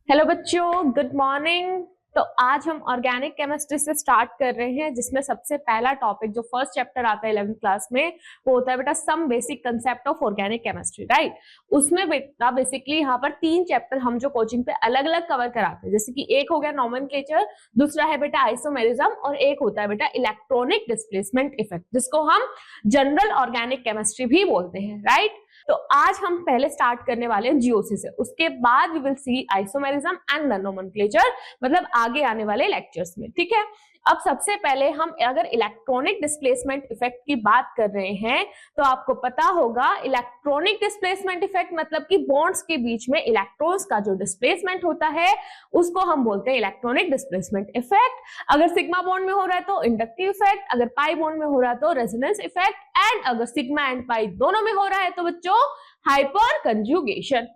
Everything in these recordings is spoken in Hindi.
हेलो बच्चों, गुड मॉर्निंग। तो आज हम ऑर्गेनिक केमिस्ट्री से स्टार्ट कर रहे हैं, जिसमें सबसे पहला टॉपिक जो फर्स्ट चैप्टर आता है 11th क्लास में वो होता है बेटा some basic concept of organic chemistry, right. उसमें बेटा बेसिकली यहाँ पर 3 चैप्टर हम जो कोचिंग पे अलग अलग कवर कराते हैं, जैसे कि एक हो गया नोमेनक्लेचर, दूसरा है बेटा आइसोमेरिज्म और एक होता है बेटा इलेक्ट्रॉनिक डिस्प्लेसमेंट इफेक्ट, जिसको हम जनरल ऑर्गेनिक केमिस्ट्री भी बोलते हैं, राइट। तो आज हम पहले स्टार्ट करने वाले हैं जीओसी से, उसके बाद we will see isomerism and the nomenclature, मतलब आगे आने वाले लेक्चर्स में, ठीक है। अब सबसे पहले हम अगर इलेक्ट्रॉनिक डिस्प्लेसमेंट इफेक्ट की बात कर रहे हैं तो आपको पता होगा इलेक्ट्रॉनिक डिस्प्लेसमेंट इफेक्ट मतलब कि बॉन्ड्स के बीच में इलेक्ट्रॉन्स का जो डिस्प्लेसमेंट होता है उसको हम बोलते हैं इलेक्ट्रॉनिक डिस्प्लेसमेंट इफेक्ट। अगर सिग्मा बॉन्ड में हो रहा है तो इंडक्टिव इफेक्ट, अगर पाई बॉन्ड में हो रहा है तो रेजोनेंस इफेक्ट, एंड अगर सिग्मा एंड पाई दोनों में हो रहा है तो बच्चों हाइपर कंजुगेशन,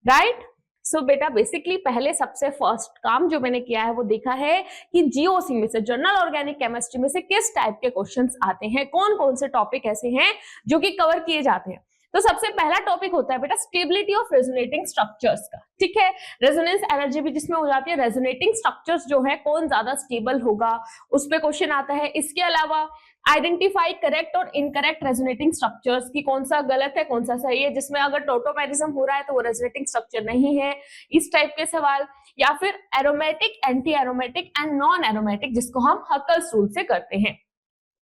राइट। सो बेटा बेसिकली पहले सबसे फर्स्ट काम जो मैंने किया है वो देखा है कि जीओसी में से, जनरल ऑर्गेनिक केमिस्ट्री में से किस टाइप के क्वेश्चंस आते हैं, कौन कौन से टॉपिक ऐसे हैं जो कि कवर किए जाते हैं। तो सबसे पहला टॉपिक होता है बेटा स्टेबिलिटी ऑफ रेजोनेटिंग स्ट्रक्चर्स का, ठीक है। रेजोनेंस एनर्जी भी जिसमें हो जाती है, रेजोनेटिंग स्ट्रक्चर्स जो है कौन ज्यादा स्टेबल होगा उस पे क्वेश्चन आता है। इसके अलावा आइडेंटिफाई करेक्ट और इनकरेक्ट रेजोनेटिंग स्ट्रक्चर्स की, कौन सा गलत है कौन सा सही है, जिसमें अगर टोटोमेरिज्म हो रहा है तो वो रेजोनेटिंग स्ट्रक्चर नहीं है, इस टाइप के सवाल। या फिर aromatic, anti aromatic and non aromatic, जिसको हम हकल्स रूल से करते हैं।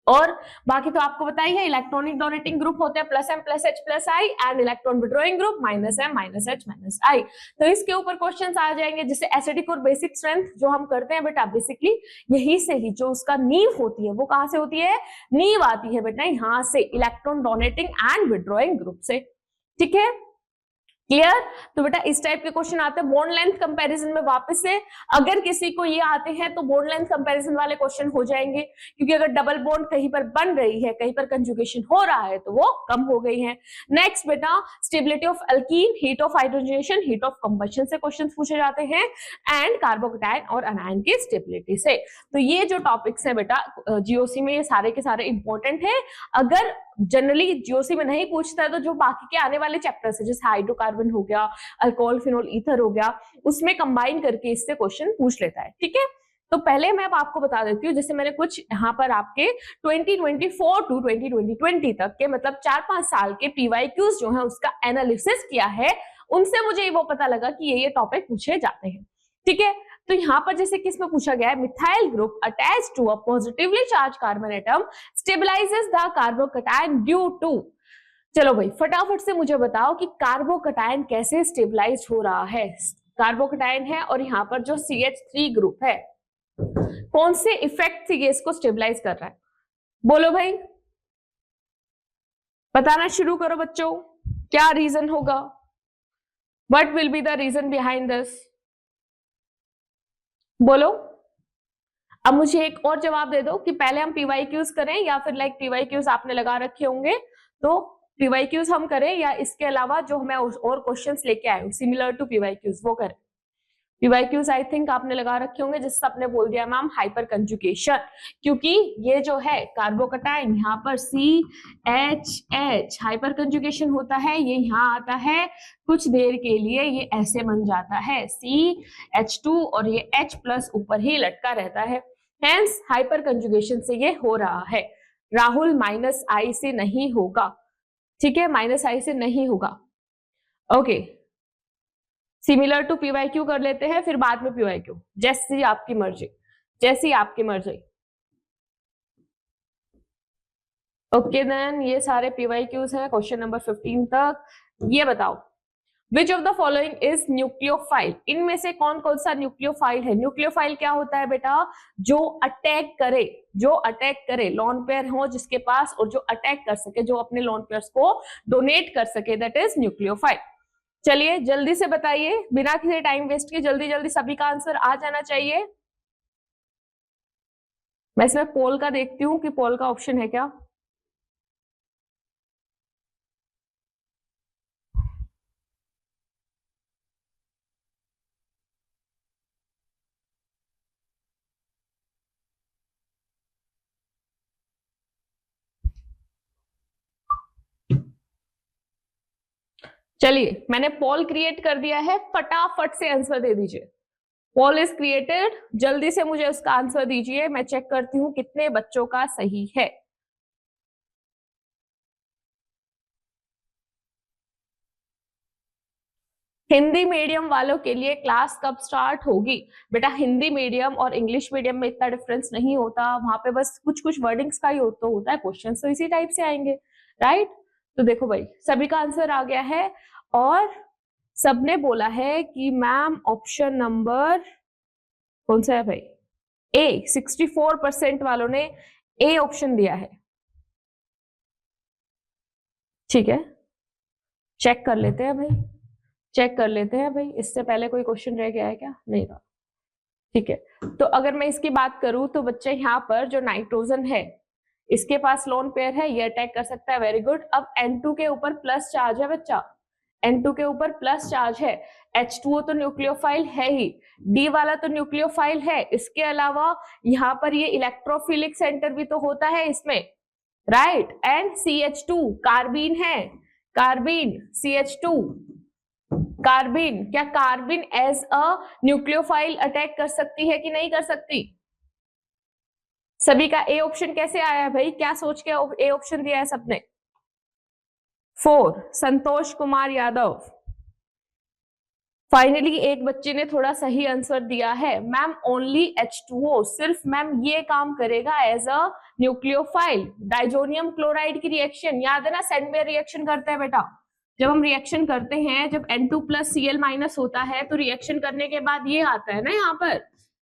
और बाकी तो आपको बताइए है, इलेक्ट्रॉनिक डोनेटिंग ग्रुप होते हैं +M+H+I and electron withdrawing group -M-H-I। तो इसके ऊपर क्वेश्चंस आ जाएंगे, जैसे एसिडिक और बेसिक स्ट्रेंथ जो हम करते हैं बेटा बेसिकली यही से ही जो उसका नींव होती है वो कहां से होती है, नींव आती है बेटा यहां से, electron donating and withdrawing group से, ठीक है। क्लियर। तो बेटा इस टाइप के क्वेश्चन आते हैं। बॉन्ड लेंथ कंपैरिजन में वापस से अगर किसी को ये आते हैं तो बॉन्ड लेंथ कंपैरिजन वाले क्वेश्चन हो जाएंगे, क्योंकि अगर डबल बॉन्ड कहीं पर बन रही है, कहीं पर कंजुगेशन हो रहा है तो वो कम हो गई है। नेक्स्ट बेटा stability of alkyne, heat of hydrogenation, heat of combustion से क्वेश्चन पूछे जाते हैं, एंड कार्बोकैटायन और अनायन की स्टेबिलिटी से। तो ये जो टॉपिक्स है बेटा जीओसी में ये सारे के सारे इंपॉर्टेंट है। अगर जनरली जीओसी में नहीं पूछता है तो जो बाकी के आने वाले चैप्टर्स है, जैसे हाइड्रोकार्बन हो गया, अल्कोहल, फिनोल, ईथर हो गया, उसमें कंबाइन करके इससे क्वेश्चन पूछ लेता है, ठीक है। तो पहले मैं अब आपको बता देती हूँ, जैसे मैंने कुछ यहाँ पर आपके 2024 टू 2020 तक के मतलब 4-5 साल के पीवाईक्यूज जो है उसका एनालिसिस किया है, उनसे मुझे वो पता लगा कि ये टॉपिक पूछे जाते हैं, ठीक है। तो यहाँ पर जैसे किसमें पूछा गया है, methyl group attached to a positively charge carbon atom stabilises the carbocation due to. चलो भाई फटाफट से मुझे बताओ कि कार्बोकैटायन कैसे स्टेबलाइज हो रहा है। कार्बोकैटायन है और यहाँ पर जो CH3 ग्रुप है कौन से इफेक्ट से ये इसको स्टेबलाइज कर रहा है, बोलो भाई, बताना शुरू करो बच्चों, क्या रीजन होगा, what will be the reason behind this, बोलो। अब मुझे एक और जवाब दे दो कि पहले हम पीवाईक्यूज करें या फिर लाइक पीवाईक्यूज आपने लगा रखे होंगे तो पीवाईक्यूज हम करें, या इसके अलावा जो मैं और क्वेश्चंस लेके आए हूं सिमिलर टू पीवाईक्यूज वो करें। पीवाईक्यूज आई थिंक आपने लगा रखे होंगे, जिससे आपने बोल दिया मैम हाइपर कंजुगेशन, क्योंकि ये जो है कार्बोकैटायन यहाँ पर CHH हाइपर कंजुगेशन होता है, ये यहाँ आता है कुछ देर के लिए ये ऐसे बन जाता है CH2 और ये H+ ऊपर ही लटका रहता है, हेंस हाइपर कंजुगेशन से ये हो रहा है। राहुल -I से नहीं होगा, ठीक है, -I से नहीं होगा, ओके। सिमिलर टू पीवाईक्यू कर लेते हैं, फिर बाद में पीवाईक्यू, जैसी आपकी मर्जी, जैसी आपकी मर्जी। ओके देन ये सारे पीवाईक्यूज हैं क्वेश्चन नंबर 15 तक। ये बताओ विच of the following is nucleophile, इनमें से कौन कौन सा न्यूक्लियोफाइल है। न्यूक्लियोफाइल क्या होता है बेटा, जो अटैक करे, जो अटैक करे, लोन पेयर हो जिसके पास और जो अटैक कर सके, जो अपने लोन पेयर्स को डोनेट कर सके, दैट इज न्यूक्लियोफाइल। चलिए जल्दी से बताइए, बिना किसी टाइम वेस्ट के जल्दी जल्दी सभी का आंसर आ जाना चाहिए। मैं इसमें पोल का देखती हूँ कि पोल का ऑप्शन है क्या। चलिए मैंने पोल क्रिएट कर दिया है, फटाफट से आंसर दे दीजिए। पोल इज क्रिएटेड, जल्दी से मुझे उसका आंसर दीजिए, मैं चेक करती हूँ कितने बच्चों का सही है। हिंदी मीडियम वालों के लिए क्लास कब स्टार्ट होगी? बेटा हिंदी मीडियम और इंग्लिश मीडियम में इतना डिफरेंस नहीं होता, वहां पे बस कुछ कुछ वर्डिंग्स का ही होता है, क्वेश्चन तो इसी टाइप से आएंगे, राइट? तो देखो भाई, सभी का आंसर आ गया है और सबने बोला है कि मैम ऑप्शन नंबर कौन सा है भाई? ए। 64% वालों ने ए ऑप्शन दिया है। ठीक है, चेक कर लेते हैं भाई, चेक कर लेते हैं भाई, इससे पहले कोई क्वेश्चन रह गया है क्या? नहीं रहा। ठीक है, तो अगर मैं इसकी बात करूं तो बच्चे यहाँ पर जो नाइट्रोजन है इसके पास लोन पेयर है, ये अटैक कर सकता है, वेरी गुड। अब N2 के ऊपर प्लस चार्ज है बच्चा, N2 के ऊपर प्लस चार्ज है, H2O तो न्यूक्लियोफाइल है ही, D वाला तो न्यूक्लियोफाइल है, इसके अलावा यहाँ पर ये इलेक्ट्रोफिलिक सेंटर भी तो होता है इसमें, राइट? एंड CH2 कार्बीन है, कार्बीन CH2 कार्बिन, क्या कार्बिन एज अ न्यूक्लियोफाइल अटैक कर सकती है कि नहीं कर सकती? सभी का ए ऑप्शन कैसे आया है भाई? क्या सोच के ए ऑप्शन दिया है सबने? 4 संतोष कुमार यादव। फाइनली एक बच्चे ने थोड़ा सही आंसर दिया है, मैम ओनली H2O, सिर्फ मैम ये काम करेगा as a nucleophile. Diazonium chloride की रिएक्शन याद है ना, सेंडवेयर रिएक्शन करते हैं बेटा, जब हम रिएक्शन करते हैं, जब N2 प्लस Cl- होता है तो रिएक्शन करने के बाद ये आता है ना यहाँ पर,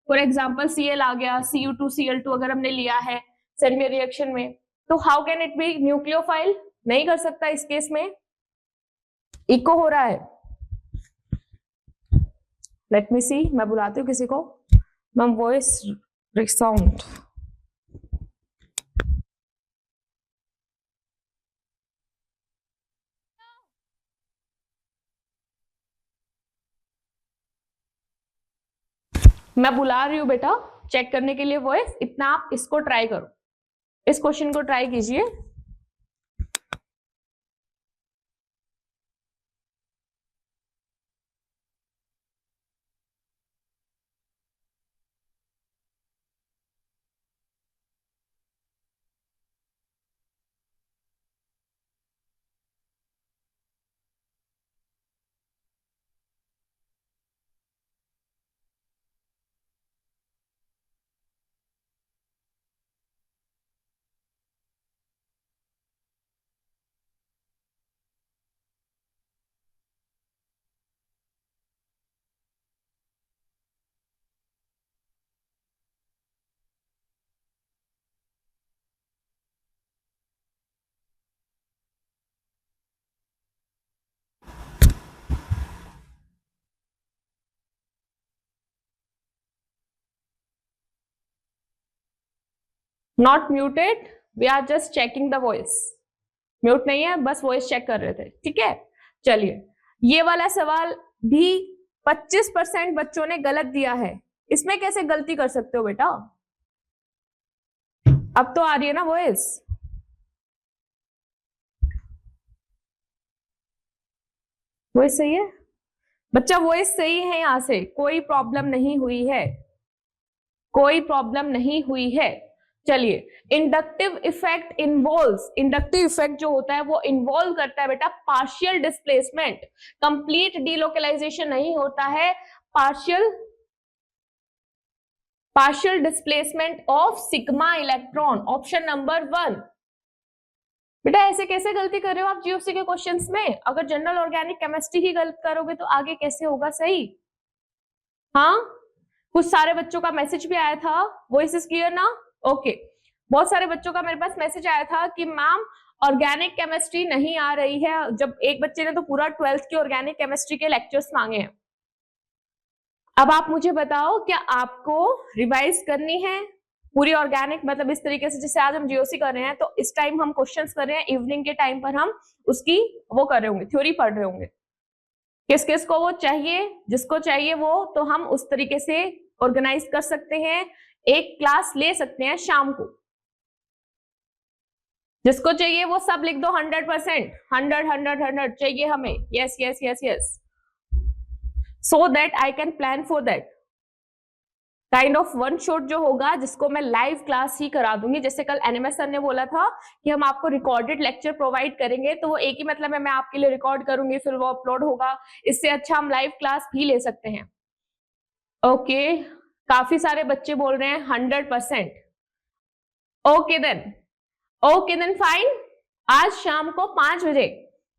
फॉर एग्जाम्पल Cl आ गया, Cu2 Cl2 अगर हमने लिया है सेंडवेयर रिएक्शन में, तो how can it be nucleophile? नहीं कर सकता इस केस में, इको हो रहा है। लेट मी सी, मैं बुलाती हूँ किसी को, मैम वॉइस रिसाउंड। मैं बुला रही हूँ बेटा चेक करने के लिए वॉइस, इतना आप इसको ट्राई करो, इस क्वेश्चन को ट्राई कीजिए। Not muted, we are just checking the voice, mute नहीं है, बस वॉइस चेक कर रहे थे, ठीक है? चलिए, ये वाला सवाल भी 25% बच्चों ने गलत दिया है, इसमें कैसे गलती कर सकते हो बेटा? अब तो आ रही है ना वॉइस? वॉइस सही है बच्चा, वॉइस सही है, यहां से कोई प्रॉब्लम नहीं हुई है, कोई प्रॉब्लम नहीं हुई है। चलिए, inductive effect involves, inductive effect जो होता है वो इन्वॉल्व करता है बेटा पार्शियल डिस्प्लेसमेंट, कंप्लीट डीलोकलाइजेशन नहीं होता है, partial displacement of sigma electron, option number 1। बेटा ऐसे कैसे गलती कर रहे हो आप जीओसी के क्वेश्चंस में? अगर जनरल ऑर्गेनिक केमिस्ट्री ही गलत करोगे तो आगे कैसे होगा सही? हाँ, कुछ सारे बच्चों का मैसेज भी आया था, वॉइस इज क्लियर ना? ओके, बहुत सारे बच्चों का मेरे पास मैसेज आया था कि मैम ऑर्गेनिक केमिस्ट्री नहीं आ रही है, जब एक बच्चे ने तो पूरा 12th की ऑर्गेनिक केमिस्ट्री के लेक्चर्स मांगे हैं। अब आप मुझे बताओ, क्या आपको रिवाइज करनी है पूरी ऑर्गेनिक, मतलब इस तरीके से जैसे आज हम जीओसी कर रहे हैं तो इस टाइम हम क्वेश्चंस कर रहे हैं, इवनिंग के टाइम पर हम उसकी वो कर रहे होंगे, थ्योरी पढ़ रहे होंगे। किस किस को वो चाहिए? जिसको चाहिए वो तो हम उस तरीके से ऑर्गेनाइज कर सकते हैं, एक क्लास ले सकते हैं शाम को। जिसको चाहिए वो सब लिख दो 100%, 100 चाहिए हमें, yes yes yes yes, so that I can plan for that. Kind of one shot जो होगा, जिसको मैं लाइव क्लास ही करा दूंगी। जैसे कल एनएमएस सर ने बोला था कि हम आपको रिकॉर्डेड लेक्चर प्रोवाइड करेंगे, तो वो एक ही मतलब है, मैं आपके लिए रिकॉर्ड करूंगी फिर वो अपलोड होगा। इससे अच्छा हम लाइव क्लास भी ले सकते हैं। ओके, काफी सारे बच्चे बोल रहे हैं 100%। Okay then fine. आज शाम को 5 बजे,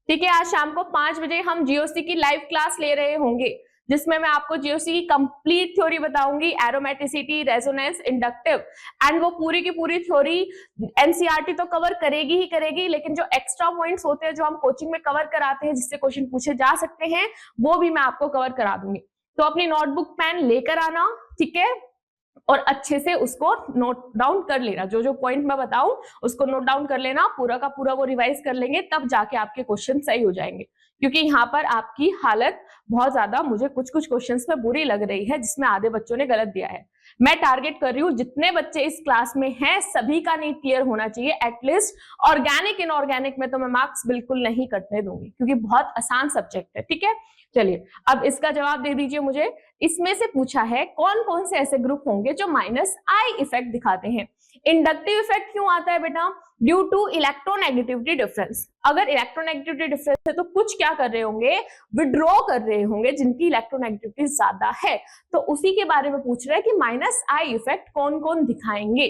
ठीक है, आज शाम को 5 बजे हम जीओसी की लाइव क्लास ले रहे होंगे, जिसमें मैं आपको जीओसी की कंप्लीट थ्योरी बताऊंगी, एरोमेटिसिटी, रेजोनेंस, इंडक्टिव, एंड वो पूरी की पूरी थ्योरी एनसीईआरटी तो कवर करेगी ही करेगी, लेकिन जो एक्स्ट्रा पॉइंट्स होते हैं जो हम कोचिंग में कवर कराते हैं, जिससे क्वेश्चन पूछे जा सकते हैं, वो भी मैं आपको कवर करा दूंगी। तो अपनी नोटबुक पेन लेकर आना, ठीक है, और अच्छे से उसको नोट डाउन कर लेना। जो जो पॉइंट मैं बताऊं उसको नोट डाउन कर लेना, पूरा का पूरा वो रिवाइज कर लेंगे, तब जाके आपके क्वेश्चन सही हो जाएंगे। क्योंकि यहाँ पर आपकी हालत बहुत ज्यादा मुझे कुछ कुछ क्वेश्चंस में बुरी लग रही है, जिसमें आधे बच्चों ने गलत दिया है। मैं टारगेट कर रही हूँ जितने बच्चे इस क्लास में हैं सभी का नीट क्लियर होना चाहिए एटलीस्ट। ऑर्गेनिक इनऑर्गेनिक में तो मैं मार्क्स बिल्कुल नहीं कटने दूंगी, क्योंकि बहुत आसान सब्जेक्ट है। ठीक है, चलिए अब इसका जवाब दे दीजिए मुझे। इसमें से पूछा है कौन कौन से ऐसे ग्रुप होंगे जो माइनस आई इफेक्ट दिखाते हैं। इंडक्टिव इफेक्ट क्यों आता है बेटा? Due to electronegativity difference. अगर इलेक्ट्रोनेगेटिविटी डिफरेंस है तो कुछ क्या कर रहे होंगे, विड्रॉ कर रहे होंगे जिनकी इलेक्ट्रोनेगेटिविटी ज्यादा है। तो उसी के बारे में पूछ रहे हैं कि माइनस आई इफेक्ट कौन कौन दिखाएंगे।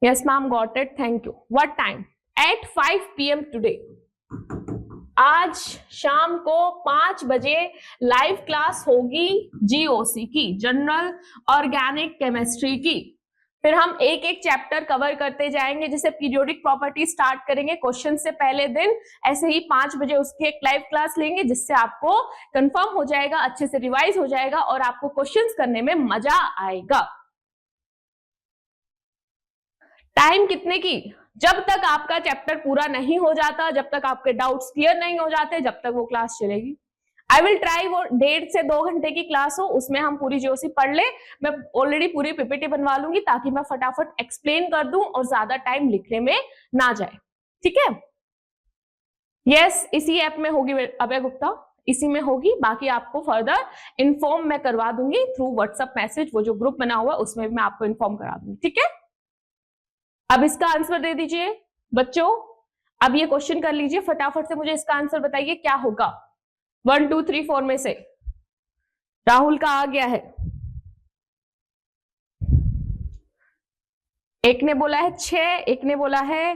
Yes ma'am, got it, thank you. What time? At 5 PM today. आज शाम को 5 बजे लाइव क्लास होगी जीओसी की, जनरल ऑर्गेनिक केमिस्ट्री की। फिर हम एक एक चैप्टर कवर करते जाएंगे, जैसे पीरियोडिक प्रॉपर्टी स्टार्ट करेंगे क्वेश्चन से पहले दिन, ऐसे ही 5 बजे उसकी एक लाइव क्लास लेंगे, जिससे आपको कंफर्म हो जाएगा, अच्छे से रिवाइज हो जाएगा और आपको क्वेश्चंस करने में मजा आएगा। टाइम कितने की? जब तक आपका चैप्टर पूरा नहीं हो जाता, जब तक आपके डाउट्स क्लियर नहीं हो जाते, जब तक वो क्लास चलेगी। आई विल ट्राई वो 1.5 से 2 घंटे की क्लास हो, उसमें हम पूरी जीओसी पढ़ ले। मैं ऑलरेडी पूरी पीपीटी बनवा लूंगी ताकि मैं फटाफट एक्सप्लेन कर दूं और ज्यादा टाइम लिखने में ना जाए। ठीक है, यस, इसी ऐप में होगी अभय गुप्ता, इसी में होगी। बाकी आपको फर्दर इन्फॉर्म मैं करवा दूंगी थ्रू व्हाट्सएप मैसेज, वो जो ग्रुप बना हुआ है उसमें मैं आपको इन्फॉर्म करा दूंगी। ठीक है, अब इसका आंसर दे दीजिए बच्चों। अब ये क्वेश्चन कर लीजिए फटाफट से, मुझे इसका आंसर बताइए क्या होगा। 1 2 3 4 में से राहुल का आ गया है। एक ने बोला है 6, एक ने बोला है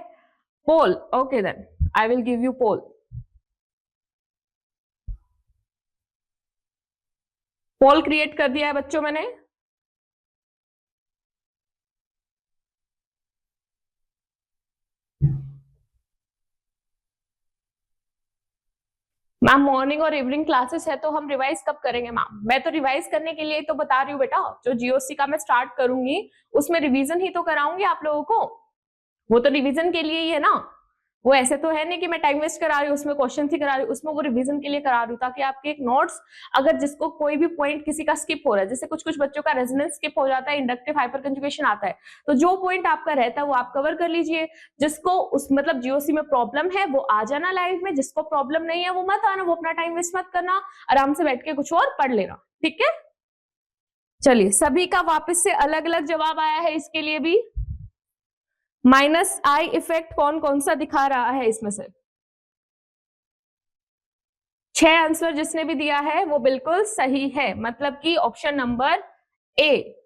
poll. Okay then I will give you poll. Poll create कर दिया है बच्चों मैंने। मैम मॉर्निंग और इवनिंग क्लासेस है तो हम रिवाइज कब करेंगे? मैम मैं तो रिवाइज करने के लिए तो बता रही हूँ बेटा, जो जीओसी का मैं स्टार्ट करूंगी उसमें रिवीजन ही तो कराऊंगी आप लोगों को। वो तो रिवीजन के लिए ही है ना, वो ऐसे तो है नहीं कि मैं टाइम वेस्ट करा रही हूँ, उसमें क्वेश्चन ही करा रही हूँ, उसमें वो रिवीजन के लिए करा रही हूँ, ताकि आपके एक नोट्स, अगर जिसको कोई भी पॉइंट किसी का स्किप हो रहा है, जैसे कुछ कुछ बच्चों का रेजोनेंस स्किप हो जाता है, इंडक्टिव हाइपर कंजुगेशन आता है, तो जो पॉइंट आपका रहता है वो आप कवर कर लीजिए। जिसको उस मतलब जीओसी में प्रॉब्लम है वो आ जाना लाइव में, जिसको प्रॉब्लम नहीं है वो मत आना, वो अपना टाइम वेस्ट मत करना, आराम से बैठ के कुछ और पढ़ लेना। ठीक है, चलिए सभी का वापस से अलग अलग जवाब आया है इसके लिए भी। माइनस आई इफेक्ट कौन कौन सा दिखा रहा है इसमें से? 6 आंसर जिसने भी दिया है वो बिल्कुल सही है, मतलब कि option number A,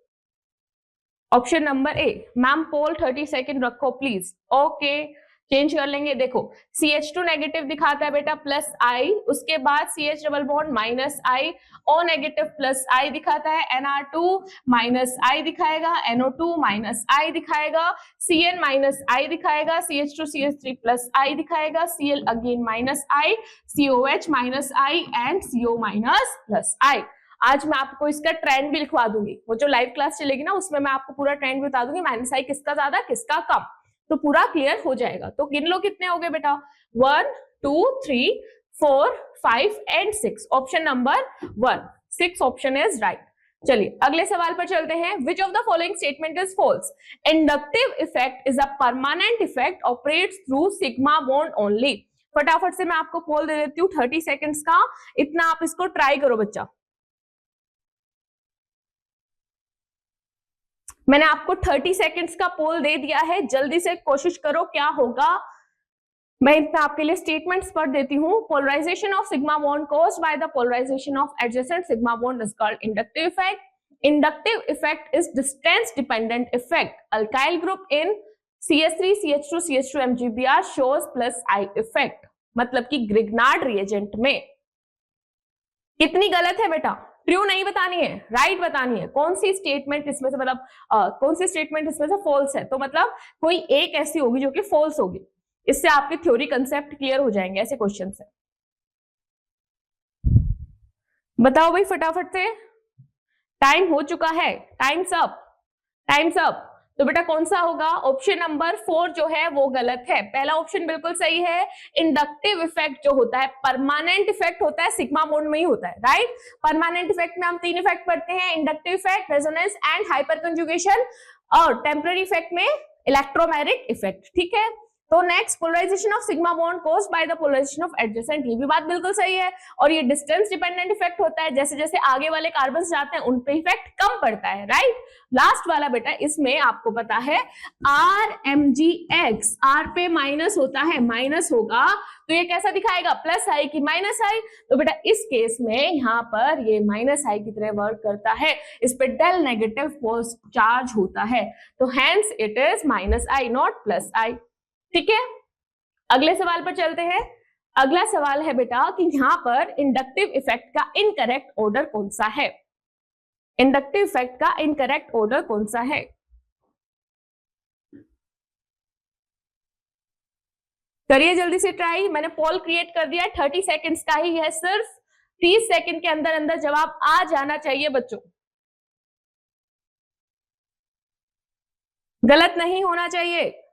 option number A. Ma'am poll 30 second रखो प्लीज। ओके, चेंज कर लेंगे। देखो CH2 नेगेटिव दिखाता है बेटा प्लस आई, उसके बाद CH डबल बॉन्ड माइनस आई, O नेगेटिव प्लस आई दिखाता है, NR2 माइनस आई दिखाएगा, NO2 माइनस आई दिखाएगा, CN माइनस आई दिखाएगा, CH2 CH3 प्लस आई दिखाएगा, Cl again minus I, COH minus I and CO minus plus I. आज मैं आपको इसका ट्रेंड भी लिखवा दूंगी, वो जो लाइव क्लास चलेगी ना उसमें मैं आपको पूरा ट्रेंड बता दूंगी, माइनस आई किसका ज्यादा किसका कम, तो पूरा क्लियर हो जाएगा। तो गिन लो कितने हो गए बेटा, 1 2 3 4 5 and 6, option number 1, 6 option is right. चलिए अगले सवाल पर चलते हैं। Which of the following statement is false? Inductive effect is a permanent effect, operates through sigma bond only. फटाफट से मैं आपको पोल दे देती हूँ 30 सेकेंड्स का, इतना आप इसको ट्राई करो बच्चा। मैंने आपको 30 सेकेंड्स का पोल दे दिया है, जल्दी से कोशिश करो क्या होगा। मैं इतना आपके लिए स्टेटमेंट्स पढ़ देती हूँ। Polarisation of sigma bond caused by the polarisation of adjacent sigma bond is called inductive effect. Inductive effect is distance dependent effect. Alkyl group in CH3, CH2, CH2 MgBr shows plus I effect. मतलब कि ग्रिग्नार्ड रिएजेंट में कितनी गलत है बेटा? ट्रू नहीं बतानी है, राइट बतानी है. कौन सी स्टेटमेंट इसमें से मतलब कौन सी स्टेटमेंट इसमें से फॉल्स है? तो मतलब कोई एक ऐसी होगी जो कि फॉल्स होगी. इससे आपके थ्योरी कंसेप्ट क्लियर हो जाएंगे. ऐसे क्वेश्चन से बताओ भाई फटाफट से. टाइम हो चुका है. Times up, times up. तो बेटा कौन सा होगा? ऑप्शन नंबर 4 जो है वो गलत है. पहला ऑप्शन बिल्कुल सही है. इंडक्टिव इफेक्ट जो होता है परमानेंट इफेक्ट होता है, सिग्मा बॉन्ड में ही होता है, राइट. परमानेंट इफेक्ट में हम 3 इफेक्ट पढ़ते हैं, inductive effect, resonance and hyperconjugation. और टेम्पररी इफेक्ट में इलेक्ट्रोमैग्नेटिक इफेक्ट. ठीक है. तो next, polarisation of sigma bond caused by the polarisation of adjacent. ये भी बात बिल्कुल सही है. और ये डिस्टेंस डिपेंडेंट इफेक्ट होता है. जैसे जैसे आगे वाले कार्बन्स जाते हैं उन पे इफेक्ट कम पड़ता है, राइट. लास्ट वाला बेटा इसमें आपको पता है RMgx, R पे माइनस होता है, माइनस होगा तो ये कैसा दिखाएगा? प्लस आई की माइनस आई. तो बेटा इस केस में यहाँ पर ये माइनस आई की तरह वर्क करता है. इस पे डेल नेगेटिव चार्ज होता है. तो hence it is minus I not plus I. ठीक है. अगले सवाल पर चलते हैं. अगला सवाल है बेटा कि यहां पर इंडक्टिव इफेक्ट का इनकरेक्ट ऑर्डर कौन सा है? इंडक्टिव इफेक्ट का इनकरेक्ट ऑर्डर कौन सा है? करिए जल्दी से ट्राई. मैंने पोल क्रिएट कर दिया. 30 सेकेंड्स का ही है सिर्फ. 30 सेकेंड के अंदर अंदर जवाब आ जाना चाहिए बच्चों. गलत नहीं होना चाहिए.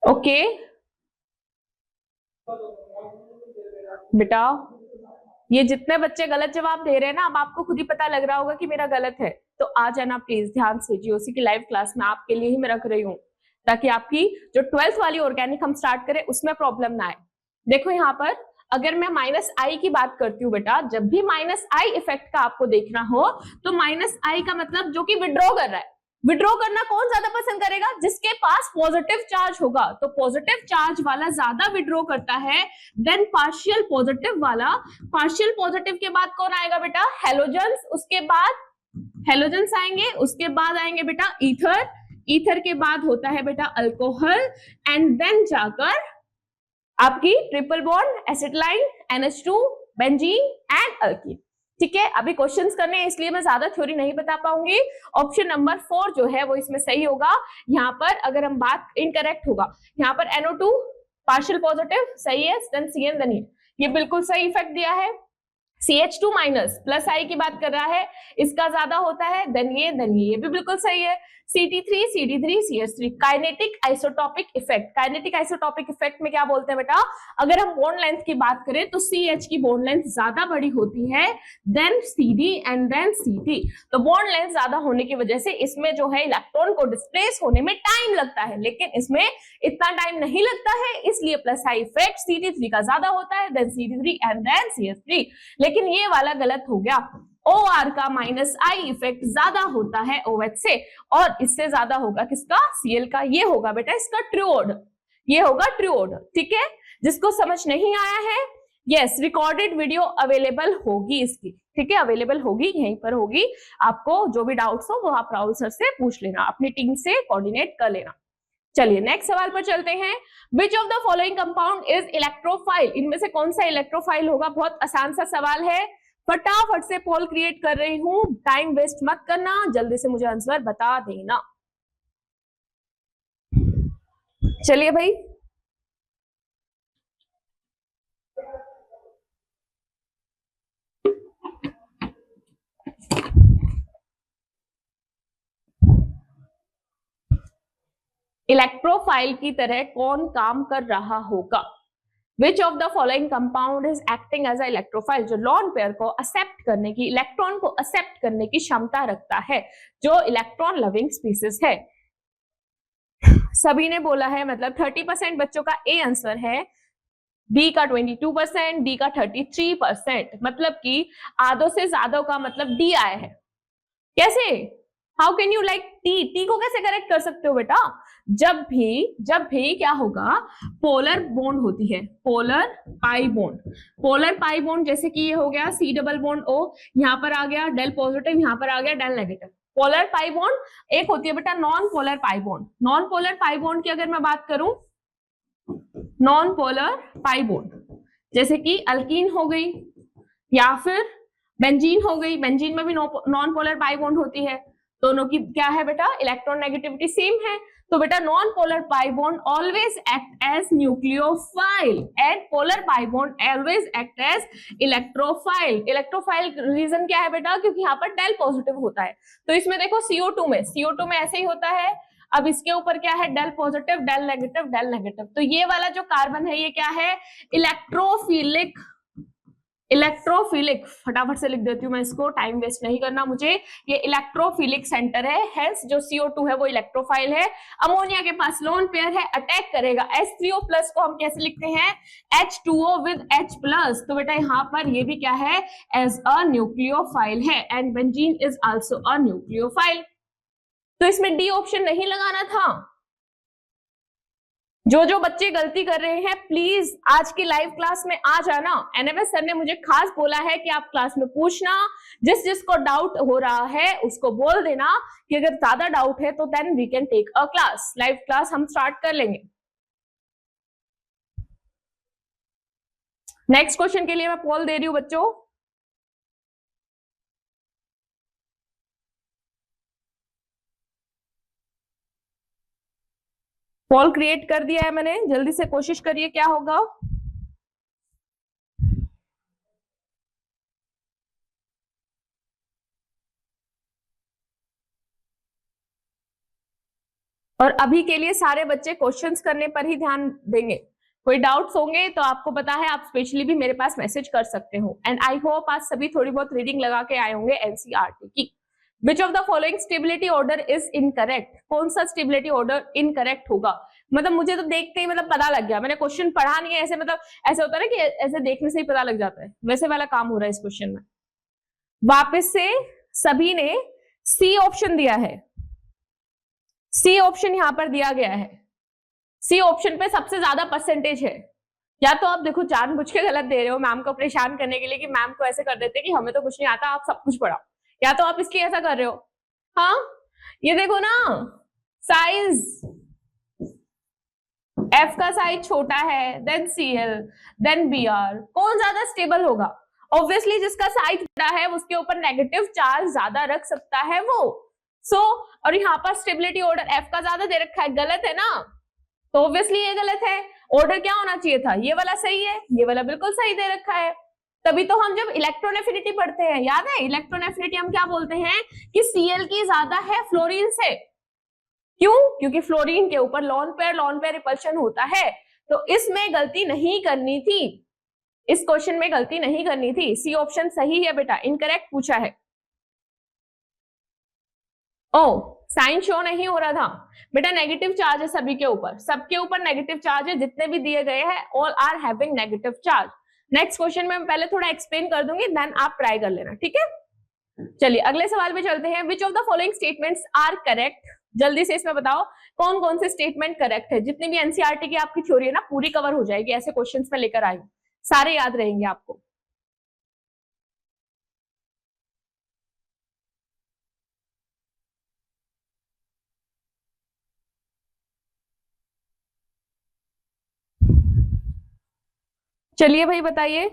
ओके बेटा, ये जितने बच्चे गलत जवाब दे रहे हैं ना, अब आपको खुद ही पता लग रहा होगा कि मेरा गलत है. तो आ जाना प्लीज ध्यान से. जीओसी की लाइव क्लास में आपके लिए ही मैं रख रही हूँ ताकि आपकी जो 12th वाली ऑर्गेनिक हम स्टार्ट करें उसमें प्रॉब्लम ना आए. देखो यहाँ पर अगर मैं माइनस आई की बात करती हूँ बेटा, जब भी माइनस आई इफेक्ट का आपको देखना हो तो माइनस आई का मतलब जो कि विड्रॉ कर रहा है. विड्रॉ करना कौन ज्यादा पसंद करेगा? जिसके पास पॉजिटिव चार्ज होगा. तो पॉजिटिव चार्ज वाला ज्यादा विड्रॉ करता है देन पार्शियल पॉजिटिव वाला. पार्शियल पॉजिटिव के बाद कौन आएगा बेटा? हेलोजन्स. उसके बाद हेलोजन्स आएंगे. उसके बाद आएंगे बेटा ईथर. ईथर के बाद होता है बेटा अल्कोहल. एंड देन जाकर आपकी triple bond acetylene, NH2, benzene and alkene. ठीक है. अभी क्वेश्चंस करने हैं इसलिए मैं ज्यादा थ्योरी नहीं बता पाऊंगी. ऑप्शन नंबर 4 जो है वो इसमें सही होगा. यहाँ पर अगर हम बात इनकरेक्ट होगा, यहाँ पर NO2 पार्शियल पॉजिटिव सही है. देन CN, देन ये बिल्कुल सही इफेक्ट दिया है. CH2 माइनस प्लस आई की बात कर रहा है, इसका ज्यादा होता है. देन ये भी बिल्कुल सही है. CT3, CD3, CH3. Kinetic isotopic effect. Kinetic isotopic effect में क्या बोलते हैं बेटा? अगर हम बॉन्ड लेंथ की बात करें तो CH की बॉन्ड लेंथ ज्यादा बड़ी होती है then CD and then CT. तो बॉन्ड लेंथ ज्यादा होने की वजह से इसमें जो है इलेक्ट्रॉन को डिस्प्लेस होने में टाइम लगता है, लेकिन इसमें इतना टाइम नहीं लगता है. इसलिए प्लस आई इफेक्ट CT3 का ज्यादा होता है then CD3 and then CH3. लेकिन ये वाला गलत हो गया. OR का माइनस आई इफेक्ट ज्यादा होता है OH से, और इससे ज्यादा होगा किसका? Cl का. ये होगा बेटा इसका ट्रू ऑर्डर. ये होगा ट्रू ऑर्डर. ठीक है. जिसको समझ नहीं आया है, यस, रिकॉर्डेड वीडियो अवेलेबल होगी इसकी. ठीक है, अवेलेबल होगी, यहीं पर होगी. आपको जो भी डाउट्स हो वो आप राहुल सर से पूछ लेना, अपनी टीम से कोऑर्डिनेट कर लेना. चलिए नेक्स्ट सवाल पर चलते हैं. Which of the following compound is electrophile? इनमें से कौन सा इलेक्ट्रोफाइल होगा? बहुत आसान सा सवाल है. फटाफट से पोल क्रिएट कर रही हूं. टाइम वेस्ट मत करना, जल्दी से मुझे आंसर बता देना. चलिए भाई. इलेक्ट्रोफाइल की तरह कौन काम कर रहा होगा? Which of the following compound is acting as a electrophile? जो लॉन पेयर को एक्सेप्ट करने की, इलेक्ट्रॉन को एक्सेप्ट करने की क्षमता रखता है, जो इलेक्ट्रॉन लविंग स्पीसीज है. सभी ने बोला है, मतलब 30% बच्चों का ए आंसर है, बी का 22%, डी का 33%, मतलब कि आधों से ज्यादा का मतलब डी आया है। कैसे? How can you like T को कैसे करेक्ट कर सकते हो बेटा? जब भी क्या होगा, पोलर बॉन्ड होती है, पोलर पाई बॉन्ड, जैसे कि ये हो गया सी डबल बॉन्ड ओ, यहां पर आ गया डेल पॉजिटिव, यहां पर आ गया del negative. Polar pi bond एक होती है बेटा non polar pi bond. Non polar pi bond की अगर मैं बात करूं, नॉन पोलर पाई बॉन्ड जैसे कि अल्कीन हो गई या फिर बेंजीन हो गई, बेंजीन में भी नॉन पोलर पाई बॉन्ड होती है, दोनों की क्या है बेटा, इलेक्ट्रॉन नेगेटिविटी सेम है। तो बेटा non polar pi bond always act as nucleophile and polar pi bond always act as electrophile. Electrophile reason क्या है बेटा, क्योंकि यहाँ पर डेल पॉजिटिव होता है। तो इसमें देखो CO2 में ऐसे ही होता है। अब इसके ऊपर क्या है, del positive del negative del negative. तो ये वाला जो कार्बन है ये क्या है, इलेक्ट्रोफिलिक। फटाफट से लिख देती हूँ मैं इसको, टाइम वेस्ट नहीं करना मुझे। ये इलेक्ट्रोफिलिक सेंटर है, हेंस जो CO2 है वो इलेक्ट्रोफाइल है। अमोनिया के पास लोन पेयर है, अटैक करेगा H3O प्लस को हम कैसे लिखते हैं, H2O विद H+। तो बेटा यहाँ पर ये भी क्या है, एज अ न्यूक्लियोफाइल है, and benzene is also a nucleophile. तो इसमें डी ऑप्शन नहीं लगाना था। जो बच्चे गलती कर रहे हैं प्लीज आज की लाइव क्लास में आ जाना। एनएमएस सर ने मुझे खास बोला है कि आप क्लास में पूछना, जिसको डाउट हो रहा है उसको बोल देना कि अगर ज्यादा डाउट है तो then we can take a class, live class हम स्टार्ट कर लेंगे। नेक्स्ट क्वेश्चन के लिए मैं पोल दे रही हूं बच्चों। पोल क्रिएट कर दिया है मैंने, जल्दी से कोशिश करिए क्या होगा। और अभी के लिए सारे बच्चे क्वेश्चंस करने पर ही ध्यान देंगे। कोई डाउट्स होंगे तो आपको पता है आप स्पेशली भी मेरे पास मैसेज कर सकते हो। एंड आई होप आज सभी थोड़ी बहुत रीडिंग लगा के आए होंगे एनसीईआरटी की। विच of the following stability order is incorrect? कौन सा स्टेबिलिटी ऑर्डर इनकरेक्ट होगा? मतलब मुझे तो देखते ही मतलब पता लग गया, मैंने क्वेश्चन पढ़ा नहीं है, ऐसे मतलब ऐसे होता है ना कि ऐसे देखने से ही पता लग जाता है, वैसे वाला काम हो रहा है इस क्वेश्चन में। वापस से सभी ने सी ऑप्शन दिया है, सी ऑप्शन यहां पर दिया गया है, सी ऑप्शन पे सबसे ज्यादा परसेंटेज है। या तो आप देखो जानबूझ के गलत दे रहे हो मैम को परेशान करने के लिए कि मैम को ऐसे कर देते कि हमें तो कुछ नहीं आता, आप सब कुछ पढ़ाओ, या तो आप इसलिए ऐसा कर रहे हो। हाँ ये देखो ना, साइज F का साइज छोटा है, देन Cl, देन Br, कौन ज्यादा स्टेबल होगा? ऑब्वियसली जिसका साइज बड़ा है उसके ऊपर नेगेटिव चार्ज ज्यादा रख सकता है वो। और यहाँ पर स्टेबिलिटी ऑर्डर F का ज्यादा दे रखा है, गलत है ना? तो ऑब्वियसली ये गलत है। ऑर्डर क्या होना चाहिए था, ये वाला सही है, ये वाला बिल्कुल सही दे रखा है। तभी तो हम जब इलेक्ट्रॉन एफिनिटी पढ़ते हैं, याद है इलेक्ट्रॉन एफिनिटी हम क्या बोलते हैं कि Cl की ज्यादा है फ्लोरीन से। क्यों? क्योंकि फ्लोरीन के ऊपर लोन पेयर रिपल्शन होता है। तो इसमें गलती नहीं करनी थी, इस क्वेश्चन में गलती नहीं करनी थी। सी ऑप्शन सही है बेटा, इनकरेक्ट पूछा है। ओ साइन शो नहीं हो रहा था बेटा, नेगेटिव चार्ज है सभी के ऊपर, सबके ऊपर नेगेटिव चार्ज है, जितने भी दिए गए हैं all are having negative charge. Next question में मैं पहले थोड़ा एक्सप्लेन कर दूंगी, देन आप ट्राई कर लेना, ठीक है। चलिए अगले सवाल पे चलते हैं। Which of the following statements are correct? जल्दी से इसमें बताओ कौन कौन से स्टेटमेंट करेक्ट है। जितनी भी एनसीईआरटी की आपकी थ्योरी है ना पूरी कवर हो जाएगी, ऐसे क्वेश्चंस में लेकर आई, सारे याद रहेंगे आपको। चलिए भाई बताइए।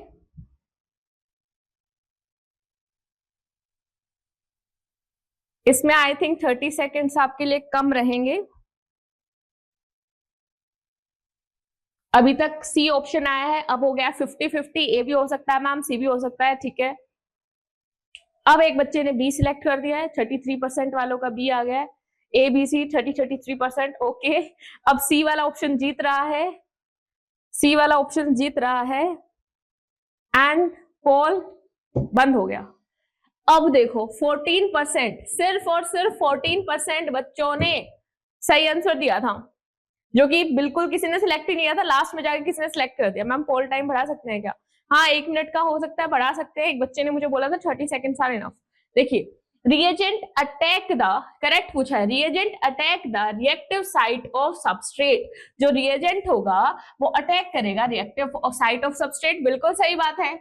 इसमें आई थिंक 30 सेकेंड्स आपके लिए कम रहेंगे। अभी तक सी ऑप्शन आया है, अब हो गया 50-50, ए भी हो सकता है मैम, सी भी हो सकता है, ठीक है। अब एक बच्चे ने बी सिलेक्ट कर दिया है, 33% वालों का बी आ गया है, ए बी सी 33%, ओके। अब सी वाला ऑप्शन जीत रहा है, सी वाला ऑप्शन जीत रहा है, एंड पोल बंद हो गया। अब देखो 14%, सिर्फ और सिर्फ 14% बच्चों ने सही आंसर दिया था। जो कि बिल्कुल किसी ने सिलेक्ट ही नहीं किया था, लास्ट में जाके किसी ने सिलेक्ट कर दिया। मैम पोल टाइम बढ़ा सकते हैं क्या? हाँ 1 मिनट का हो सकता है, बढ़ा सकते हैं। एक बच्चे ने मुझे बोला था 30 सेकेंड्स आर इनफ। देखिए रिएजेंट अटैक द, करेक्ट पूछा है, reagent attack the reactive site of substrate. जो रिएजेंट होगा वो अटैक करेगा रिएक्टिव साइट ऑफ सबस्ट्रेट, बिल्कुल सही बात है।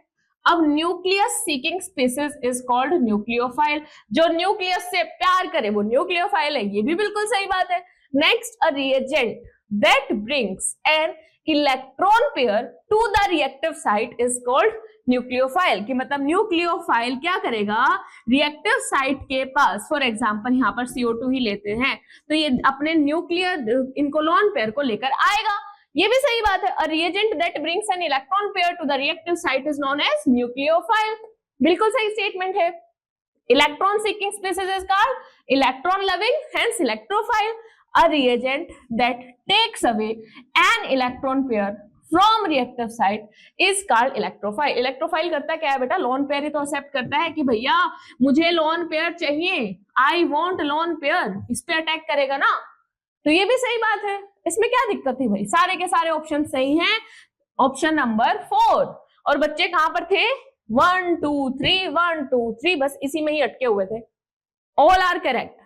अब nucleus seeking species is called nucleophile. जो न्यूक्लियस से प्यार करे वो न्यूक्लियोफाइल है, ये भी बिल्कुल सही बात है। Next, a reagent that brings an electron pair to the reactive site is called nucleophile. कि मतलब न्यूक्लियोफाइल क्या करेगा, रिएक्टिव साइट के पास, फॉर एग्जांपल यहाँ पर CO2 ही लेते हैं, तो ये अपने न्यूक्लियर इनको लोन पेयर को लेकर आएगा, ये भी सही बात है। A reagent that brings an electron pair to the reactive site is known as nucleophile, बिल्कुल सही स्टेटमेंट है। Electron seeking species is called electron loving, hence electrophile. A reagent that takes away an electron pair from reactive site is called electrophile। Electrophile करता क्या है बेटा, लोन पेयर ही तो एक्सेप्ट करता है कि भैया मुझे लोन पेयर चाहिए, आई वॉन्ट लोन पेयर, इस पे अटैक करेगा ना, तो ये भी सही बात है। इसमें क्या दिक्कत थी भाई, सारे के सारे ऑप्शन सही हैं, ऑप्शन नंबर 4। और बच्चे कहां पर थे, 1 2 3 1 2 3, बस इसी में ही अटके हुए थे। All are correct.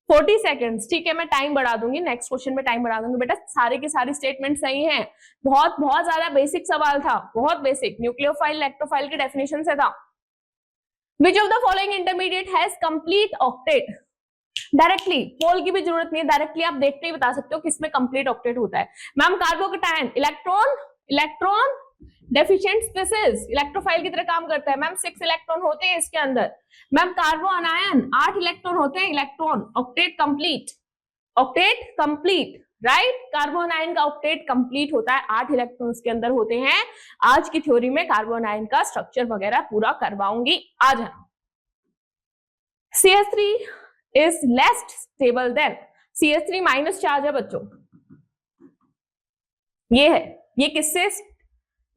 40 सेकेंड्स, ठीक है, मैं टाइम बढ़ा दूंगी, नेक्स्ट क्वेश्चन में टाइम बढ़ा दूंगी। बेटा सारे के सारे स्टेटमेंट सही हैं, बहुत बहुत ज्यादा बेसिक सवाल था, बहुत बेसिक, न्यूक्लियोफाइल इलेक्ट्रोफाइल की डेफिनेशन से था। Which of the following intermediate has complete octet. Directly poll की भी जरूरत नहीं है, डायरेक्टली आप देखते ही बता सकते हो किसमें कंप्लीट ऑक्टेट होता है। Ma'am carbocation electron deficient species electrophile की तरह काम करता है। मैम 6 इलेक्ट्रॉन होते हैं इसके अंदर। मैम कार्बो अनायन 8 इलेक्ट्रॉन होते हैं, electron octet complete, right. Carbon ion का ऑक्टेट कंप्लीट होता है, 8 इलेक्ट्रॉन के अंदर होते हैं। आज की थ्योरी में कार्बन आयन का स्ट्रक्चर वगैरह पूरा करवाऊंगी, आ जाना। CH3 is less stable then, CH3 minus charge है बच्चों, ये है, ये किससे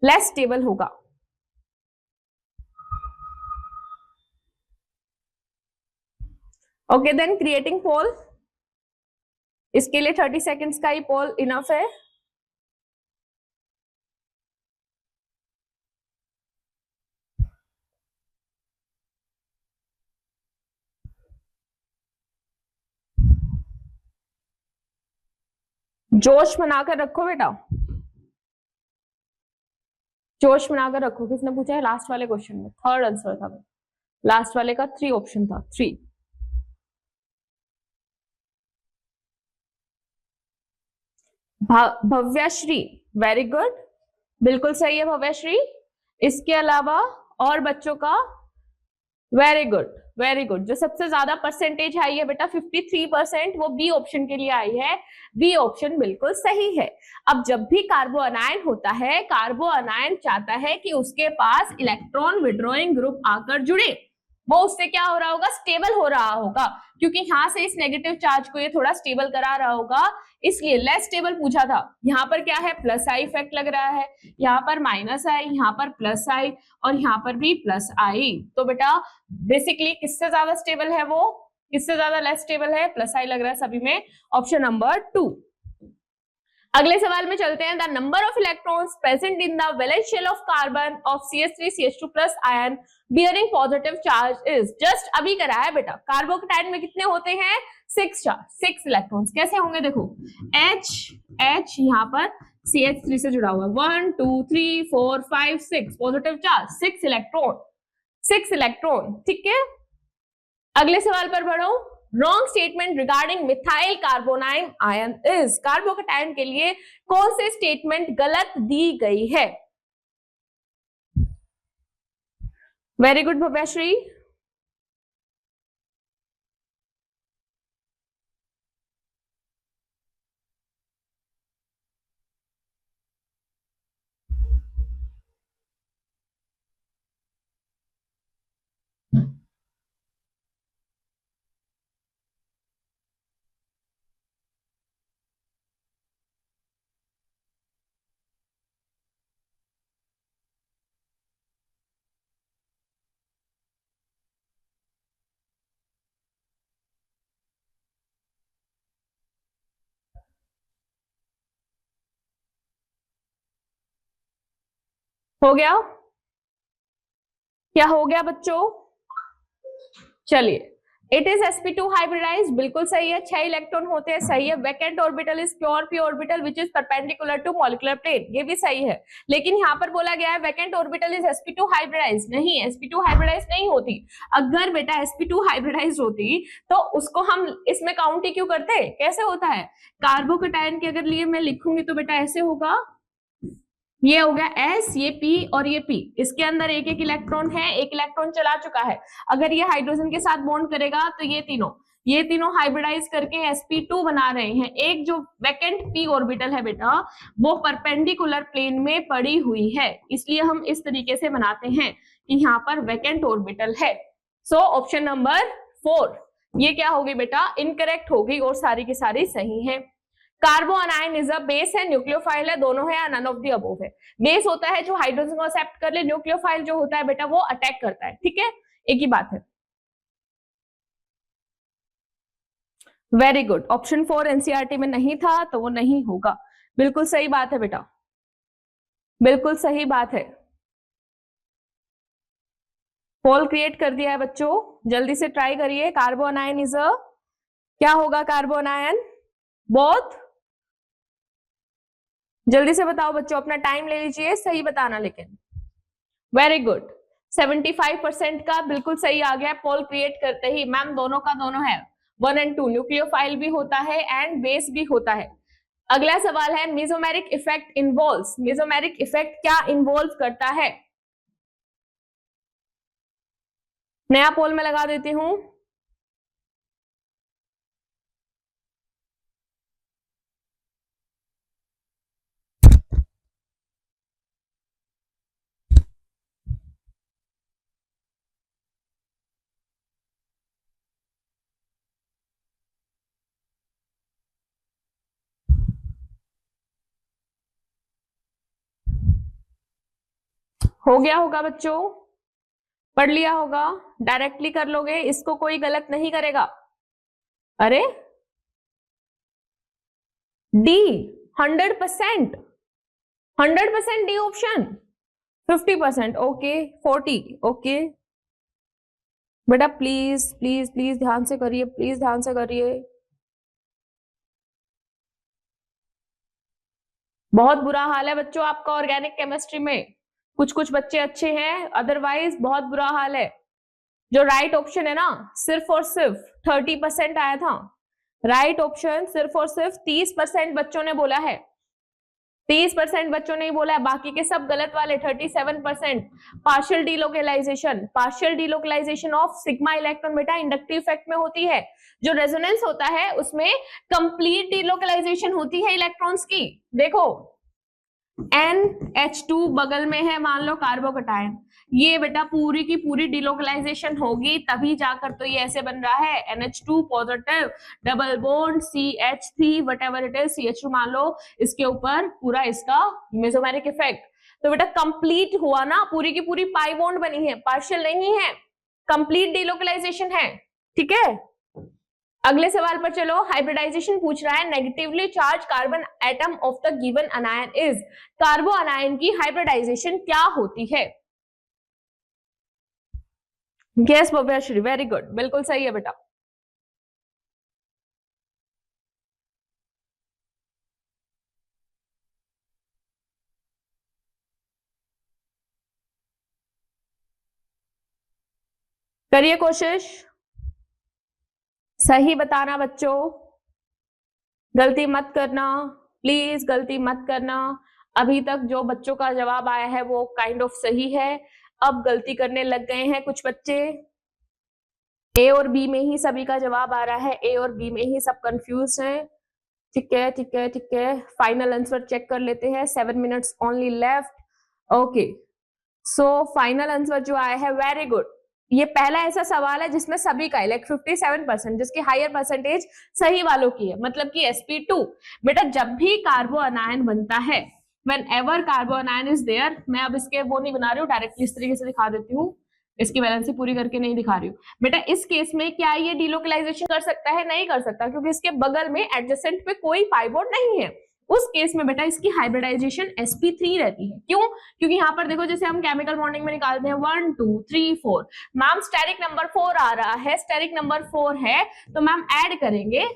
लेस स्टेबल होगा, ओके देन क्रिएटिंग पोल, इसके लिए 30 सेकेंड्स का ही पोल इनफ है। जोश बनाकर रखो बेटा, जोश बनाकर रखो। किसने पूछा है लास्ट वाले क्वेश्चन में, थर्ड आंसर था, लास्ट वाले का 3 ऑप्शन था, 3। भव्यश्री, वेरी गुड, बिल्कुल सही है भव्यश्री। इसके अलावा और बच्चों का, वेरी गुड वेरी गुड। जो सबसे ज्यादा परसेंटेज आई है बेटा 53%, वो बी ऑप्शन के लिए आई है, बी ऑप्शन बिल्कुल सही है। अब जब भी कार्बो अनायन होता है, कार्बो अनायन चाहता है कि उसके पास इलेक्ट्रॉन विड्रॉइंग ग्रुप आकर जुड़े, वो उससे क्या हो रहा होगा, स्टेबल हो रहा होगा, क्योंकि यहां से इस नेगेटिव चार्ज को ये थोड़ा स्टेबल करा रहा होगा, इसलिए लेस स्टेबल पूछा था। यहाँ पर क्या है, प्लस आई इफेक्ट लग रहा है, यहाँ पर माइनस आई, यहाँ पर प्लस आई, और यहाँ पर भी प्लस आई। तो बेटा बेसिकली किससे ज्यादा स्टेबल है वो, किससे ज्यादा लेस स्टेबल है, प्लस आई लग रहा है सभी में, ऑप्शन नंबर 2। अगले सवाल में चलते हैं। The number of electrons present in the valence shell of carbon of CH3 CH2 plus ion bearing positive charge is, just अभी कराया बेटा। कार्बोकेटायन में कितने होते हैं, 6 चार्ज, 6 इलेक्ट्रॉन्स। कैसे होंगे देखो, H यहाँ पर CH3 से जुड़ा हुआ है, 1 2 3 4 5 6 पॉजिटिव चार्ज, 6 इलेक्ट्रॉन, ठीक है। अगले सवाल पर बढ़ो। Wrong statement regarding methyl carbanion ion is, carbocation के लिए कौन से स्टेटमेंट गलत दी गई है। Very good Bhavyashree. हो गया? क्या हो गया बच्चों? चलिए, इट इज sp2 हाइब्रिडाइज, बिल्कुल सही है, 6 इलेक्ट्रॉन होते हैं, सही है। Vacant orbital is pure p orbital which is perpendicular to molecular plane, ये भी सही है। लेकिन यहाँ पर बोला गया है vacant orbital is sp2 hybridise, नहीं, sp2 हाइब्रिडाइज नहीं होती। अगर बेटा sp2 हाइब्रिडाइज होती तो उसको हम इसमें काउंट ही क्यों करते? कैसे होता है? कार्बोकैटायन के अगर लिए मैं लिखूंगी तो बेटा ऐसे होगा, ये हो गया S, ये P और ये P, इसके अंदर एक एक इलेक्ट्रॉन है, एक इलेक्ट्रॉन चला चुका है। अगर ये हाइड्रोजन के साथ बॉन्ड करेगा तो ये तीनों हाइब्रिडाइज करके sp2 बना रहे हैं। एक जो वैकेंट p ऑर्बिटल है बेटा वो परपेंडिकुलर प्लेन में पड़ी हुई है, इसलिए हम इस तरीके से बनाते हैं कि यहाँ पर वैकेंट ऑर्बिटल है। सो ऑप्शन नंबर 4 ये क्या होगी बेटा? इनकरेक्ट होगी और सारी की सारी सही है। कार्बो अनायन इज अ बेस है, न्यूक्लियोफाइल है, दोनों है, नन ऑफ द अबोव है। बेस होता है जो हाइड्रोजन को एक्सेप्ट कर ले, न्यूक्लियोफाइल जो होता है बेटा वो अटैक करता है, ठीक है, एक ही बात है। वेरी गुड, ऑप्शन 4 एनसीईआरटी में नहीं था तो वो नहीं होगा, बिल्कुल सही बात है बेटा, बिल्कुल सही बात है। पोल क्रिएट कर दिया है बच्चों, जल्दी से ट्राई करिए। कार्बो अनायन इज अ, क्या होगा कार्बो अनायन? बोथ, जल्दी से बताओ बच्चों, अपना टाइम ले लीजिए, सही बताना लेकिन। वेरी गुड, 75% का बिल्कुल सही आ गया। पोल क्रिएट करते ही मैम दोनों का दोनों है, 1 और 2, न्यूक्लियोफाइल भी होता है एंड बेस भी होता है। अगला सवाल है mesomeric effect involves, mesomeric effect क्या इन्वॉल्व करता है? नया पोल में लगा देती हूं। हो गया होगा बच्चों, पढ़ लिया होगा, डायरेक्टली कर लोगे, इसको कोई गलत नहीं करेगा। अरे D 100%, 100% D option, 50% okay, 40 okay. बेटा प्लीज प्लीज प्लीज ध्यान से करिए, प्लीज ध्यान से करिए। बहुत बुरा हाल है बच्चों आपका ऑर्गेनिक केमिस्ट्री में, कुछ कुछ बच्चे अच्छे हैं, अदरवाइज बहुत बुरा हाल है। जो राइट ऑप्शन है ना सिर्फ और सिर्फ 30% आया था, राइट ऑप्शन सिर्फ और सिर्फ 30% बच्चों ने बोला है, 30% बच्चों ने ही बोला है, बाकी के सब गलत वाले 37%। Partial delocalisation, partial delocalisation of sigma electron बेटा इंडक्टिव इफेक्ट में होती है। जो रेजोनेंस होता है उसमें कंप्लीट डीलोकलाइजेशन होती है इलेक्ट्रॉन्स की। देखो NH2 बगल में है मान लो कार्बोकैटायन, ये बेटा पूरी की पूरी डिलोकलाइजेशन होगी तभी जाकर तो ये ऐसे बन रहा है NH2 positive double bond CH3 whatever it is, CH2 मान लो, इसके ऊपर पूरा इसका मेसोमेरिक इफेक्ट। तो बेटा कंप्लीट हुआ ना, पूरी की पूरी पाई बॉन्ड बनी है, पार्शियल नहीं है, कंप्लीट डिलोकलाइजेशन है, ठीक है। अगले सवाल पर चलो, हाइब्रिडाइजेशन पूछ रहा है, negatively charge carbon atom of the given अनायन is, कार्बो अनायन की हाइब्रिडाइजेशन क्या होती है? यस भव्यश्री, वेरी गुड, बिल्कुल सही है बेटा। करिए कोशिश, सही बताना बच्चों, गलती मत करना, प्लीज गलती मत करना। अभी तक जो बच्चों का जवाब आया है वो काइंड ऑफ सही है, अब गलती करने लग गए हैं कुछ बच्चे। ए और बी में ही सभी का जवाब आ रहा है, ए और बी में ही सब कंफ्यूज हैं, ठीक है ठीक है ठीक है। फाइनल आंसर चेक कर लेते हैं, 7 minutes only left. Okay, so final answer जो आया है, वेरी गुड, ये पहला ऐसा सवाल है जिसमें सभी का लाइक 57%, जिसकी हायर परसेंटेज सही वालों की है, मतलब कि sp2 बेटा जब भी कार्बो अनायन बनता है, whenever carbanion is there, मैं अब इसके वो नहीं बना रही हूँ, डायरेक्टली इस तरीके से दिखा देती हूँ, इसकी वैलेंसी पूरी करके नहीं दिखा रही हूँ बेटा। इस केस में क्या ये डिलोकलाइजेशन कर सकता है? नहीं कर सकता, क्योंकि इसके बगल में एडजेसेंट पे कोई पाई बॉन्ड नहीं है, उस केस में बेटा इसकी हाइब्रिडाइजेशन sp3 रहती है। क्यों? क्योंकि यहाँ पर देखो जैसे हम केमिकल बॉन्डिंग में निकालते हैं 1 2 3 4, मैम स्टेरिक नंबर 4 आ रहा है, स्टेरिक नंबर 4 है तो मैम ऐड करेंगे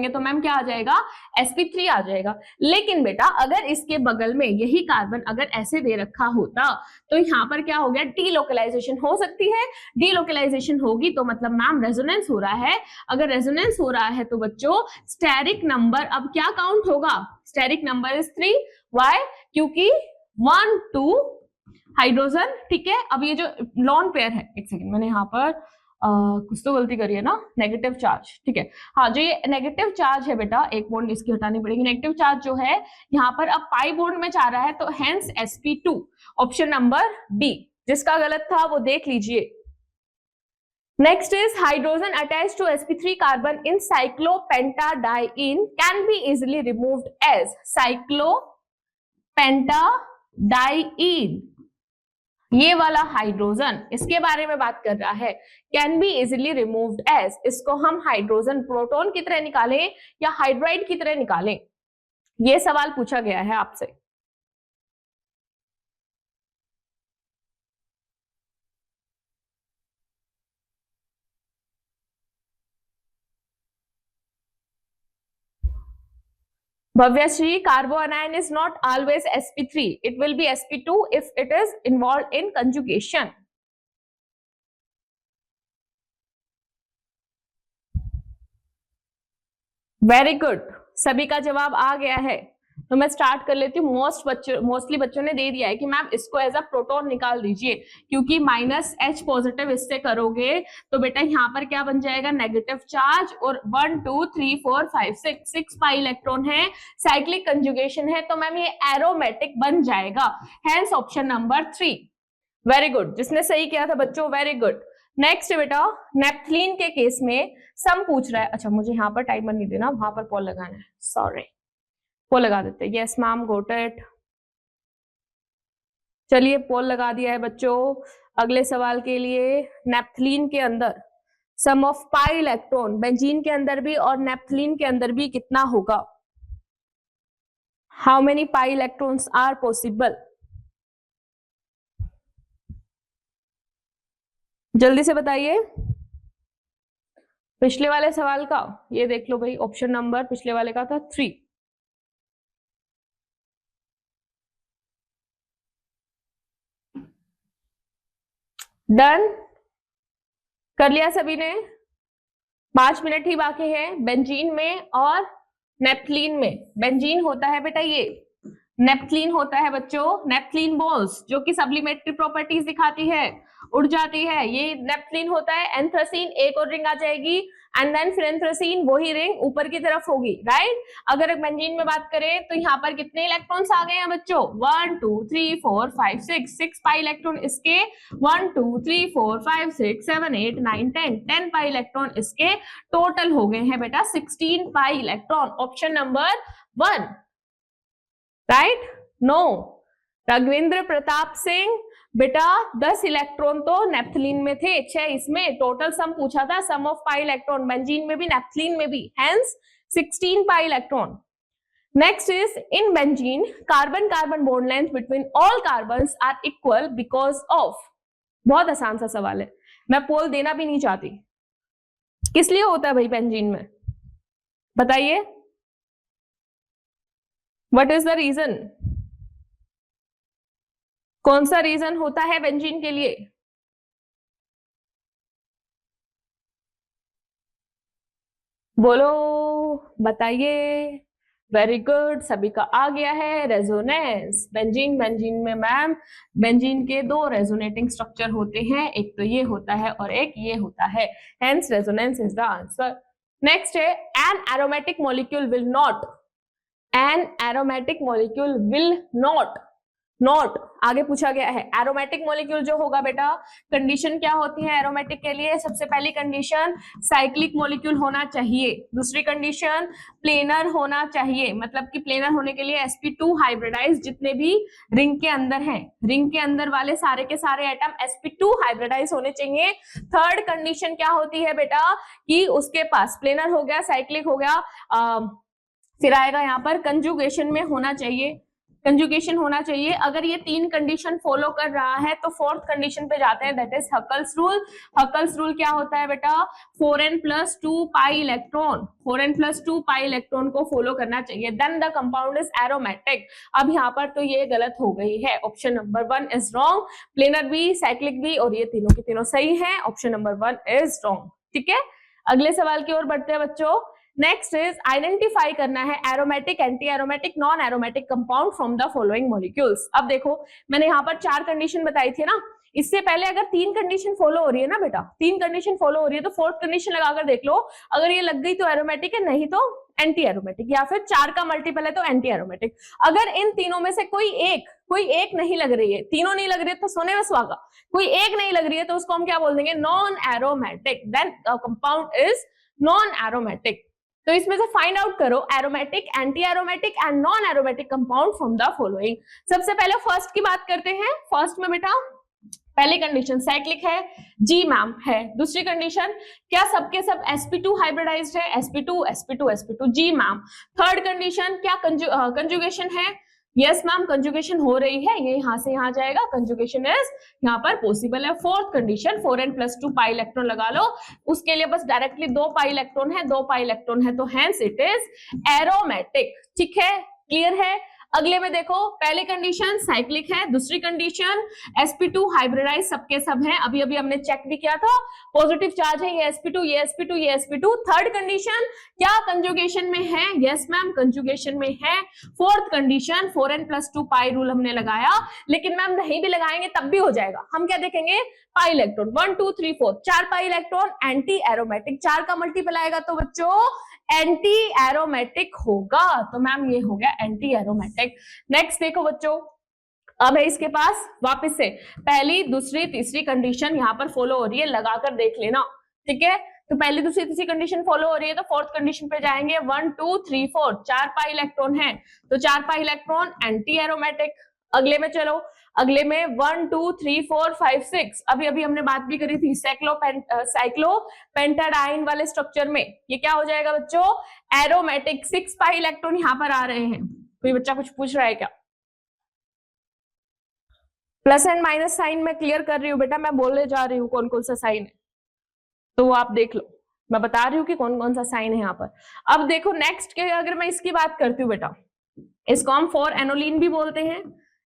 तो मैम क्या आ जाएगा, sp3 आ जाएगा। लेकिन बेटा अगर इसके बगल में यही कार्बन अगर ऐसे दे रखा होता तो यहाँ पर क्या हो गया, डीलोकलाइजेशन हो सकती है। डीलोकलाइजेशन होगी तो मतलब मैम रेजोनेंस हो रहा है। अगर रेजोनेंस हो रहा है तो बच्चों स्टेरिक नंबर अब क्या काउंट होगा, स्टेरिक नंबर इज 3। वाई? क्योंकि 1 2 हाइड्रोजन, ठीक है। अब ये जो लॉन पेयर है, एक सेकेंड मैंने यहाँ पर कुछ तो गलती करी है ना, नेगेटिव चार्ज, ठीक है। हाँ, जो ये नेगेटिव चार्ज है बेटा, एक बॉन्ड इसकी हटानी पड़ेगी। नेगेटिव चार्ज जो है यहाँ पर अब पाई बॉन्ड में जा रहा है तो hence sp2, option number D. जिसका गलत था वो देख लीजिए। Next is hydrogen attach to sp3 carbon in cyclopentadiene can be easily removed as cyclopentadiene. ये वाला हाइड्रोजन इसके बारे में बात कर रहा है, can be easily removed as, इसको हम हाइड्रोजन प्रोटॉन की तरह निकालें या हाइड्राइड की तरह निकालें, ये सवाल पूछा गया है आपसे। Bhavyashree, carboanion is not always sp3. It will be sp2 if it is involved in conjugation. Very good. सभी का जवाब आ गया है। तो मैं स्टार्ट कर लेती हूँ। मोस्टली बच्चों ने दे दिया है कि मैम इसको एज अ प्रोटॉन निकाल दीजिए, क्योंकि -H पॉजिटिव इससे करोगे तो बेटा यहाँ पर क्या बन जाएगा, नेगेटिव चार्ज, और 1 2 3 4 5 6 पाई इलेक्ट्रॉन है, साइक्लिक कंजुगेशन है, तो मैम ये एरोमेटिक बन जाएगा। Hence option number 3। Very good, जिसने सही किया था बच्चों, वेरी गुड। नेक्स्ट बेटा नेप्थलीन के केस में सम पूछ रहा है। अच्छा, मुझे यहाँ पर टाइमर नहीं देना, वहां पर पोल लगाना है, सॉरी, पोल लगा देते हैं। Yes ma'am, got it. चलिए पोल लगा दिया है बच्चों। अगले सवाल के लिए, नेप्थलीन के अंदर सम ऑफ पाई इलेक्ट्रॉन बेंजीन के अंदर भी और नेप्थलीन के अंदर भी कितना होगा? How many pi electrons are possible? जल्दी से बताइए। पिछले वाले सवाल का ये देख लो भाई, ऑप्शन नंबर पिछले वाले का था 3। डन कर लिया सभी ने? 5 मिनट ही बाकी है। बेंजीन में और नेप्थलीन में, बेंजीन होता है बेटा ये, नेप्थलीन होता है बच्चों नेप्थलीन बॉल्स, जो कि सब्लिमेटरी प्रॉपर्टीज दिखाती है, उड़ जाती है, ये नेप्थलीन होता है। एंथ्रासीन एक और रिंग आ जाएगी एंड देन फिर एंथ्रासीन वही रिंग ऊपर की तरफ होगी, राइट। अगर बेंजीन में बात करें तो यहाँ पर कितने इलेक्ट्रॉन्स आ गए हैं बच्चों? 1 2 3 4 5 6 पाई इलेक्ट्रॉन इसके, 1 2 3 4 5 6 7 8 9 10 पाई इलेक्ट्रॉन इसके, टोटल हो गए हैं बेटा 16 pi electron. Option number 1, right. No, Raghavendra Pratap Singh बेटा 10 इलेक्ट्रॉन तो नेप्थलीन में थे, 6 इसमें, टोटल सम पूछा था, sum of pi electron benzene में भी नेप्थलीन में भी, hence 16 pi electron. Next is in benzene carbon carbon bond length between all carbons are equal because of. बहुत आसान सा सवाल है, मैं पोल देना भी नहीं चाहती। किस लिए होता है भाई बेंजीन में, बताइए? What is the reason? कौन सा रीजन होता है बेंजीन के लिए? बोलो, बताइए। वेरी गुड, सभी का आ गया है। रेजोनेंस। बेंजीन में मैम बेंजीन के 2 रेजोनेटिंग स्ट्रक्चर होते हैं, एक तो ये होता है और एक ये होता है, hence resonance is the answer. Next है an aromatic molecule will not, an aromatic molecule will not, not आगे पूछा गया है। एरोमेटिक मॉलिक्यूल जो होगा बेटा, कंडीशन क्या होती है एरोमेटिक के लिए? सबसे पहली कंडीशन साइक्लिक मॉलिक्यूल होना चाहिए, दूसरी कंडीशन प्लेनर होना चाहिए, मतलब कि प्लेनर होने के लिए sp2 हाइब्रिडाइज जितने भी रिंग के अंदर हैं, रिंग के अंदर वाले सारे के सारे एटम sp2 हाइब्रिडाइज होने चाहिए। थर्ड कंडीशन क्या होती है बेटा, कि उसके पास प्लेनर हो गया, साइक्लिक हो गया, फिर आएगा यहाँ पर कंजुगेशन में होना चाहिए, कंजुगेशन होना चाहिए। अगर ये 3 कंडीशन फॉलो कर रहा है तो 4th कंडीशन पे जाते हैं, that is Huckel's rule. Huckel's rule क्या होता है बेटा, 4n+2 pi electron, 4n+2 pi electron को फॉलो करना चाहिए, then the compound is aromatic. अब यहाँ पर तो ये गलत हो गई है, option number 1 is wrong. Planar भी, साइक्लिक भी और ये तीनों के तीनों सही है, ऑप्शन नंबर 1 इज रॉन्ग। ठीक है, अगले सवाल की ओर बढ़ते हैं बच्चों। नेक्स्ट इज आइडेंटिफाई करना है aromatic, anti aromatic, non aromatic compound from the following molecules. अब देखो मैंने यहाँ पर 4 कंडीशन बताई थी ना, इससे पहले अगर 3 कंडीशन फॉलो हो रही है ना बेटा, 3 कंडीशन फॉलो हो रही है तो 4th कंडीशन लगाकर देख लो, अगर ये लग गई तो एरोमेटिक है, नहीं तो एंटी एरोमेटिक, या फिर 4 का मल्टीपल है तो एंटी एरोमेटिक। अगर इन तीनों में से कोई एक नहीं लग रही है, तीनों नहीं लग रही है तो सोने में सुहागा, कोई एक नहीं लग रही है तो उसको हम क्या बोल देंगे, non aromatic, then compound is non aromatic. तो इसमें से फाइंड आउट करो aromatic, anti aromatic and non aromatic compound from the following. सबसे पहले फर्स्ट की बात करते हैं। फर्स्ट में बेटा पहली कंडीशन साइक्लिक है, जी मैम है। दूसरी कंडीशन क्या सबके सब sp2 हाइब्रिडाइज्ड है, sp2 sp2 sp2, जी मैम। थर्ड कंडीशन क्या कंजुगेशन है, यस मैम कंजुगेशन हो रही है, ये यहां से यहां जाएगा, कंजुगेशन इज यहां पर पॉसिबल है। Fourth condition 4n+2 pi electron लगा लो, उसके लिए बस डायरेक्टली 2 पाई इलेक्ट्रॉन है, 2 पाई इलेक्ट्रॉन है तो हेंस इट इज एरोमेटिक। ठीक है, क्लियर है। अगले में देखो, पहली कंडीशन साइक्लिक है, दूसरी कंडीशन sp2 हाइब्रिडाइज सबके सब हैं, अभी अभी हमने चेक भी किया था, पॉजिटिव चार्ज है, ये sp2 ये sp2 ये sp2। थर्ड कंडीशन क्या कंजुगेशन में है, यस मैम कंजुगेशन में है। फोर्थ कंडीशन 4n+2 पाई रूल हमने लगाया, लेकिन मैम नहीं भी लगाएंगे तब भी हो जाएगा। हम क्या देखेंगे, pi electron 1 2 3 4 4 pi electron, anti aromatic, 4 का मल्टीपल आएगा तो बच्चों एंटी एरोमेटिक होगा, तो मैम ये हो गया एंटी एरोमेटिक। नेक्स्ट देखो बच्चों, अब है इसके पास वापस से पहली दूसरी तीसरी कंडीशन यहाँ पर फॉलो हो रही है, लगाकर देख लेना। ठीक है, तो पहली दूसरी तीसरी कंडीशन फॉलो हो रही है तो फोर्थ कंडीशन पे जाएंगे, 1 2 3 4 4 पाई इलेक्ट्रॉन है तो 4 पाई इलेक्ट्रॉन एंटी एरोमेटिक। अगले में चलो, अगले में 1 2 3 4 5 6, अभी अभी हमने बात भी करी थी साइक्लोपेंटाडाइन वाले स्ट्रक्चर में, ये क्या हो जाएगा बच्चों, एरोमेटिक। 6 पाई इलेक्ट्रॉन यहाँ पर आ रहे हैं। कोई बच्चा कुछ पूछ रहा है क्या? प्लस एंड माइनस साइन में क्लियर कर रही हूँ बेटा, मैं बोलने जा रही हूँ कौन कौन सा साइन है, तो वो आप देख लो, मैं बता रही हूँ कि कौन कौन सा साइन है यहाँ पर। अब देखो नेक्स्ट के, अगर मैं इसकी बात करती हूँ बेटा, इसको हम 4 एनोलिन भी बोलते हैं,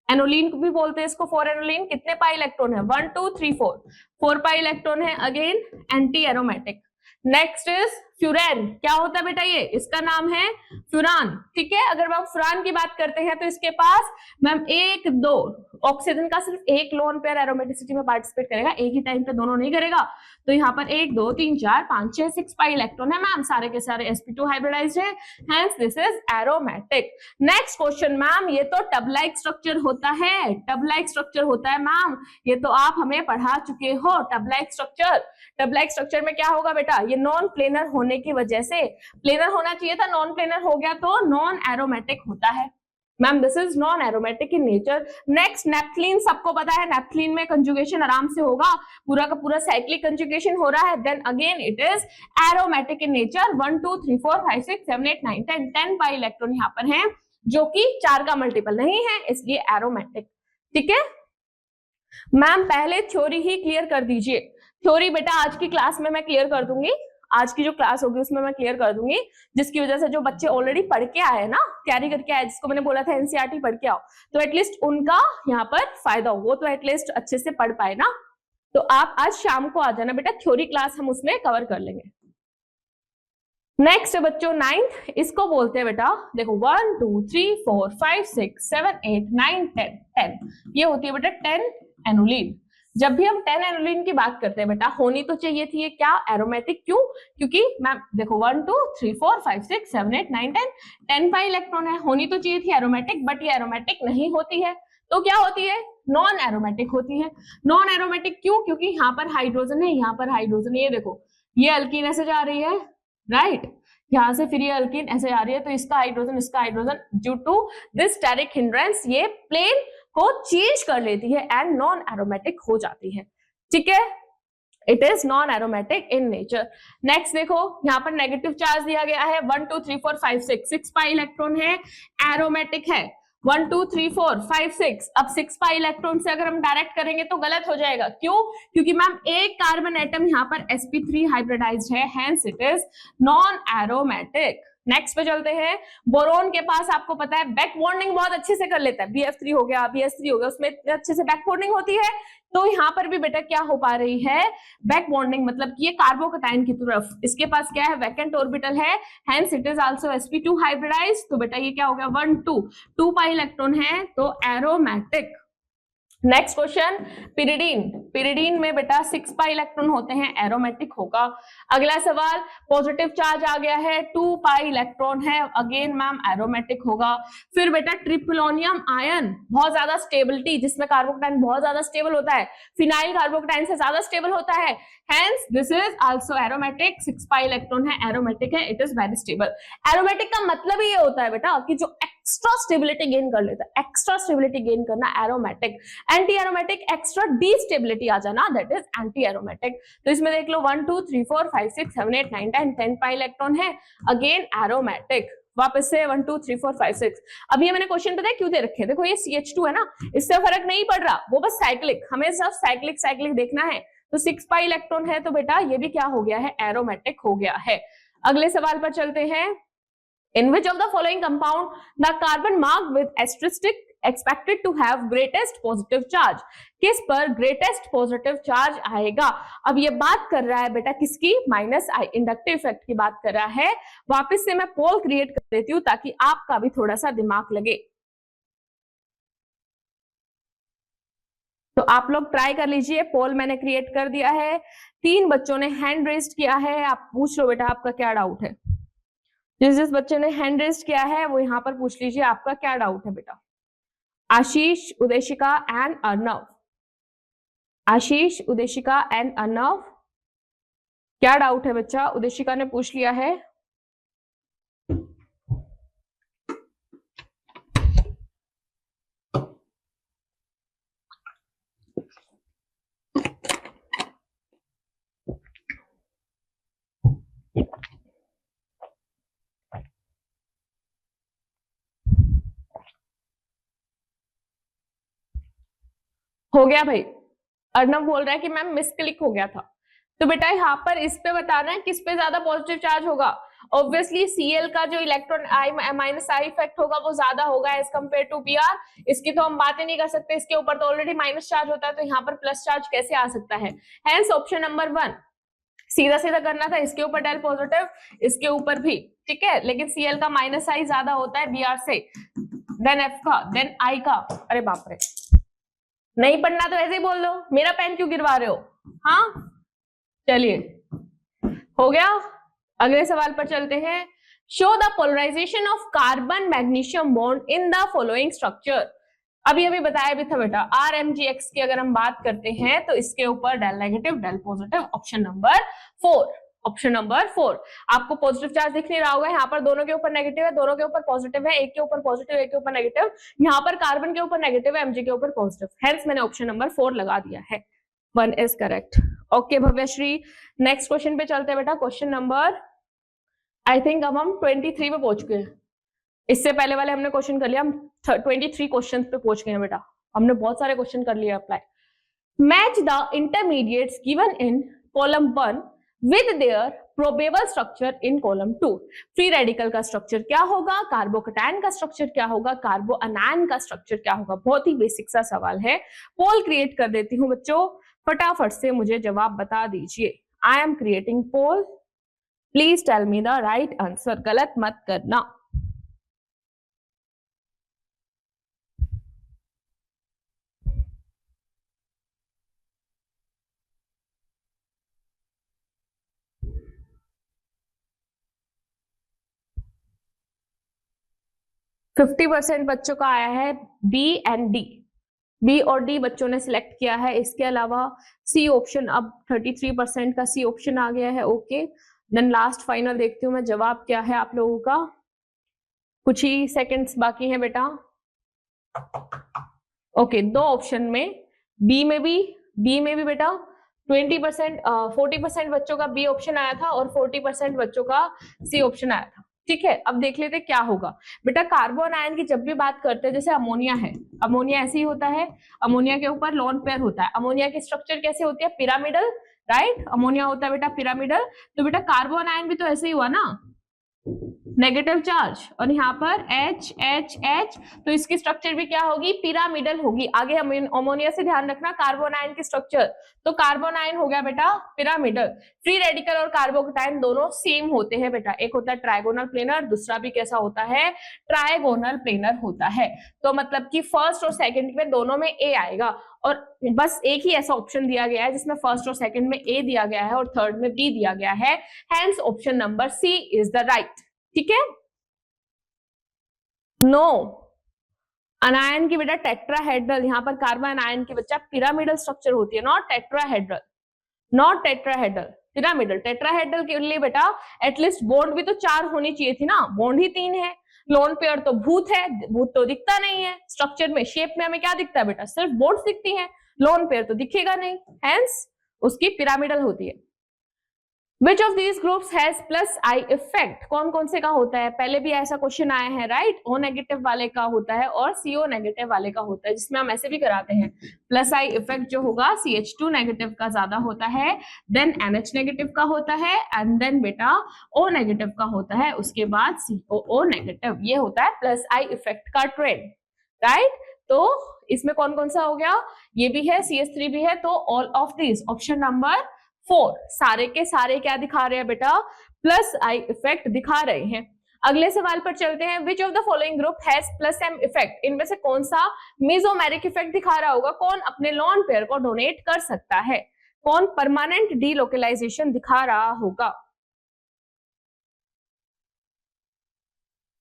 एनोलिन को भी बोलते हैं इसको 4 एनोलिन। कितने पाई इलेक्ट्रॉन है, 1 2 3 4 पाई इलेक्ट्रॉन है, again anti aromatic. Next is furan, क्या होता है बेटा, ये इसका नाम है फ्यूरान। ठीक है, अगर हम फ्यूरान की बात करते हैं तो इसके पास मैम 1 2 ऑक्सीजन का सिर्फ एक लोन पेयर एरोमेटिसिटी में पार्टिसिपेट करेगा, एक ही टाइम पे दोनों नहीं करेगा, तो यहाँ पर 1 2 3 4 5 6 6 पाई इलेक्ट्रॉन है मैम, सारे के सारे sp2 हाइब्रिडाइज्ड है, hence this is aromatic. Next question ma'am, ये तो टब लाइक स्ट्रक्चर होता है, टब लाइक स्ट्रक्चर होता है मैम, ये तो आप हमें पढ़ा चुके हो। Tub like structure, tub like structure में क्या होगा बेटा, ये नॉन प्लेनर होने की वजह से, प्लेनर होना चाहिए था, नॉन प्लेनर हो गया तो नॉन एरोमेटिक होता है ma'am, this is non aromatic in nature. Next naphthalene, सबको पता है नेप्थलीन में कंजुगेशन आराम से होगा, पूरा का पूरा साइक्लिक कंजुगेशन हो रहा है, then again it is aromatic in nature. 1 2 3 4 5 6 7 8 9 10 10 pi electron यहाँ पर है, जो कि 4 का मल्टीपल नहीं है, इसलिए एरोमेटिक। ठीक है मैम, पहले थ्योरी ही क्लियर कर दीजिए। थ्योरी बेटा आज की क्लास में मैं क्लियर कर दूंगी, आज की जो क्लास होगी उसमें मैं क्लियर कर दूंगी, जिसकी वजह से जो बच्चे ऑलरेडी पढ़ के आए ना, तैयारी करके आए, जिसको मैंने बोला था एनसीईआरटी पढ़ के आओ, तो एटलीस्ट उनका यहाँ पर फायदा हो, वो तो एटलीस्ट अच्छे से पढ़ पाए ना। तो आप आज शाम को आ जाना बेटा, थ्योरी क्लास हम उसमें कवर कर लेंगे। नेक्स्ट बच्चों 9th, इसको बोलते हैं बेटा, देखो 1 2 3 4 5 6 7 8 9 10 10, ये होती है बेटा 10 एनोलिन। जब भी हम 10 एनोलिन की बात करते हैं बेटा, होनी तो चाहिए थी ये क्या, एरोमेटिक। क्यों? क्योंकि मैम देखो 1 2 3 4 5 6 7 8 9 10 10 पाई इलेक्ट्रॉन है, होनी तो चाहिए थी एरोमेटिक, बट ये एरोमेटिक नहीं होती है, तो क्या होती है, नॉन एरोमेटिक होती है। नॉन एरोमेटिक क्यों? क्योंकि यहाँ पर हाइड्रोजन है, यहाँ पर हाइड्रोजन, ये देखो ये अल्कीन ऐसे जा रही है, राइट, यहाँ से फिर ये अल्कीन ऐसे आ रही है, तो इसका hydrogen due to this steric hindrance ये प्लेन को चेंज कर लेती है एंड नॉन एरोमेटिक हो जाती है। ठीक है, it is non aromatic in nature. Next देखो, यहाँ पर नेगेटिव चार्ज दिया गया है 1 2 3 4 5 6, 6 पाई इलेक्ट्रॉन है, एरोमेटिक है 1 2 3 4 5 6। अब 6 पाई इलेक्ट्रॉन से अगर हम डायरेक्ट करेंगे तो गलत हो जाएगा, क्यों? क्योंकि मैम एक कार्बन एटम यहाँ पर sp3 हाइब्रिडाइज्ड है, hence it is non aromatic. Next पे चलते हैं, बोरोन के पास आपको पता है बैक बॉन्डिंग बहुत अच्छे से कर लेता है, BF3 हो गया, BS3 हो गया, उसमें इतने अच्छे से बैक बॉन्डिंग होती है। तो यहाँ पर भी बेटा क्या हो पा रही है, बैक बॉन्डिंग, मतलब कि ये कार्बोकैटायन की तरफ, इसके पास क्या है, वैकेंट ऑर्बिटल है, hence it is also sp2 hybridised. तो बेटा ये क्या हो गया 1 2 पाई इलेक्ट्रॉन है तो aromatic. Next question, pyridine, pyridine में बेटा 6 पाई इलेक्ट्रॉन होते हैं, एरोमेटिक होगा। अगला सवाल, पॉजिटिव चार्ज आ गया है, 2 पाई इलेक्ट्रॉन है, अगेन मैम एरोमेटिक होगा। फिर बेटा ट्रिप्लोनियम आयन, बहुत ज्यादा स्टेबिलिटी, जिसमें कार्बोकैटायन बहुत ज्यादा स्टेबल होता है, फिनाइल कार्बोकैटायन से ज्यादा स्टेबल होता है, hence this is also aromatic. 6 pi electron है, एरोमेटिक है, it is very stable. Aromatic का मतलब ये होता है बेटा कि जो एक्स्ट्रा स्टेबिलिटी गेन कर लेता है, एक्स्ट्रा स्टेबिलिटी गेन करना एरोमेटिक। एंटी एरोमेटिक एक्स्ट्रा डीस्टेबिलिटी आ जाना, दैट इज एंटी एरोमेटिक। तो इसमें देख लो 1 2 3 4 5 6 7 8 9 10 10 पाई इलेक्ट्रॉन है, अगेन एरोमेटिक। वापस से 1 2 3 4 5 6। अभी ये मैंने क्वेश्चन पता है क्यों दे रखे हैं, देखो ये CH2 है ना, इससे फर्क नहीं पड़ रहा, वो बस साइक्लिक, हमें सब साइक्लिक साइक्लिक देखना है। तो 6 पाई इलेक्ट्रॉन है तो बेटा ये भी क्या हो गया है, एरोमेटिक हो गया है। अगले सवाल पर चलते हैं, in which of the following compound the carbon marked with asterisk expected to have greatest positive charge, किस पर greatest positive charge आएगा? अब ये बात कर रहा है बेटा किसकी, माइनस आई, इंडक्टिव इफेक्ट की बात कर रहा है। वापस से मैं पोल क्रिएट कर देती हूँ ताकि आपका भी थोड़ा सा दिमाग लगे। तो आप लोग ट्राई कर लीजिए, पोल मैंने क्रिएट कर दिया है। 3 बच्चों ने हैंड रेज्ड किया है, आप पूछ लो बेटा आपका क्या डाउट है। जिस बच्चे ने हैंड रेज किया है वो यहाँ पर पूछ लीजिए आपका क्या डाउट है बेटा। आशीष, उदेशिका एंड अर्नव, आशीष, उदेशिका एंड अर्नव, क्या डाउट है बच्चा? उदेशिका ने पूछ लिया है। हो गया भाई, अर्नव बोल रहा है कि मैम मिसक्लिक हो गया था। तो बेटा यहाँ पर इस पे बताना है किस पे ज्यादा पॉजिटिव चार्ज होगा। ऑब्वियसली Cl का जो इलेक्ट्रॉन माइनस आई इफेक्ट होगा वो ज्यादा होगा एज कम्पेयर टू Br। इसकी तो हम बात ही नहीं कर सकते, इसके ऊपर तो ऑलरेडी माइनस चार्ज होता है, तो यहाँ पर प्लस चार्ज कैसे आ सकता है। हेंस ऑप्शन नंबर 1 सीधा सीधा करना था, इसके ऊपर डेल पॉजिटिव, इसके ऊपर भी, ठीक है, लेकिन Cl का माइनस आई ज्यादा होता है Br से, देन F का, देन I का। अरे बाप रे, नहीं पढ़ना तो ऐसे ही बोल दो, मेरा पेन क्यों गिरवा रहे हो? हाँ चलिए, हो गया। अगले सवाल पर चलते हैं, show the polarisation of carbon magnesium bond in the following structure. अभी अभी बताया भी था बेटा, RMgx की अगर हम बात करते हैं तो इसके ऊपर del negative del positive, option number 4, option number 4। आपको पॉजिटिव चार्ज दिख नहीं रहा होगा, यहाँ पर दोनों के ऊपर नेगेटिव है, दोनों के ऊपर पॉजिटिव है, एक के ऊपर पॉजिटिव एक के ऊपर नेगेटिव, यहाँ पर कार्बन के ऊपर नेगेटिव है, Mg के ऊपर पॉजिटिव, हेंस मैंने ऑप्शन नंबर 4 लगा दिया है। 1 is correct. Okay Bhavyashree, next question पे चलते हैं बेटा, क्वेश्चन नंबर आई थिंक अब हम 23 पे पहुंच गए। इससे पहले वाले हमने क्वेश्चन कर लिया, हम 23 क्वेश्चन पे पहुंच गए हैं बेटा, हमने बहुत सारे क्वेश्चन कर लिए apply. Match the intermediates given in column 1 with their probable structure in column 2। Free radical का स्ट्रक्चर क्या होगा, कार्बोकैटायन का स्ट्रक्चर क्या होगा, कार्बो अनायन का स्ट्रक्चर क्या होगा। बहुत ही बेसिक सा सवाल है, पोल क्रिएट कर देती हूँ बच्चों, फटाफट से मुझे जवाब बता दीजिए। I am creating poll, please tell me the right answer, गलत मत करना। फिफ्टी % बच्चों का आया है बी एंड डी, बी और डी बच्चों ने सिलेक्ट किया है। इसके अलावा सी ऑप्शन, अब 33% का सी ऑप्शन आ गया है। ओके, देन लास्ट फाइनल देखती हूँ मैं जवाब क्या है आप लोगों का, कुछ ही सेकंड्स बाकी हैं बेटा। ओके, 2 ऑप्शन में, बी में भी बेटा 20%, 40% बच्चों का बी ऑप्शन आया था और 40% बच्चों का सी ऑप्शन आया था। ठीक है, अब देख लेते क्या होगा बेटा। कार्बन आयन की जब भी बात करते हैं, जैसे अमोनिया है, अमोनिया ऐसे ही होता है, अमोनिया के ऊपर लोन पेयर होता है। अमोनिया की स्ट्रक्चर कैसे होती है? Pyramidal, right. अमोनिया होता है बेटा पिरामिडल। तो बेटा कार्बन आयन भी तो ऐसे ही हुआ ना, नेगेटिव चार्ज, और यहाँ पर H H H, तो इसकी स्ट्रक्चर भी क्या होगी? पिरामिडल होगी। आगे अमोनिया से ध्यान रखना, कार्बन आयन की स्ट्रक्चर, तो कार्बन आयन हो गया बेटा पिरामिडल। फ्री रेडिकल और कार्बोकटायन दोनों सेम होते हैं बेटा, एक होता है ट्राइगोनल प्लेनर, दूसरा भी कैसा होता है? ट्राइगोनल प्लेनर होता है। तो मतलब कि फर्स्ट और सेकंड में दोनों में ए आएगा, और बस एक ही ऐसा ऑप्शन दिया गया है जिसमें फर्स्ट और सेकंड में ए दिया गया है और थर्ड में बी दिया गया है, hence option number C is the right. ठीक है। नो, अनायन की बेटा टेट्राहेड्रल, यहाँ पर कार्बन आयन की बच्चा पिरामिडल स्ट्रक्चर होती है, not tetrahedral, not tetrahedral, pyramidal. Tetrahedral के लिए बेटा एटलीस्ट बॉन्ड भी तो 4 होनी चाहिए थी ना, बॉन्ड ही 3 है। लोन पेयर तो भूत है, भूत तो दिखता नहीं है स्ट्रक्चर में, शेप में हमें क्या दिखता है बेटा? सिर्फ बॉन्ड्स दिखती हैं, लोन पेयर तो दिखेगा नहीं, हेंस उसकी पिरामिडल होती है। Which of these groups has plus I effect? कौन कौन से का होता है? पहले भी ऐसा क्वेश्चन आया है, राइट। O नेगेटिव वाले का होता है और CO नेगेटिव वाले का होता है, जिसमें हम ऐसे भी कराते हैं। प्लस I इफेक्ट जो होगा CH2 नेगेटिव का ज्यादा होता है, देन NH नेगेटिव का होता है, एंड देन बेटा O नेगेटिव का होता है, उसके बाद COO नेगेटिव। ये होता है प्लस I इफेक्ट का ट्रेंड, राइट। तो इसमें कौन कौन सा हो गया? ये भी है, CH3 भी है, तो all of this, option number 4, सारे के सारे क्या दिखा रहे हैं बेटा? प्लस आई इफेक्ट दिखा रहे हैं। अगले सवाल पर चलते हैं। Which of the following group has plus M effect? इनमें से कौन सा मेसोमेरिक इफेक्ट दिखा रहा होगा? कौन अपने लोन पेयर को डोनेट कर सकता है? कौन परमानेंट डीलोकलाइजेशन दिखा रहा होगा?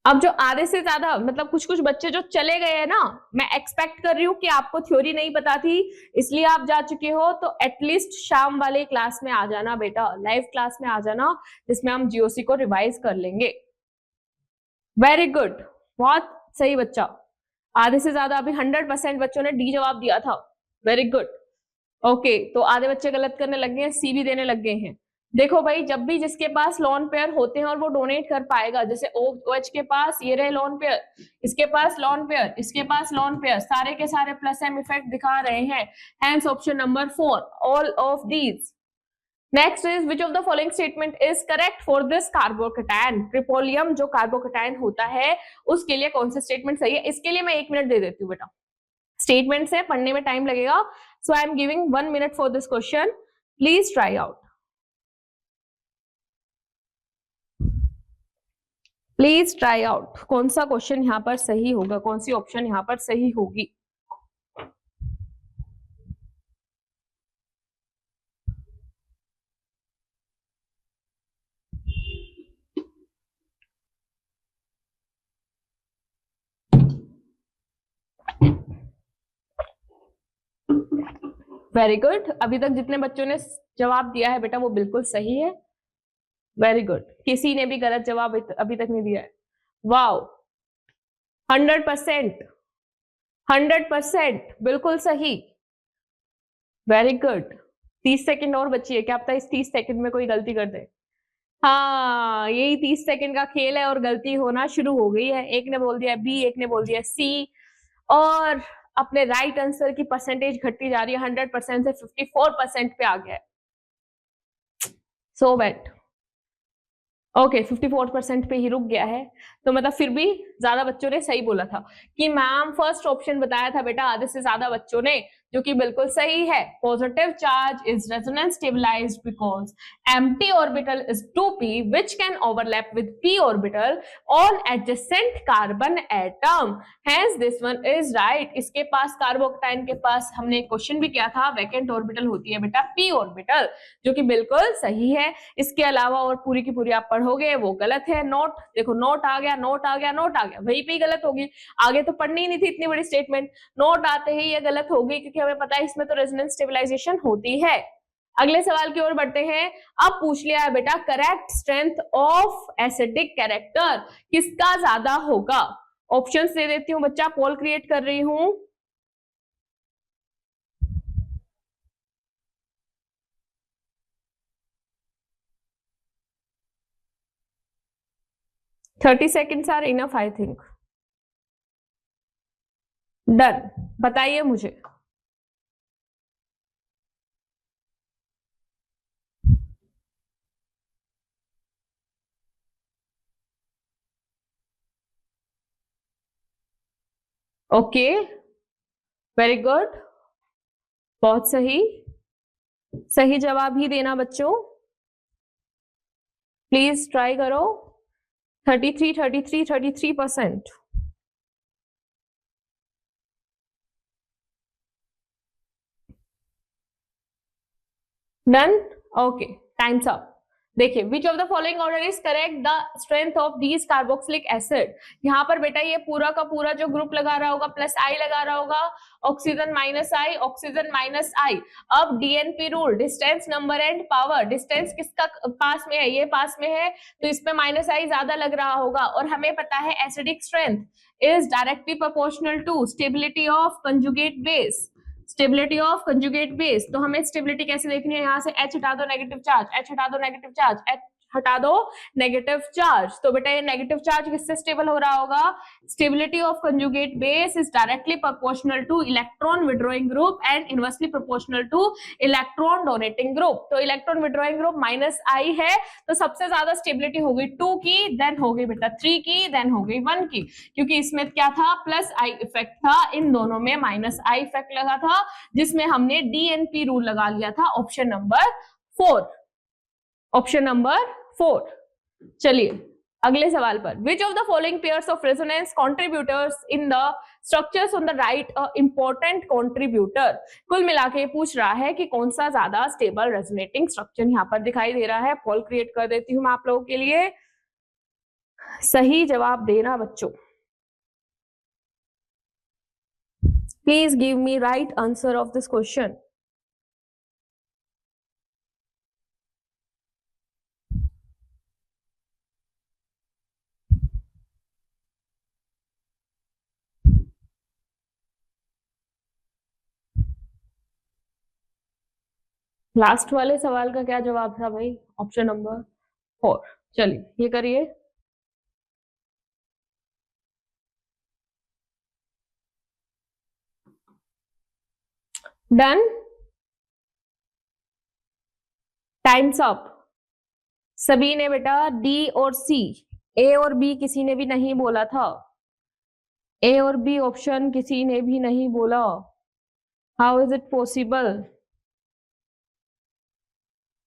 अब जो आधे से ज्यादा, मतलब कुछ कुछ बच्चे जो चले गए हैं ना, मैं एक्सपेक्ट कर रही हूँ कि आपको थ्योरी नहीं पता थी इसलिए आप जा चुके हो, तो एटलीस्ट शाम वाले क्लास में आ जाना बेटा, लाइव क्लास में आ जाना, जिसमें हम जीओसी को रिवाइज कर लेंगे। वेरी गुड, बहुत सही बच्चा। आधे से ज्यादा, अभी 100% बच्चों ने डी जवाब दिया था। Very good. ओके, तो आधे बच्चे गलत करने लग गए हैं, सी भी देने लग गए हैं। देखो भाई, जब भी जिसके पास लोन पेयर होते हैं और वो डोनेट कर पाएगा, जैसे OH के पास ये रहे लोन पेयर, इसके पास लोन पेयर, इसके पास लोन पेयर, सारे के सारे प्लस एम इफेक्ट दिखा रहे हैं, hence option number 4, all of these. Next is which of the following statement is correct for this carbocation? Tropylium जो कार्बोकैटायन होता है उसके लिए कौन सा स्टेटमेंट सही है? इसके लिए मैं 1 मिनट दे देती हूँ बेटा, स्टेटमेंट से पढ़ने में टाइम लगेगा, so I am giving 1 minute for this question, please try out, please try out. कौन सा क्वेश्चन यहाँ पर सही होगा, कौन सी ऑप्शन यहाँ पर सही होगी? वेरी गुड, अभी तक जितने बच्चों ने जवाब दिया है बेटा वो बिल्कुल सही है। वेरी गुड, किसी ने भी गलत जवाब अभी तक नहीं दिया है। वाओ, 100%, 100% बिल्कुल सही। Very good. 30 सेकंड और बची है, क्या पता इस 30 सेकंड में कोई गलती कर दे। हाँ, यही 30 सेकंड का खेल है और गलती होना शुरू हो गई है। एक ने बोल दिया बी, एक ने बोल दिया सी, और अपने राइट आंसर की परसेंटेज घटती जा रही है, 100% से 54% पे आ गया है। So bad. ओके, 54% पे ही रुक गया है, तो मतलब फिर भी ज्यादा बच्चों ने सही बोला था कि मैम फर्स्ट ऑप्शन बताया था बेटा आधे से ज्यादा बच्चों ने, जो कि बिल्कुल सही है। Positive charge is resonance stabilised because empty orbital is 2p which can overlap with p orbital on adjacent carbon atom, hence this one is right। इसके पास कार्बोकटाइन के पास हमने क्वेश्चन भी किया था, वैकेंट ऑर्बिटल होती है बेटा p ऑर्बिटल, जो कि बिल्कुल सही है। इसके अलावा और पूरी की पूरी आप पढ़ोगे वो गलत है। नोट देखो, नोट आ गया, नोट आ गया, नोट आ गया, वहीं पे ही गलत होगी। आगे तो पढ़नी ही नहीं थी इतनी बड़ी स्टेटमेंट, नोट आते ही ये गलत होगी, क्योंकि हमें पता है इसमें तो रेजोनेंस स्टेबलाइजेशन होती है। अगले सवाल की ओर बढ़ते हैं। अब पूछ लिया है बेटा correct strength of acidic character किसका ज्यादा होगा? ऑप्शंस दे देती हूँ बच्चा, पोल क्रिएट कर रही हूं। 30 seconds are enough I think. Done, बताइए मुझे। ओके, वेरी गुड, बहुत सही। सही जवाब ही देना बच्चों, प्लीज ट्राई करो। 33%। Done, okay, times up. देखिए, which of the following order is correct the strength of these carboxylic acid. यहाँ पर बेटा ये पूरा का पूरा जो ग्रुप लगा रहा होगा प्लस आई लगा रहा होगा, ऑक्सीजन माइनस आई, ऑक्सीजन माइनस आई। अब DNP rule, distance number and power, distance किसका पास में है, ये पास में है, तो इसमें माइनस आई ज्यादा लग रहा होगा। और हमें पता है acidic strength is directly proportional to stability of conjugate base, stability of conjugate base. तो हमें स्टेबिलिटी कैसे देखनी है, यहाँ से H हटा दो नेगेटिव चार्ज, H हटा दो नेगेटिव चार्ज, H हटा दो नेगेटिव चार्ज। तो बेटा ये नेगेटिव चार्ज किससे स्टेबल हो रहा होगा, stability of conjugate base is directly proportional two electron withdrawing group and inversely proportional two electron donating group. तो इलेक्ट्रॉन विड्रॉइंग ग्रुप माइनस आई है, तो सबसे ज्यादा स्टेबिलिटी होगी 2 की, देन हो गई बेटा 3 की, देन हो गई 1 की, क्योंकि इसमें क्या था, प्लस आई इफेक्ट था, इन दोनों में माइनस आई इफेक्ट लगा था, जिसमें हमने डीएनपी रूल लगा लिया था, ऑप्शन नंबर 4, ऑप्शन नंबर 4। चलिए अगले सवाल पर, विच of the following pairs of resonance contributors in the structures on the right important contributor. कुल मिला के पूछ रहा है कि कौन सा ज्यादा स्टेबल रेजोनेटिंग स्ट्रक्चर यहाँ पर दिखाई दे रहा है। पोल क्रिएट कर देती हूँ मैं आप लोगों के लिए, सही जवाब देना बच्चों, please give me right answer of this question. Last वाले सवाल का क्या जवाब था भाई, ऑप्शन नंबर 4। चलिए ये करिए। Done, times up. सभी ने बेटा डी और सी, ए और बी किसी ने भी नहीं बोला था, ए और बी ऑप्शन किसी ने भी नहीं बोला। हाउ इज इट पॉसिबल,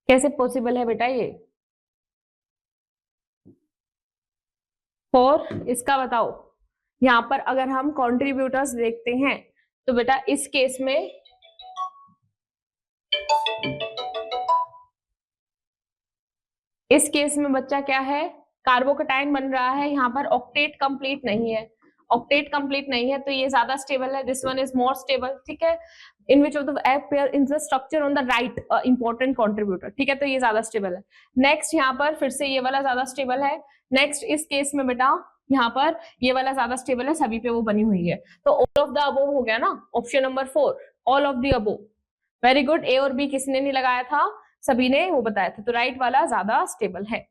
कैसे पॉसिबल है बेटा ये। और इसका बताओ, यहां पर अगर हम कंट्रीब्यूटर्स देखते हैं तो बेटा इस केस में बच्चा क्या है, कार्बोकेटाइन बन रहा है, यहाँ पर ऑक्टेट कंप्लीट नहीं है, ऑक्टेट कंप्लीट नहीं है, तो ये ज्यादा स्टेबल है, this one is more stable, ठीक है। In which of the F pair in the structure on the right important contributor, ठीक है, तो ये ज्यादा स्टेबल है। नेक्स्ट यहाँ पर फिर से ये वाला ज्यादा स्टेबल है। नेक्स्ट इस केस में बेटा यहाँ पर ये वाला ज्यादा स्टेबल है, सभी पे वो बनी हुई है, तो ऑल ऑफ द अबोव हो गया ना, option number 4, all of the above. Very good, A और बी किसने नहीं लगाया था, सभी ने वो बताया था, तो राइट वाला ज्यादा स्टेबल है।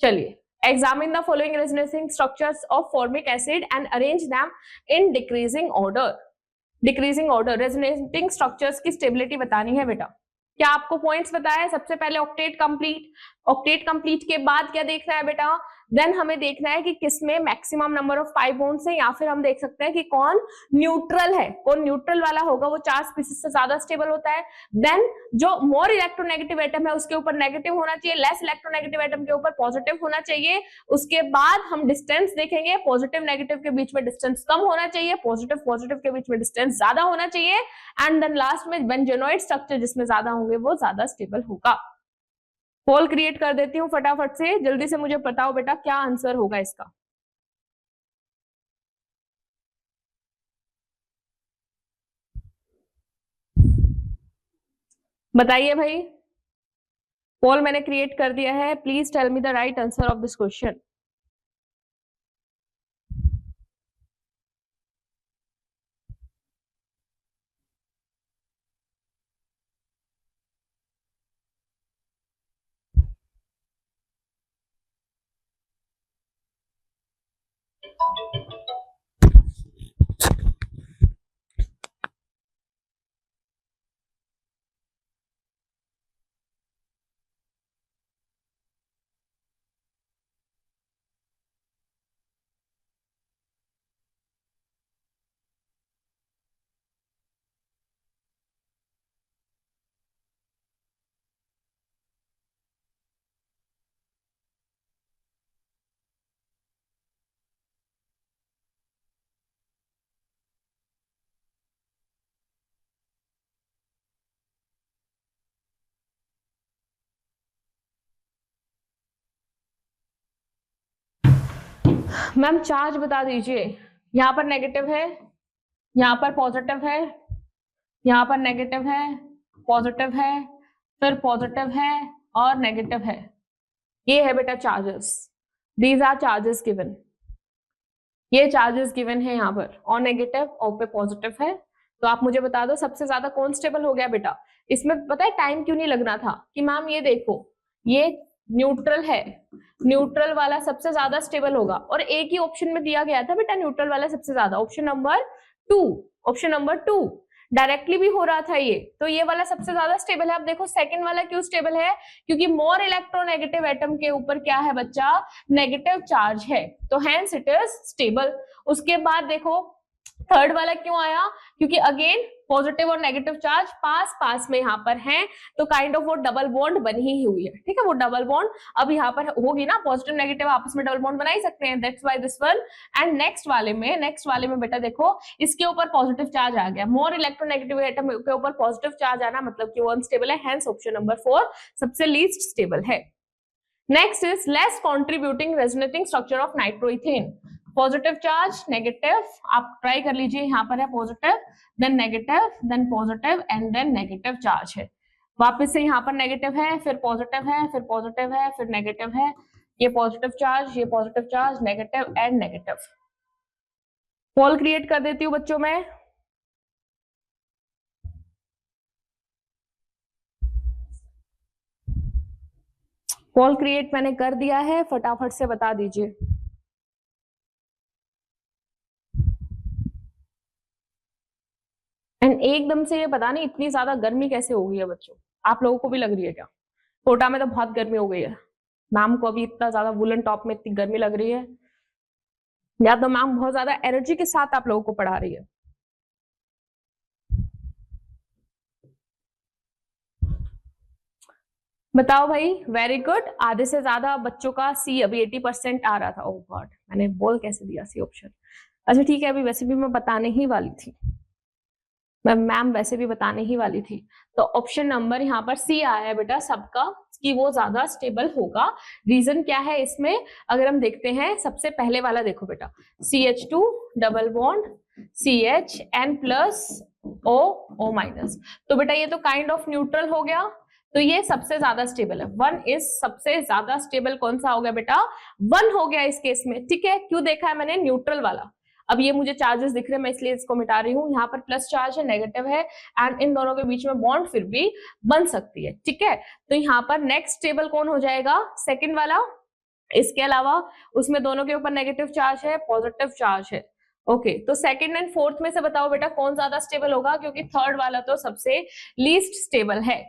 चलिए, examine the following resonating structures of formic acid and arrange them in decreasing order। Decreasing order, resonating structures की स्टेबिलिटी बतानी है बेटा। क्या आपको पॉइंट्स बताया है, सबसे पहले ऑक्टेट कंप्लीट, ऑक्टेट कंप्लीट के बाद क्या देखना है बेटा, देन हमें देखना है कि किसमें maximum number of pi bonds है, या फिर हम देख सकते हैं कि कौन न्यूट्रल है, कौन न्यूट्रल वाला होगा वो चार स्पीसीज से ज्यादा स्टेबल होता है। देन जो मोर इलेक्ट्रोनेगेटिव एटम है उसके ऊपर नेगेटिव होना चाहिए, लेस इलेक्ट्रोनेगेटिव एटम के ऊपर पॉजिटिव होना चाहिए। उसके बाद हम डिस्टेंस देखेंगे, पॉजिटिव नेगेटिव के बीच में डिस्टेंस कम होना चाहिए, पॉजिटिव पॉजिटिव के बीच में डिस्टेंस ज्यादा होना चाहिए, एंड देन लास्ट में बेंजोनॉइड स्ट्रक्चर जिसमें ज्यादा होंगे वो ज्यादा स्टेबल होगा। पोल क्रिएट कर देती हूँ फटाफट से, जल्दी से मुझे बताओ बेटा क्या आंसर होगा इसका। बताइए भाई, पोल मैंने क्रिएट कर दिया है, please tell me the right answer of this question. Ma'am charge बता दीजिए। यहाँ पर नेगेटिव है, यहाँ पर पॉजिटिव है, यहाँ पर नेगेटिव है, पॉजिटिव है, फिर पॉजिटिव है और नेगेटिव है। ये है बेटा charges, these are charges given. ये चार्जेस गिवन है यहाँ पर, और नेगेटिव और पे पॉजिटिव है। तो आप मुझे बता दो सबसे ज्यादा कौन स्टेबल हो गया बेटा। इसमें पता है टाइम क्यों नहीं लगना था कि मैम ये देखो ये न्यूट्रल है, न्यूट्रल वाला सबसे ज्यादा स्टेबल होगा, और एक ही ऑप्शन में दिया गया था बेटा न्यूट्रल वाला सबसे ज्यादा, option number 2, option number 2 directly भी हो रहा था ये, तो ये वाला सबसे ज्यादा स्टेबल है। अब देखो सेकंड वाला क्यों स्टेबल है, क्योंकि मोर इलेक्ट्रोनेगेटिव एटम के ऊपर क्या है बच्चा, नेगेटिव चार्ज है, तो हेंस इट इज स्टेबल। उसके बाद देखो थर्ड वाला क्यों आया, क्योंकि अगेन पॉजिटिव और नेगेटिव चार्ज पास पास में यहाँ पर हैं, तो काइंड ऑफ वो डबल बॉन्ड बनी ही हुई है, ठीक है, वो डबल बॉन्ड अब यहाँ पर होगी ना, पॉजिटिव नेगेटिव आपस में डबल बॉन्ड बना ही सकते हैं, that's why this one. And next वाले में बेटा देखो इसके ऊपर पॉजिटिव चार्ज आ गया, मोर इलेक्ट्रोनेगेटिव एटम के ऊपर पॉजिटिव चार्ज आना मतलब कि वो अनस्टेबल है, हेंस ऑप्शन नंबर 4 सबसे लीस्ट स्टेबल है। Next is less contributing resonating structure of nitroethane, positive charge negative, आप ट्राई कर लीजिए, यहाँ पर है positive then negative then positive and then negative charge है, वापस से यहाँ पर नेगेटिव है, फिर पॉजिटिव है, फिर पॉजिटिव है, फिर नेगेटिव है, ये पॉजिटिव चार्ज, ये positive charge, negative and negative. Poll create कर देती हूँ बच्चों में। पोल क्रिएट मैंने कर दिया है, फटाफट से बता दीजिए। एंड एकदम से ये पता नहीं इतनी ज्यादा गर्मी कैसे हो गई है बच्चों, आप लोगों को भी लग रही है क्या? कोटा में तो बहुत गर्मी हो गई है, मैम को अभी इतना ज्यादा वुलन टॉप में इतनी गर्मी लग रही है, या तो मैम बहुत ज्यादा एनर्जी के साथ आप लोगों को पढ़ा रही है। बताओ भाई, वेरी गुड, आधे से ज्यादा बच्चों का सी, अभी 80% आ रहा था। ओह गॉड, मैंने बोल कैसे दिया सी ऑप्शन। अच्छा ठीक है, अभी वैसे भी मैं बताने ही वाली थी, मैम वैसे भी बताने ही वाली थी। तो ऑप्शन नंबर यहाँ पर सी आया है बेटा सबका, कि वो ज्यादा स्टेबल होगा। रीजन क्या है इसमें, अगर हम देखते हैं सबसे पहले वाला देखो बेटा, CH2 double bond CHN plus O minus, तो बेटा ये तो काइंड ऑफ न्यूट्रल हो गया, तो ये सबसे ज्यादा स्टेबल है। 1 इज सबसे ज्यादा स्टेबल, कौन सा हो गया बेटा, 1 हो गया इस केस में, ठीक है। क्यों देखा है मैंने, न्यूट्रल वाला। अब ये मुझे चार्जेस दिख रहे हैं, मैं इसलिए इसको मिटा रही हूँ, यहाँ पर प्लस चार्ज है, नेगेटिव है, एंड इन दोनों के बीच में बॉन्ड फिर भी बन सकती है, ठीक है। तो यहाँ पर नेक्स्ट स्टेबल कौन हो जाएगा, सेकंड वाला। इसके अलावा उसमें दोनों के ऊपर नेगेटिव चार्ज है, पॉजिटिव चार्ज है, ओके। तो सेकंड एंड फोर्थ में से बताओ बेटा कौन ज्यादा स्टेबल होगा, क्योंकि थर्ड वाला तो सबसे लीस्ट स्टेबल है,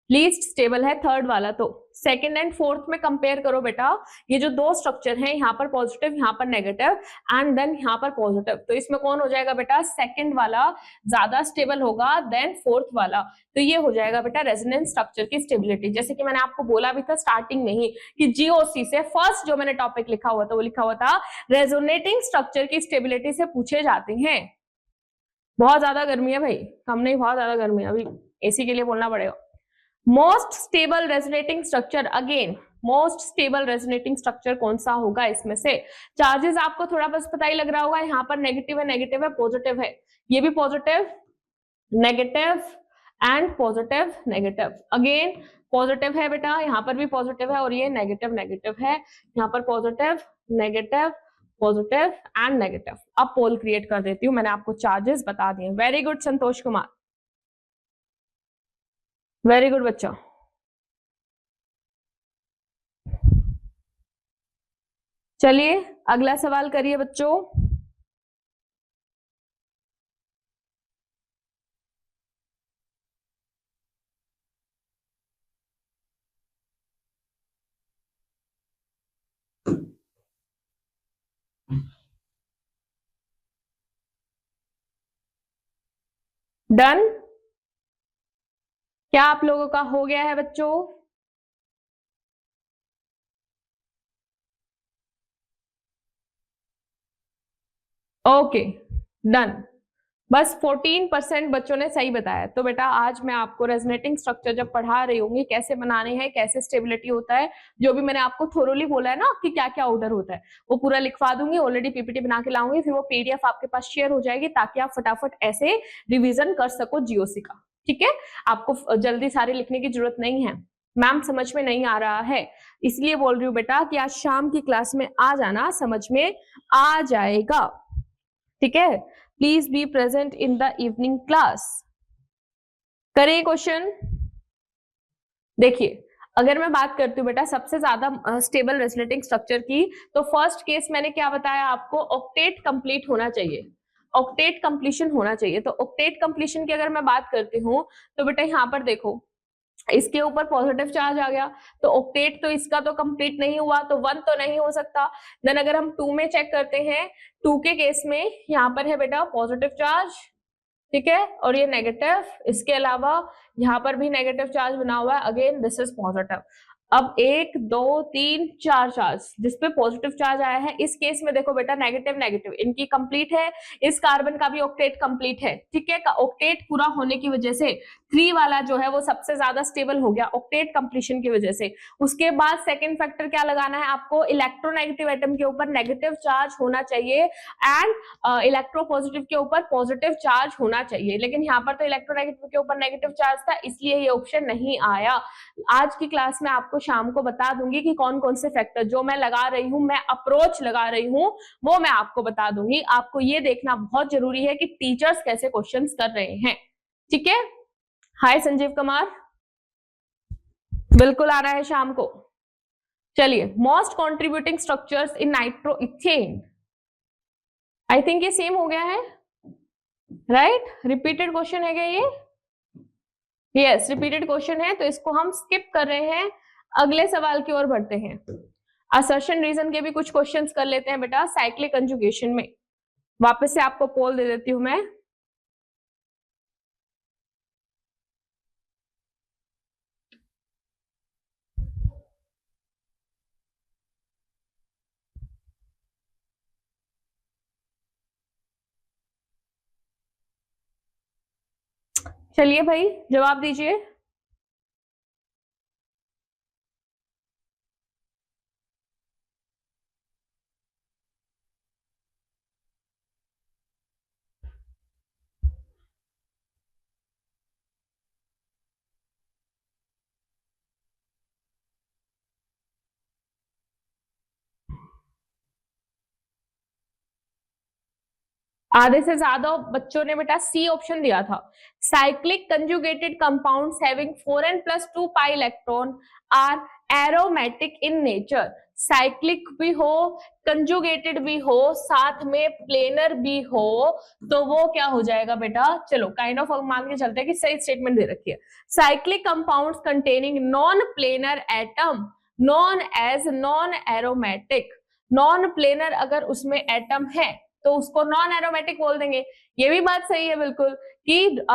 लीस्ट स्टेबल है थर्ड वाला। तो सेकंड एंड फोर्थ में कंपेयर करो बेटा, ये जो दो स्ट्रक्चर हैं, यहाँ पर पॉजिटिव यहाँ पर नेगेटिव एंड देन यहाँ पर पॉजिटिव, तो इसमें कौन हो जाएगा बेटा, सेकंड वाला ज्यादा स्टेबल होगा देन फोर्थ वाला। तो ये हो जाएगा बेटा रेजोनेंस स्ट्रक्चर की स्टेबिलिटी, जैसे कि मैंने आपको बोला भी था स्टार्टिंग में ही कि जीओसी से फर्स्ट जो मैंने टॉपिक लिखा हुआ था वो लिखा हुआ था रेजोनेटिंग स्ट्रक्चर की स्टेबिलिटी से पूछे जाते हैं। बहुत ज्यादा गर्मी है भाई, कम नहीं, बहुत ज्यादा गर्मी है, अभी एसी के लिए बोलना पड़ेगा। Most stable resonating structure, again most stable resonating structure कौन सा होगा इसमें से। चार्जेस आपको थोड़ा बस पता ही लग रहा होगा, यहाँ पर नेगेटिव है पॉजिटिव है, ये भी positive negative and positive negative, again positive है बेटा, यहाँ पर भी पॉजिटिव है, और ये नेगेटिव नेगेटिव है, यहाँ पर positive negative positive and negative. अब पोल क्रिएट कर देती हूँ, मैंने आपको चार्जेस बता दिए। Very good Santosh Kumar, very good बच्चा। चलिए अगला सवाल करिए बच्चों। डन? क्या आप लोगों का हो गया है बच्चों? Okay, done. बस 14% बच्चों ने सही बताया। तो बेटा आज मैं आपको रेजोनेटिंग स्ट्रक्चर जब पढ़ा रही होंगी कैसे बनाने हैं, कैसे स्टेबिलिटी होता है, जो भी मैंने आपको थोरोली बोला है ना कि क्या क्या ऑर्डर होता है, वो पूरा लिखवा दूंगी। ऑलरेडी पीपीटी बना के लाऊंगी, फिर वो पीडीएफ आपके पास शेयर हो जाएगी ताकि आप फटाफट ऐसे रिविजन कर सको जीओसी का। ठीक है, आपको जल्दी सारे लिखने की जरूरत नहीं है। मैम समझ में नहीं आ रहा है इसलिए बोल रही हूँ बेटा कि आज शाम की क्लास में आ जाना, समझ में आ जाएगा। ठीक है, please be present in the evening class. करें क्वेश्चन। देखिए, अगर मैं बात करती हूँ बेटा सबसे ज्यादा स्टेबल रेजोनेटिंग स्ट्रक्चर की, तो फर्स्ट केस मैंने क्या बताया आपको, ऑक्टेट कंप्लीट होना चाहिए, ऑक्टेट कंप्लीशन होना चाहिए। तो ऑक्टेट कंप्लीशन की अगर मैं बात करती हूँ तो बेटा यहाँ पर देखो, इसके ऊपर पॉजिटिव चार्ज आ गया, तो ऑक्टेट तो इसका तो कंप्लीट नहीं हुआ, तो 1 तो नहीं हो सकता। देन अगर हम 2 में चेक करते हैं, 2 के केस में यहाँ पर है बेटा पॉजिटिव चार्ज, ठीक है, और ये नेगेटिव, इसके अलावा यहाँ पर भी नेगेटिव चार्ज बना हुआ है, अगेन दिस इज पॉजिटिव। अब 1 2 3 4 चार्ज जिसपे पॉजिटिव चार्ज आया है, इस केस में देखो बेटा नेगेटिव नेगेटिव इनकी कंप्लीट है, इस कार्बन का भी ऑक्टेट कंप्लीट है। ठीक है, ऑक्टेट पूरा होने की वजह से 3 वाला जो है वो सबसे ज्यादा स्टेबल हो गया ऑक्टेट कंप्लीशन की वजह से। उसके बाद सेकेंड फैक्टर क्या लगाना है आपको, इलेक्ट्रोनेगेटिव एटम के ऊपर नेगेटिव चार्ज होना चाहिए एंड इलेक्ट्रोपॉजिटिव के ऊपर पॉजिटिव चार्ज होना चाहिए, लेकिन यहाँ पर तो इलेक्ट्रोनेगेटिव के ऊपर नेगेटिव चार्ज था इसलिए ये ऑप्शन नहीं आया। आज की क्लास में आपको शाम को बता दूंगी कि कौन कौन से फैक्टर जो मैं लगा रही हूँ, मैं अप्रोच लगा रही हूँ, वो मैं आपको बता दूंगी। आपको ये देखना बहुत जरूरी है कि टीचर्स कैसे क्वेश्चंस कर रहे हैं। ठीक है, हाय संजीव कुमार, बिल्कुल आ रहा है शाम को। चलिए, most contributing structures in nitroethane, I think ये सेम हो गया है, राइट? रिपीटेड क्वेश्चन है क्या ये? यस, रिपीटेड क्वेश्चन है, तो इसको हम स्किप कर रहे हैं, अगले सवाल की ओर बढ़ते हैं। असर्शन रीजन के भी कुछ क्वेश्चंस कर लेते हैं बेटा साइक्लिक कंजुगेशन में। वापस से आपको पोल दे देती हूं मैं। चलिए भाई जवाब दीजिए। आधे से ज्यादा बच्चों ने बेटा सी ऑप्शन दिया था। Cyclic conjugated compounds having 4n+2 pi electron are aromatic in nature. Cyclic भी हो, कंजुगेटेड भी हो, साथ में प्लेनर भी हो, तो वो क्या हो जाएगा बेटा, चलो काइंड ऑफ मान के चलते हैं कि सही स्टेटमेंट दे रखी है। Cyclic compounds containing non planar atom known as non aromatic. Non planar अगर उसमें एटम है तो उसको नॉन एरोमेटिक बोल देंगे। ये भी बात सही है बिल्कुल कि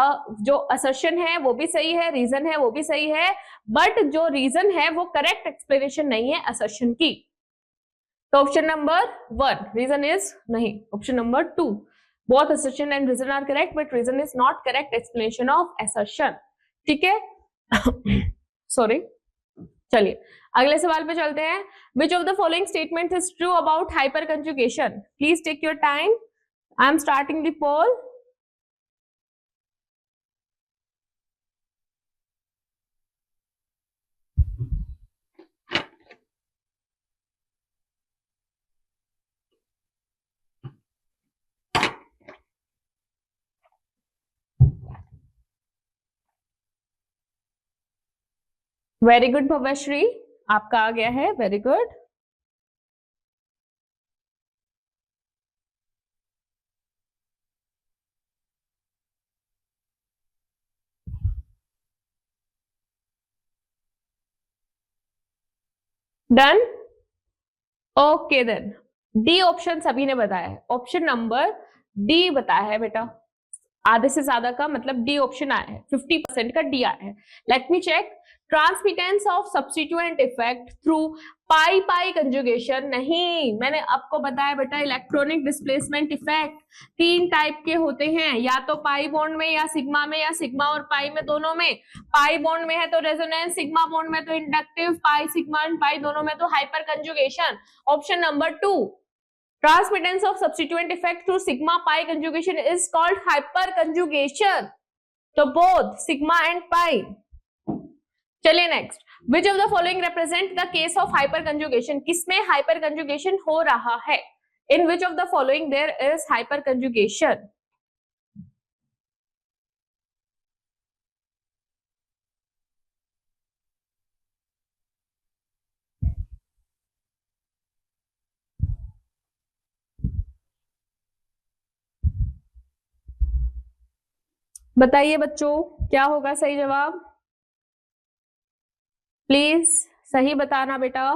जो असर्शन है वो भी सही है, रीजन है वो भी सही है, बट जो रीजन है वो करेक्ट एक्सप्लेनेशन नहीं है असर्शन की। तो ऑप्शन नंबर 1 रीजन इज नहीं, option number 2 both assertion and reason are correct but reason is not correct explanation of assertion। ठीक है सॉरी, चलिए अगले सवाल पे चलते हैं। Which of the following statements is true about hyperconjugation? Please take your time. I am starting the poll. Very good Bhavyashree, आपका आ गया है, very good. Done, okay then D option सभी ने बताया है, ऑप्शन नंबर डी बताया है बेटा, आधे से ज्यादा का मतलब डी ऑप्शन आया है, 50% का डी आया है। Let me check, transmittance of substituent effect through pi pi conjugation, नहीं, मैंने आपको बताया बेटा इलेक्ट्रॉनिक डिस्प्लेसमेंट इफेक्ट 3 टाइप के होते हैं, या तो पाई बॉन्ड में या सिग्मा और पाई में, दोनों में। पाई बॉन्ड में है तो रेजोनेंस, सिग्मा बॉन्ड में तो inductive, pi sigma and pi दोनों में तो hyper conjugation. Option number 2, transmittance of substituent effect through sigma pi conjugation is called hyperconjugation, so both sigma and pi। चलिए next, which of the following represent the case of hyperconjugation, किसमें hyperconjugation हो रहा है, in which of the following there is hyperconjugation। बताइए बच्चों क्या होगा सही जवाब, प्लीज सही बताना बेटा।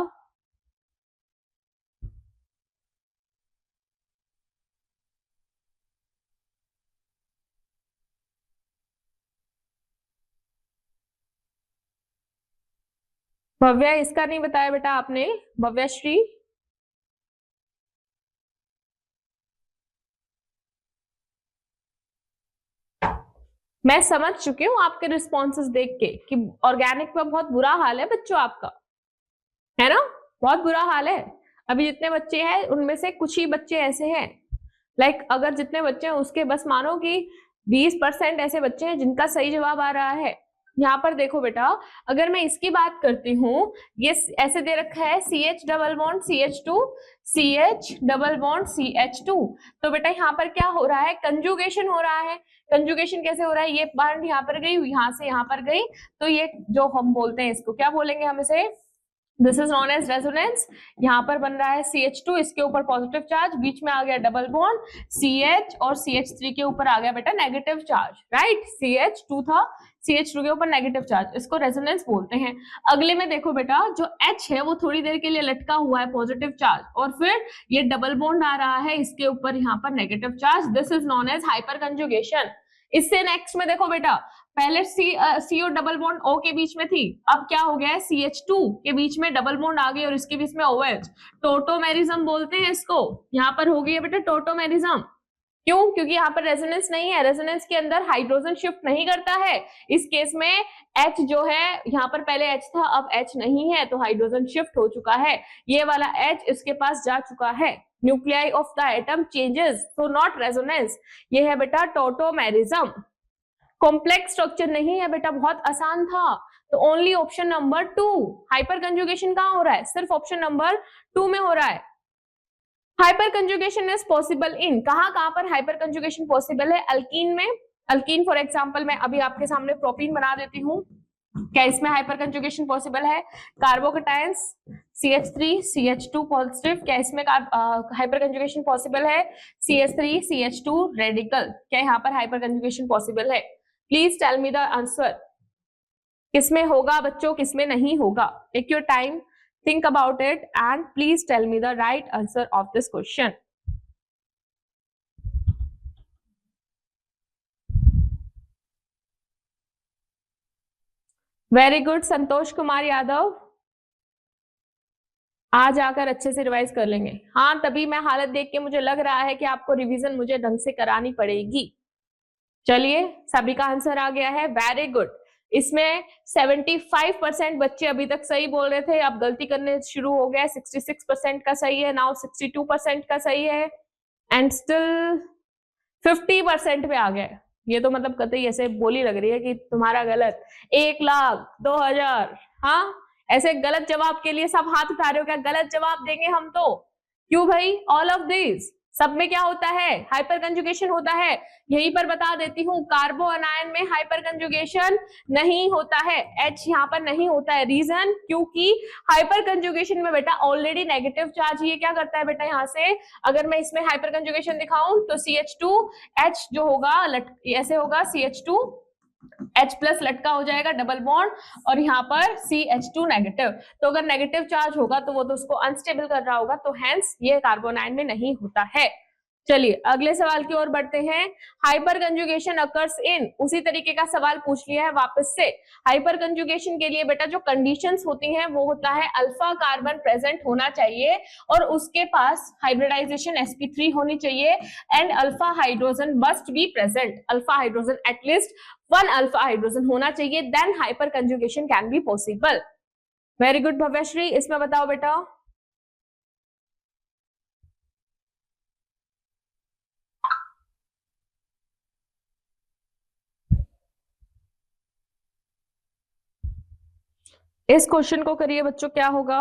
भव्या इसका नहीं बताया बेटा आपने, भव्याश्री। मैं समझ चुकी हूँ आपके रिस्पॉन्सेस देख के कि ऑर्गेनिक में बहुत बुरा हाल है बच्चों आपका, है ना, बहुत बुरा हाल है। अभी जितने बच्चे हैं उनमें से कुछ ही बच्चे ऐसे हैं, लाइक अगर जितने बच्चे हैं उसके बस मानो कि 20% ऐसे बच्चे हैं जिनका सही जवाब आ रहा है। यहाँ पर देखो बेटा, अगर मैं इसकी बात करती हूँ, ये ऐसे दे रखा है CH double bond CH2, CH double bond CH2, तो बेटा यहाँ पर क्या हो रहा है, कंजुगेशन हो रहा है। कंजुगेशन कैसे हो रहा है, ये बॉन्ड यहाँ पर गई, यहाँ से यहाँ पर गई, तो ये जो हम बोलते हैं इसको क्या बोलेंगे हम इसे, this is non as resonance. यहाँ पर बन रहा है CH2, इसके ऊपर पॉजिटिव चार्ज, बीच में आ गया डबल बॉन्ड CH और CH3 के ऊपर आ गया बेटा नेगेटिव चार्ज, राइट, CH2 था, CH2 के ऊपर नेगेटिव चार्ज, इसको रेजोनेंस बोलते हैं। अगले में देखो बेटा, जो H है वो थोड़ी देर के लिए लटका हुआ है पॉजिटिव चार्ज, और फिर ये डबल बॉन्ड आ रहा है, इसके ऊपर यहाँ पर negative charge, this is non as hyperconjugation. इससे नेक्स्ट में देखो बेटा, पहले सी और डबल बॉन्ड O के बीच में थी, अब क्या हो गया है, CH2 के बीच में डबल बॉन्ड आ गई और इसके बीच में OH, टोटोमेरिज्म बोलते हैं इसको। यहाँ पर हो गई है बेटा टोटोमेरिज्म, क्यों, क्योंकि यहाँ पर रेजोनेंस नहीं है, रेजोनेंस के अंदर हाइड्रोजन शिफ्ट नहीं करता है। इस केस में H जो है, यहाँ पर पहले H था, अब H नहीं है, तो हाइड्रोजन शिफ्ट हो चुका है, ये वाला H इसके पास जा चुका है, nuclei of the atom changes, so not resonance, ये है बेटा टोटोमेरिज्म। कॉम्प्लेक्स स्ट्रक्चर नहीं है बेटा, बहुत आसान था, तो only option number 2, hyper conjugation कहाँ हो रहा है, सिर्फ ऑप्शन नंबर 2 में हो रहा है। Hyper conjugation is possible in, कहाँ पर हाइपर कंजुगेशन पॉसिबल है, अल्कीन में, अल्कीन फॉर एग्जांपल मैं अभी आपके सामने प्रोपीन बना देती हूँ, क्या इसमें हाइपर कंजुगेशन पॉसिबल है, कार्बोकेटायंस CH3 CH2 पॉजिटिव, क्या इसमें हाइपर कंजुगेशन पॉसिबल है, CH3 CH2 रेडिकल, क्या यहाँ पर हाइपर कंजुगेशन पॉसिबल है, please tell me the answer, किसमें होगा बच्चों, किसमें नहीं होगा, take your time, think about it and please tell me the right answer of this question। Very good Santosh Kumar Yadav, आज आकर अच्छे से रिवाइज कर लेंगे। हाँ, तभी मैं हालत देख के मुझे लग रहा है कि आपको रिवीजन मुझे ढंग से करानी पड़ेगी। चलिए सभी का आंसर आ गया है, वेरी गुड। इसमें 75% बच्चे अभी तक सही बोल रहे थे, अब गलती करने शुरू हो गया, 66% का सही है, नाउ 62% का सही है, एंड स्टिल 50% पे आ गए। ये तो मतलब कतई ऐसे बोली लग रही है कि तुम्हारा गलत, 1,02,000, हाँ, ऐसे गलत जवाब के लिए सब हाथ उठा रहे हो, क्या गलत जवाब देंगे हम तो, क्यों भाई, ऑल ऑफ दिस सब में क्या होता है, हाइपर कंजुगेशन होता है। यहीं पर बता देती हूँ, कार्बो अनायन में हाइपर कंजुगेशन नहीं होता है, H यहाँ पर नहीं होता है, रीजन क्योंकि हाइपर कंजुगेशन में बेटा ऑलरेडी नेगेटिव चार्ज, ये क्या करता है बेटा, यहाँ से अगर मैं इसमें हाइपर कंजुगेशन दिखाऊं तो CH2H जो होगा ऐसे होगा, CH2 H प्लस लटका हो जाएगा डबल बॉन्ड, और यहाँ पर CH2 नेगेटिव। तो अगर नेगेटिव चार्ज होगा तो वो तो उसको अनस्टेबल कर रहा होगा, तो हेंस ये कार्बन आयन में नहीं होता है। चलिए अगले सवाल की ओर बढ़ते हैं। हाइपर कंजुगेशन अकर्स इन, उसी तरीके का सवाल पूछ लिया है वापस से। हाइपर कंजुगेशन के लिए बेटा जो कंडीशंस होती हैं वो होता है अल्फा कार्बन प्रेजेंट होना चाहिए और उसके पास हाइब्रिडाइजेशन sp3 होनी चाहिए, and alpha hydrogen must be present. Alpha hydrogen at least 1 alpha hydrogen होना चाहिए, then hyper conjugation can be possible. Very good Bhavyashri, इसमें बताओ बेटा। इस क्वेश्चन को करिए बच्चों, क्या होगा?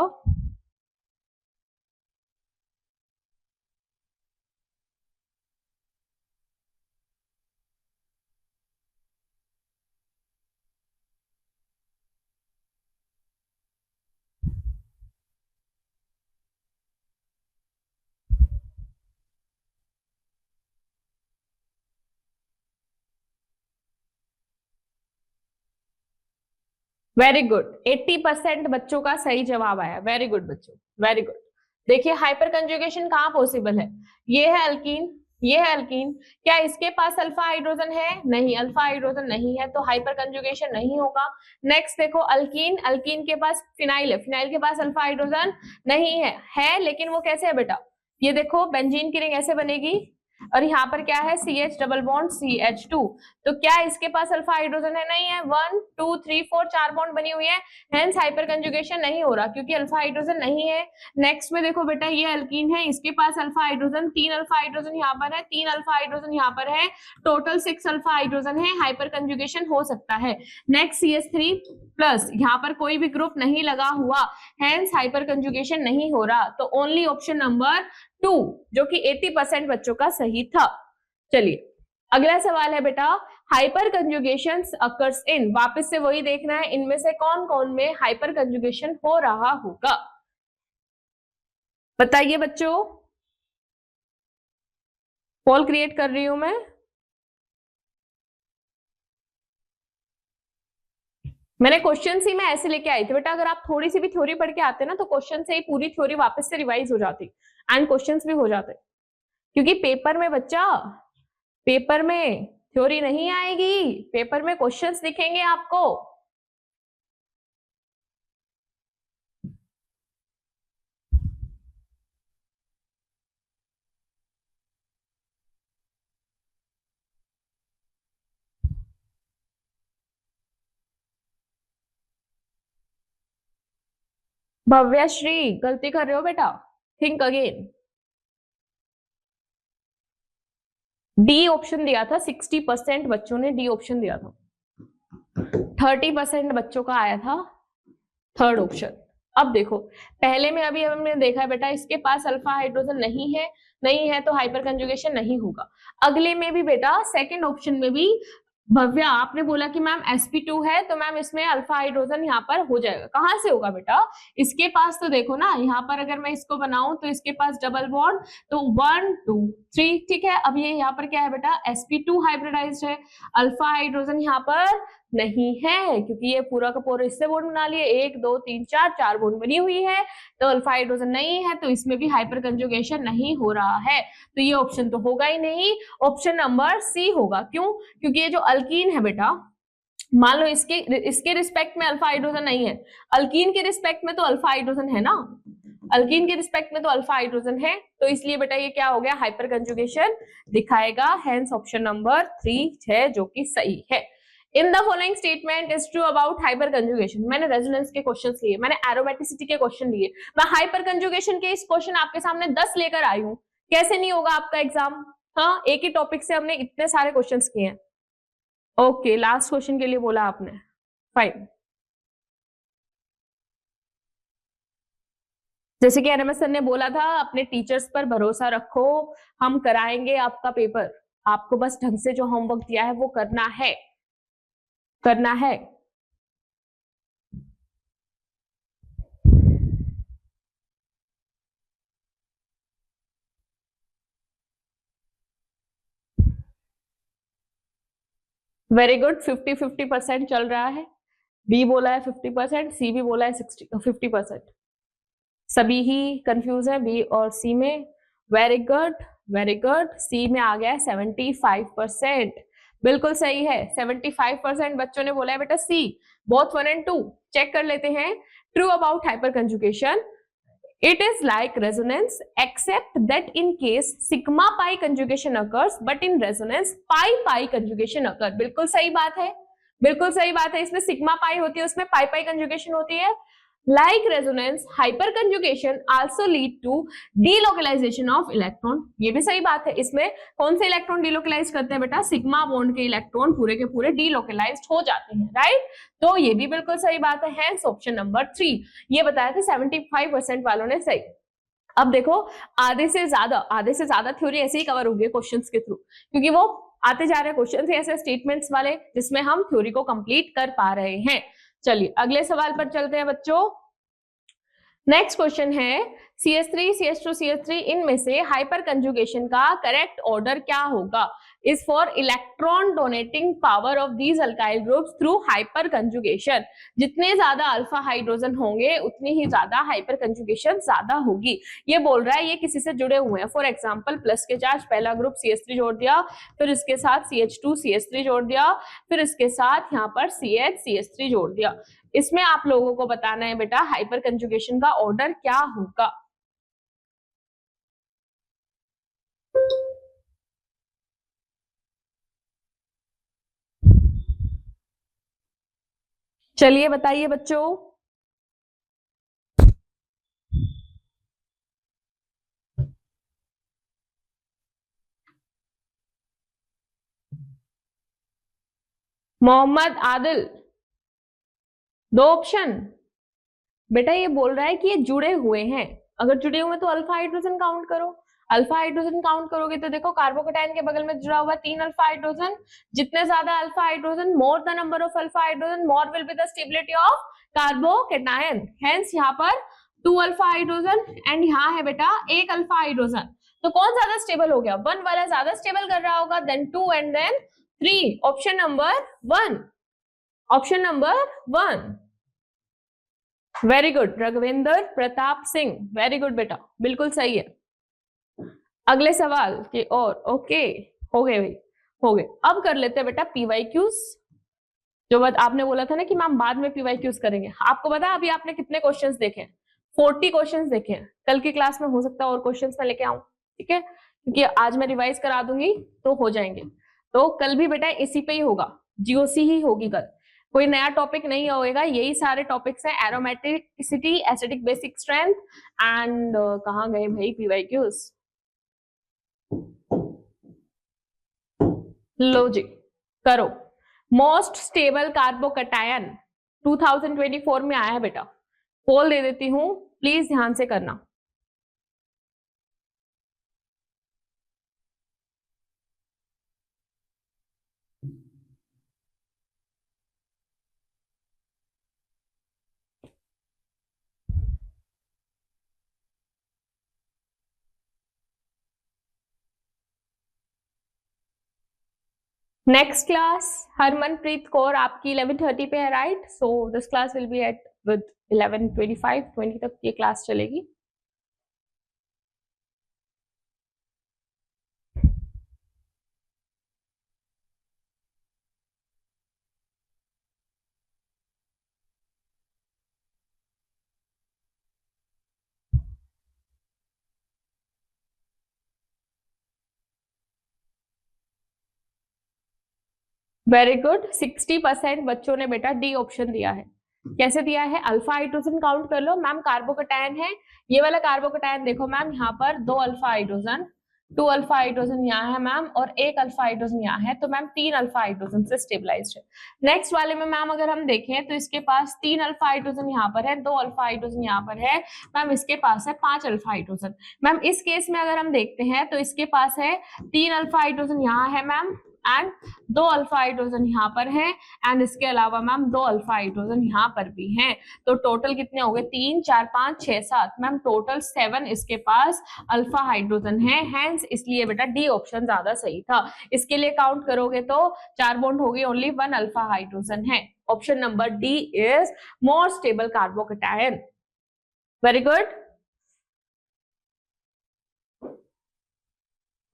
वेरी गुड, 80% बच्चों का सही जवाब आया। वेरी गुड बच्चों, वेरी गुड। देखिए हाइपर कंजुगेशन कहाँ पॉसिबल है? ये है अल्कीन, ये है अल्कीन। क्या इसके पास अल्फा हाइड्रोजन है? नहीं, अल्फा हाइड्रोजन नहीं है, तो हाइपर कंजुगेशन नहीं होगा। नेक्स्ट देखो अल्कीन, अल्कीन के पास फिनाइल है, फिनाइल के पास अल्फा हाइड्रोजन नहीं है लेकिन वो कैसे है बेटा? ये देखो बेंजीन की रिंग ऐसे बनेगी, और यहाँ पर क्या है CH डबल बॉन्ड CH2। तो क्या इसके पास अल्फा हाइड्रोजन है? नहीं है। 1 2 3 4 4 बॉन्ड बनी हुई है, हेंस हाइपर कंजुगेशन नहीं हो रहा क्योंकि अल्फा हाइड्रोजन नहीं है। नेक्स्ट में देखो बेटा ये अल्कीन है, इसके पास अल्फा हाइड्रोजन 3 अल्फा हाइड्रोजन यहाँ पर है, 3 अल्फा हाइड्रोजन यहाँ पर है, टोटल 6 अल्फा हाइड्रोजन है, हाइपर कंजुगेशन हो सकता है। नेक्स्ट CH3 प्लस, यहाँ पर कोई भी ग्रुप नहीं लगा हुआ, हेंस हाइपर कंजुगेशन नहीं हो रहा। तो ओनली ऑप्शन नंबर 2 जो कि 80% बच्चों का सही था। चलिए अगला सवाल है बेटा, हाइपर कंजुगेशन अकर्स इन, वापस से वही देखना है इनमें से कौन कौन में हाइपर कंजुगेशन हो रहा होगा, बताइए बच्चों। पोल क्रिएट कर रही हूं मैं। मैंने क्वेश्चन ही मैं ऐसे लेके आई थी बेटा, अगर आप थोड़ी सी भी थ्योरी पढ़ के आते ना तो क्वेश्चन से ही पूरी थ्योरी वापस से रिवाइज हो जाती एंड क्वेश्चंस भी हो जाते, क्योंकि पेपर में बच्चा, पेपर में थ्योरी नहीं आएगी, पेपर में क्वेश्चंस दिखेंगे आपको। भव्यश्री गलती कर रहे हो बेटा, थिंक अगेन। डी ऑप्शन दिया था, 60% बच्चों ने डी ऑप्शन दिया था, 30% बच्चों का आया था थर्ड ऑप्शन। अब देखो पहले में अभी हमने देखा है बेटा इसके पास अल्फा हाइड्रोजन नहीं है तो हाइपर कंजुगेशन नहीं होगा। अगले में भी बेटा सेकंड ऑप्शन में भी भव्या आपने बोला कि मैम sp2 है तो मैम इसमें अल्फा हाइड्रोजन यहाँ पर हो जाएगा, कहाँ से होगा बेटा? इसके पास तो देखो ना, यहाँ पर अगर मैं इसको बनाऊं तो इसके पास डबल बॉन्ड, तो 1 2 3, ठीक है। अब ये यहाँ पर क्या है बेटा? sp2 हाइब्रिडाइज्ड है, अल्फा हाइड्रोजन यहाँ पर नहीं है क्योंकि ये पूरा का पूरा इससे बॉन्ड बना लिए, 1 2 3 4 4 बॉन्ड बनी हुई है, तो अल्फा हाइड्रोजन नहीं है, तो इसमें भी हाइपर कंजुगेशन नहीं हो रहा है, तो ये ऑप्शन तो होगा ही नहीं। ऑप्शन नंबर सी होगा। क्यों? क्योंकि ये जो अल्कीन है बेटा, मान लो इसके इसके रिस्पेक्ट में अल्फा हाइड्रोजन नहीं है, अल्कीन के रिस्पेक्ट में तो अल्फा हाइड्रोजन है ना, अल्कीन के रिस्पेक्ट में तो अल्फा हाइड्रोजन है, तो इसलिए बेटा ये क्या हो गया? हाइपर कंजुगेशन दिखाएगा, हेंस ऑप्शन नंबर 3 है जो कि सही है। इन the following statement is true about hyper conjugation. मैंने रेजोनेंस के क्वेश्चंस लिए, मैंने एरोमेटिसिटी के क्वेश्चन लिए, मैं हाइपर कंजुगेशन के इस क्वेश्चन आपके सामने 10 लेकर आई हूं, कैसे नहीं होगा आपका एग्जाम? हाँ, एक ही टॉपिक से हमने इतने सारे क्वेश्चंस किए हैं। ओके, लास्ट क्वेश्चन के लिए बोला आपने, फाइन। जैसे कि एनएमएस सर ने बोला था अपने टीचर्स पर भरोसा रखो, हम कराएंगे आपका पेपर, आपको बस ढंग से जो होमवर्क दिया है वो करना है, करना है। वेरी गुड, 50-50% चल रहा है। बी बोला है 50%, सी भी बोला है 50%। सभी ही कंफ्यूज है बी और सी में। Very good, very good. C में आ गया है 75%। बिल्कुल सही है, 75% बच्चों ने बोला है बेटा सी। बोथ 1 and 2 चेक कर लेते हैं। True about hyper conjugation, it is like resonance except that in case sigma pi conjugation occurs but in resonance pi pi conjugation occur। बिल्कुल सही बात है, बिल्कुल सही बात है। इसमें सिग्मा पाई होती है, उसमें पाई पाई कंजुगेशन होती है। Like resonance, hyperconjugation also lead to delocalization of electron। ये भी सही बात है। इसमें कौन से इलेक्ट्रॉन डिलोकलाइज करते हैं बेटा? सिग्मा बॉन्ड के इलेक्ट्रॉन पूरे के पूरे डिलोकलाइज्ड हो जाते हैं, राइट? तो ये भी बिल्कुल सही बात है। हैंस ऑप्शन नंबर 3 ये बताया था 75% वालों ने सही। अब देखो आधे से ज्यादा थ्योरी ऐसे ही कवर होगी क्वेश्चंस के थ्रू, क्योंकि वो आते जा रहे क्वेश्चंस ऐसे स्टेटमेंट्स वाले जिसमें हम थ्योरी को कंप्लीट कर पा रहे हैं। चलिए अगले सवाल पर चलते हैं बच्चों। नेक्स्ट क्वेश्चन है CH3, CH2, CH3 इनमें से हाइपर कंजुगेशन का करेक्ट ऑर्डर क्या होगा? Is for electron donating power of these alkyl groups through hyper conjugation. जितने ज्यादा अल्फा हाइड्रोजन होंगे उतनी ही ज्यादा हाइपर कंजुगेशन ज्यादा होगी। ये बोल रहा है ये किसी से जुड़े हुए हैं। फॉर एग्जांपल प्लस के चार्ज, पहला ग्रुप CH3 जोड़ दिया, फिर इसके साथ CH2 CH3 जोड़ दिया, फिर इसके साथ यहाँ पर CH CH3 जोड़ दिया। इसमें आप लोगों को बताना है बेटा हाइपर कंजुगेशन का ऑर्डर क्या होगा। चलिए बताइए बच्चों। मोहम्मद आदिल, 2 ऑप्शन। बेटा ये बोल रहा है कि ये जुड़े हुए हैं, अगर जुड़े हुए तो अल्फा हाइड्रोजन काउंट करो। अल्फा हाइड्रोजन काउंट करोगे तो देखो कार्बोकेटाइन के बगल में जुड़ा हुआ 3 अल्फा हाइड्रोजन। जितने ज्यादा alpha hydrogen, more the number of alpha hydrogen, more will be the stability of carbocation. Hence यहाँ पर 2 अल्फा हाइड्रोजन एंड यहाँ है बेटा 1 अल्फा हाइड्रोजन। तो कौन ज्यादा स्टेबल हो गया? 1 वाला ज्यादा स्टेबल कर रहा होगा, then 2 and then 3। Option number 1, option number 1। Very good Raghuvinder Pratap Singh, very good बेटा, बिल्कुल सही है। अगले सवाल की ओर। ओके, हो गए भाई, हो गए। अब कर लेते हैं बेटा PYQs। जो बात आपने बोला था ना कि मैम बाद में PYQs करेंगे, आपको पता है अभी आपने कितने क्वेश्चंस देखे? 40 क्वेश्चंस देखे हैं। कल की क्लास में हो सकता है और क्वेश्चंस मैं लेके आऊं, ठीक है, क्योंकि आज मैं रिवाइज करा दूंगी तो हो जाएंगे। तो कल भी बेटा इसी पे ही होगा, GOC ही होगी कल, कोई नया टॉपिक नहीं होएगा। यही सारे टॉपिक्स हैं, aromaticity, acidic basic strength and कहाँ गए भाई PYQs? लो जी करो। मोस्ट स्टेबल कार्बोकटायन 2024 में आया है बेटा, पोल दे देती हूं, प्लीज ध्यान से करना। नेक्स्ट क्लास हरमनप्रीत कौर आपकी 11:30 पे है, right? So this class will be at with 11:25 20 तक ये क्लास चलेगी। वेरी गुड, 60% बच्चों ने बेटा डी ऑप्शन दिया है। कैसे दिया है? अल्फा हाइड्रोजन काउंट कर लो मैम, कार्बोकटायन है ये वाला कार्बोकटायन, देखो मैम यहाँ पर 2 अल्फा हाइड्रोजन, 2 अल्फा हाइड्रोजन यहाँ है मैम और 1 अल्फा हाइड्रोजन यहाँ है, तो मैम 3 अल्फा हाइड्रोजन से स्टेबलाइज्ड है। नेक्स्ट वाले में मैम अगर हम देखें तो इसके पास 3 अल्फा हाइड्रोजन यहाँ पर है, 2 अल्फा हाइड्रोजन यहाँ पर है मैम, इसके पास है 5 अल्फा हाइड्रोजन। मैम इस केस में अगर हम देखते हैं तो इसके पास है 3 अल्फा हाइड्रोजन यहाँ है मैम एंड 2 अल्फा हाइड्रोजन यहाँ पर है एंड इसके अलावा मैम 2 अल्फा हाइड्रोजन यहाँ पर भी हैं। तो टोटल कितने हो गए? 3 4 5 6 7 मैम, टोटल 7 इसके पास अल्फा हाइड्रोजन है। हेंस इसलिए बेटा डी ऑप्शन ज्यादा सही था। इसके लिए काउंट करोगे तो 4 बॉन्ड हो गए, ओनली 1 अल्फा हाइड्रोजन है। Option number D is more stable carbocation. Very good.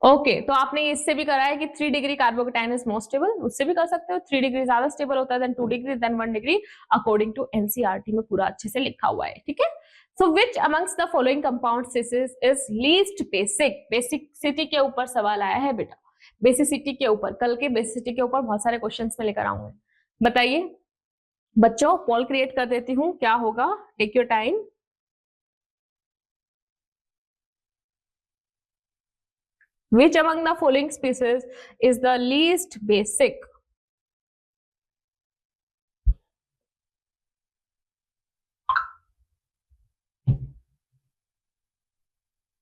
Okay तो आपने इससे भी करा है कि 3 degree carbocation is most stable, उससे भी कर सकते हो। 3 डिग्री ज्यादा स्टेबल होता है than 2 degree than 1 degree, according to NCERT में पूरा अच्छे से लिखा हुआ है, ठीक है। So which amongst the following compounds is least basic? Basicity के ऊपर सवाल आया है बेटा, बेसिसिटी के ऊपर। कल के बेसिसिटी के ऊपर बहुत सारे क्वेश्चंस में लेकर आऊंगा। बताइए बच्चों, पोल क्रिएट कर देती हूँ, क्या होगा? Take your time. Which among the following species is the least basic?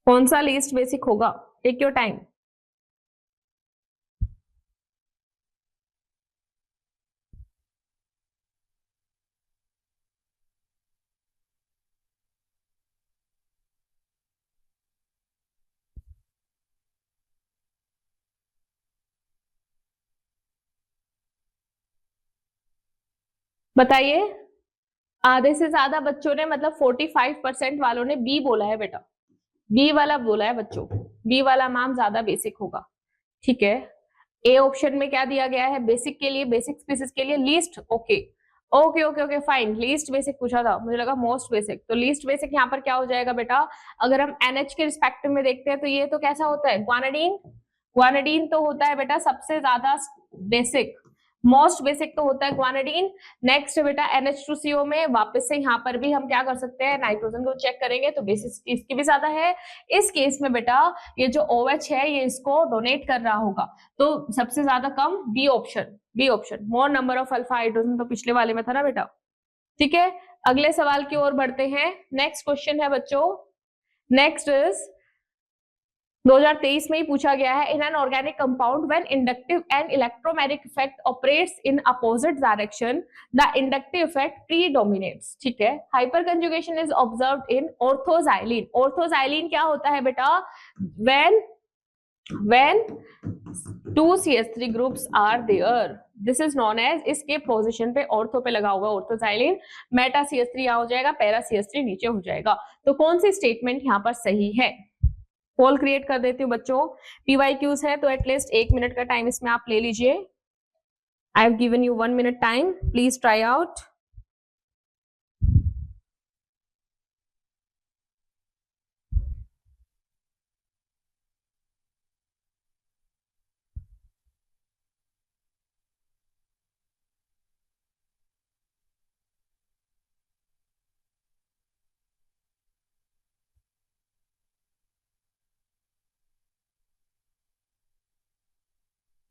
कौन सा लीस्ट बेसिक होगा? Take your time. बताइए। आधे से ज्यादा बच्चों ने, मतलब 45% वालों ने बी बोला है बेटा, बी वाला बोला है बच्चों। बी वाला मैम ज्यादा बेसिक होगा, ठीक है। ए ऑप्शन में क्या दिया गया है? बेसिक के लिए, बेसिक स्पीसीज के लिए least. Okay okay okay okay fine, least basic पूछा था, मुझे लगा मोस्ट बेसिक। तो लीस्ट बेसिक यहाँ पर क्या हो जाएगा बेटा? अगर हम NH के रिस्पेक्टिव में देखते हैं तो ये तो कैसा होता है? ग्वानाडीन। ग्वानाडीन तो होता है बेटा सबसे ज्यादा बेसिक, मोस्ट बेसिक तो होता है ग्वानाडीन। नेक्स्ट बेटा NH2CO में वापस से यहाँ पर भी हम क्या कर सकते हैं? नाइट्रोजन को चेक करेंगे तो बेसिस इसकी भी ज्यादा है। इस केस में बेटा ये जो OH है ये इसको डोनेट कर रहा होगा, तो सबसे ज्यादा कम B option. B option, more number of alpha hydrogen तो पिछले वाले में था ना बेटा, ठीक है। अगले सवाल की ओर बढ़ते हैं। नेक्स्ट क्वेश्चन है बच्चों, नेक्स्ट इज 2023 में ही पूछा गया है। In an organic compound when inductive and electromagnetic effect operates in opposite direction the inductive effect predominates, ठीक है। Hyper conjugation is observed in orthoxylene. Orthoxylene क्या होता है बेटा? when 2 CH3 groups are there, this is non edge, इसके पोजीशन पे ऑर्थो पे लगा हुआ ऑर्थोजाइलिन, मेटा CH3 यहाँ हो जाएगा, पैरा CH3 नीचे हो जाएगा। तो कौन सी स्टेटमेंट यहाँ पर सही है? पोल क्रिएट कर देती हूँ बच्चों। PYQs है तो एटलीस्ट 1 मिनट का टाइम इसमें आप ले लीजिए। I have given you 1 minute time, please try out.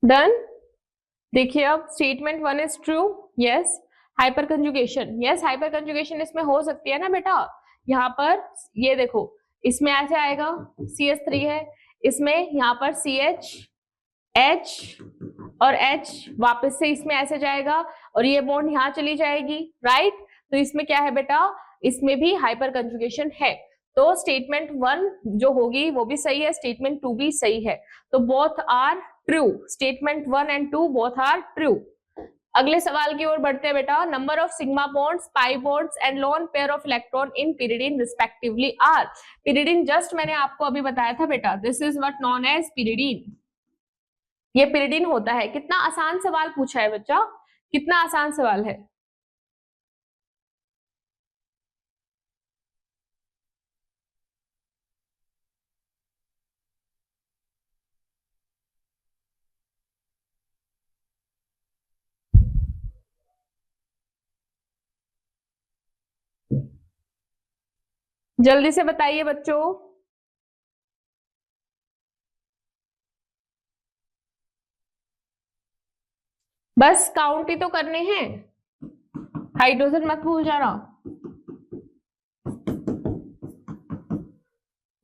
Done. देखिए अब statement 1 is true, yes. Hyper conjugation, yes hyper conjugation इसमें हो सकती है ना बेटा। यहाँ पर ये देखो, इसमें ऐसे आएगा CH3 है, इसमें यहाँ पर CH H और H वापस से इसमें ऐसे जाएगा और ये बॉन्ड यहाँ चली जाएगी, राइट। तो इसमें क्या है बेटा? इसमें भी हाइपर कंजुगेशन है। तो स्टेटमेंट 1 जो होगी वो भी सही है, स्टेटमेंट 2 भी सही है। तो both are true, statement 1 and 2 both are true. अगले सवाल की ओर बढ़ते हैं बेटा। Number of sigma bonds, pi bonds and lone pair of electron in pyridine respectively are. Pyridine just मैंने आपको अभी बताया था बेटा, this is what known as pyridine. ये पिरिडीन होता है। कितना आसान सवाल पूछा है बच्चा, कितना आसान सवाल है। जल्दी से बताइए बच्चों। बस काउंट ही तो करने हैं, हाइड्रोजन मत भूल जाना।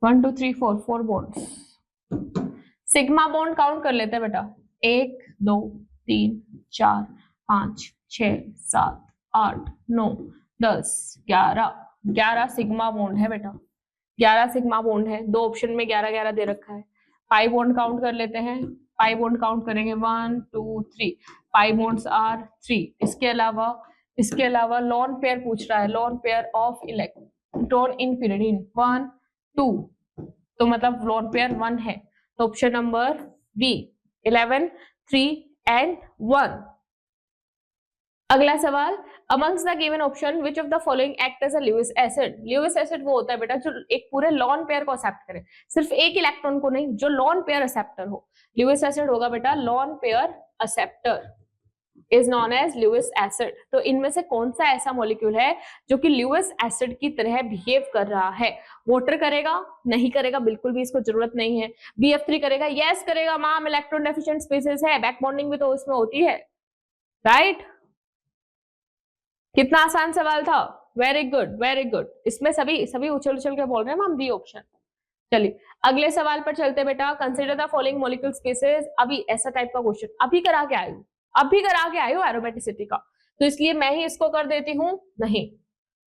1 2 3 4 4 बॉन्ड्स। सिग्मा बॉन्ड काउंट कर लेते हैं बेटा, 1 2 3 4 5 6 7 8 9 10 11 सिग्मा बॉन्ड है बेटा, 11 सिग्मा बॉन्ड है। दो ऑप्शन में 11 11 दे रखा है। पाई बॉन्ड काउंट कर लेते हैं, पाई बॉन्ड काउंट करेंगे 1 2 3, पाई बॉन्ड्स आर 3। इसके अलावा लॉन पेयर पूछ रहा है, lone pair of electron in pyridine 1 2, तो मतलब लॉन पेयर 1 है, तो ऑप्शन नंबर बी 11 3 एंड 1। अगला सवाल, amongst the given option which of the following act as a Lewis acid? Lewis acid वो होता है बेटा जो एक पूरे लॉन पेयर को एक्सेप्ट करे, सिर्फ एक इलेक्ट्रॉन को नहीं, जो लॉन पेयर एक्सेप्टर हो। Lewis acid होगा बेटा lone pair acceptor, is non as Lewis acid। तो इनमें से कौन सा ऐसा मॉलिक्यूल है जो कि Lewis acid की तरह बिहेव कर रहा है? वाटर करेगा? नहीं करेगा, बिल्कुल भी इसको जरूरत नहीं है। BF3 करेगा? यस करेगा मैम, इलेक्ट्रॉन डेफिशिएंट स्पीसीज है, बैक बॉन्डिंग भी तो उसमें होती है, राइट? कितना आसान सवाल था, वेरी गुड वेरी गुड। इसमें सभी उछल उछल के बोल रहे हैं मैम बी ऑप्शन। चलिए अगले सवाल पर चलते बेटा, consider the following molecule species. अभी ऐसा टाइप का क्वेश्चन अभी करा के आई हूँ एरोमेटिसिटी का, तो इसलिए मैं ही इसको कर देती हूँ। नहीं,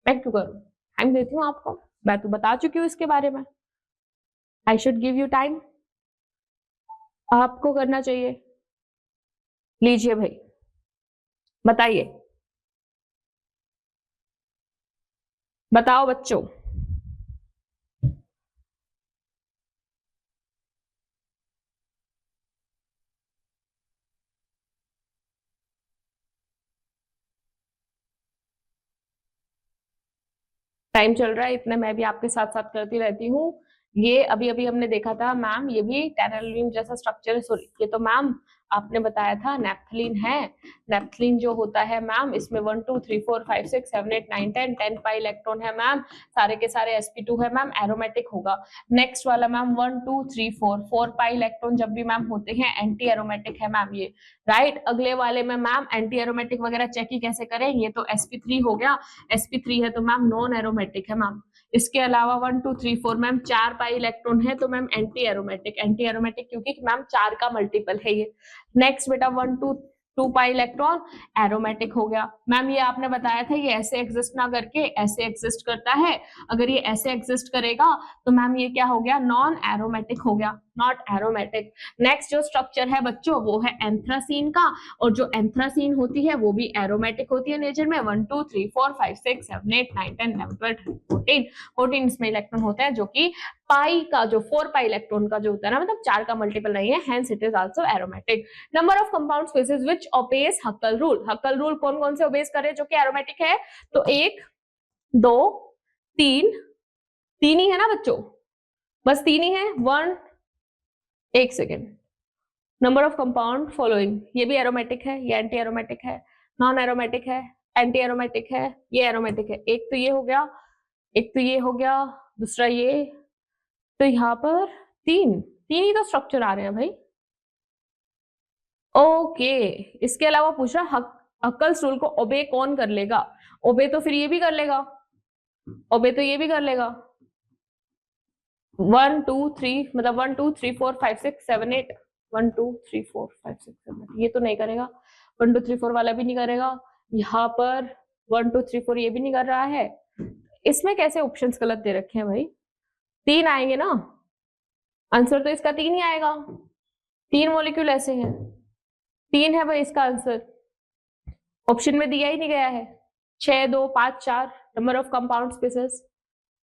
मैं क्यों करूँ, टाइम देती हूँ आपको, मैं तो बता चुकी हूँ इसके बारे में। I should give you time, आपको करना चाहिए। लीजिए भाई बताइए, बताओ बच्चों। टाइम चल रहा है, इतने मैं भी आपके साथ साथ करती रहती हूँ। ये अभी हमने देखा था मैम, ये भी टेनलिन जैसा स्ट्रक्चर है। सॉरी, ये तो मैम आपने बताया था नेप्थलीन है। नेप्थलीन जो होता है मैम, इसमें 1 2 3 4 5 6 7 8 9 10 पाई इलेक्ट्रॉन है मैम, सारे के सारे sp2 है मैम, एरोमेटिक होगा। नेक्स्ट वाला मैम 1 2 3 4 पाई इलेक्ट्रॉन जब भी मैम होते हैं एंटी एरोमेटिक है मैम ये, राइट? अगले वाले में मैम एंटी एरोमेटिक वगैरह चेक ही कैसे करें, ये तो sp3 हो गया, sp3 है तो मैम नॉन एरोमेटिक है मैम। इसके अलावा 1 2 3 4 मैम 4 पाई इलेक्ट्रॉन है तो मैम एंटी एरोमेटिक क्योंकि मैम 4 का मल्टीपल है ये। नेक्स्ट बेटा 1 2 पाई इलेक्ट्रॉन एरोमेटिक हो गया मैम। ये आपने बताया था ये ऐसे एग्जिस्ट ना करके ऐसे एग्जिस्ट करता है, अगर ये ऐसे एग्जिस्ट करेगा तो मैम ये क्या हो गया, नॉन एरोमेटिक हो गया, नॉट एरोमेटिक। नेक्स्ट जो स्ट्रक्चर है बच्चों वो है एंथ्रासीन का, और जो एंथ्रासीन होती है वो भी एरोमेटिक होती है नेचर में। 1 2 3 4 5 6 7 8 9 10 11 12 14 इसमें इलेक्ट्रॉन होता है जो कि पाई का जो 4 पाई इलेक्ट्रॉन का जो होता है ना, मतलब 4 का मल्टीपल नहीं है, hence it is also aromatic. Number of compound species which obeys Huckel rule. Huckel rule कौन कौन से ओबेस करे जो कि एरोमेटिक है? तो 1 2 3 तीन ही है ना बच्चों, बस 3 ही है। 1 एक second, number of compound following, ये भी एरोमेटिक है, ये एंटी एरोमेटिक है, नॉन एरोमेटिक है, एंटी एरोमेटिक है, ये एरोमेटिक है। एक तो ये हो गया, एक तो ये हो गया, दूसरा ये, तो यहाँ पर तीन ही तो स्ट्रक्चर आ रहे हैं भाई। ओके, इसके अलावा पूछ रहा हक्कल्स रूल को ओबे कौन कर लेगा? ओबे तो फिर ये भी कर लेगा, ओबे तो ये भी कर लेगा। 1 2 3 मतलब 1 2 3 4 5 6 7 8 1 2 3 4 5 6 7 8 ये तो नहीं करेगा, 1 2 3 4 वाला भी नहीं करेगा, यहाँ पर 1 2 3 4 ये भी नहीं कर रहा है। इसमें कैसे ऑप्शंस गलत दे रखे हैं भाई? 3 आएंगे ना, आंसर तो इसका 3 ही आएगा। 3 मॉलिक्यूल ऐसे हैं, 3 है भाई इसका आंसर, ऑप्शन में दिया ही नहीं गया है। 6 2 5 4 number of compound species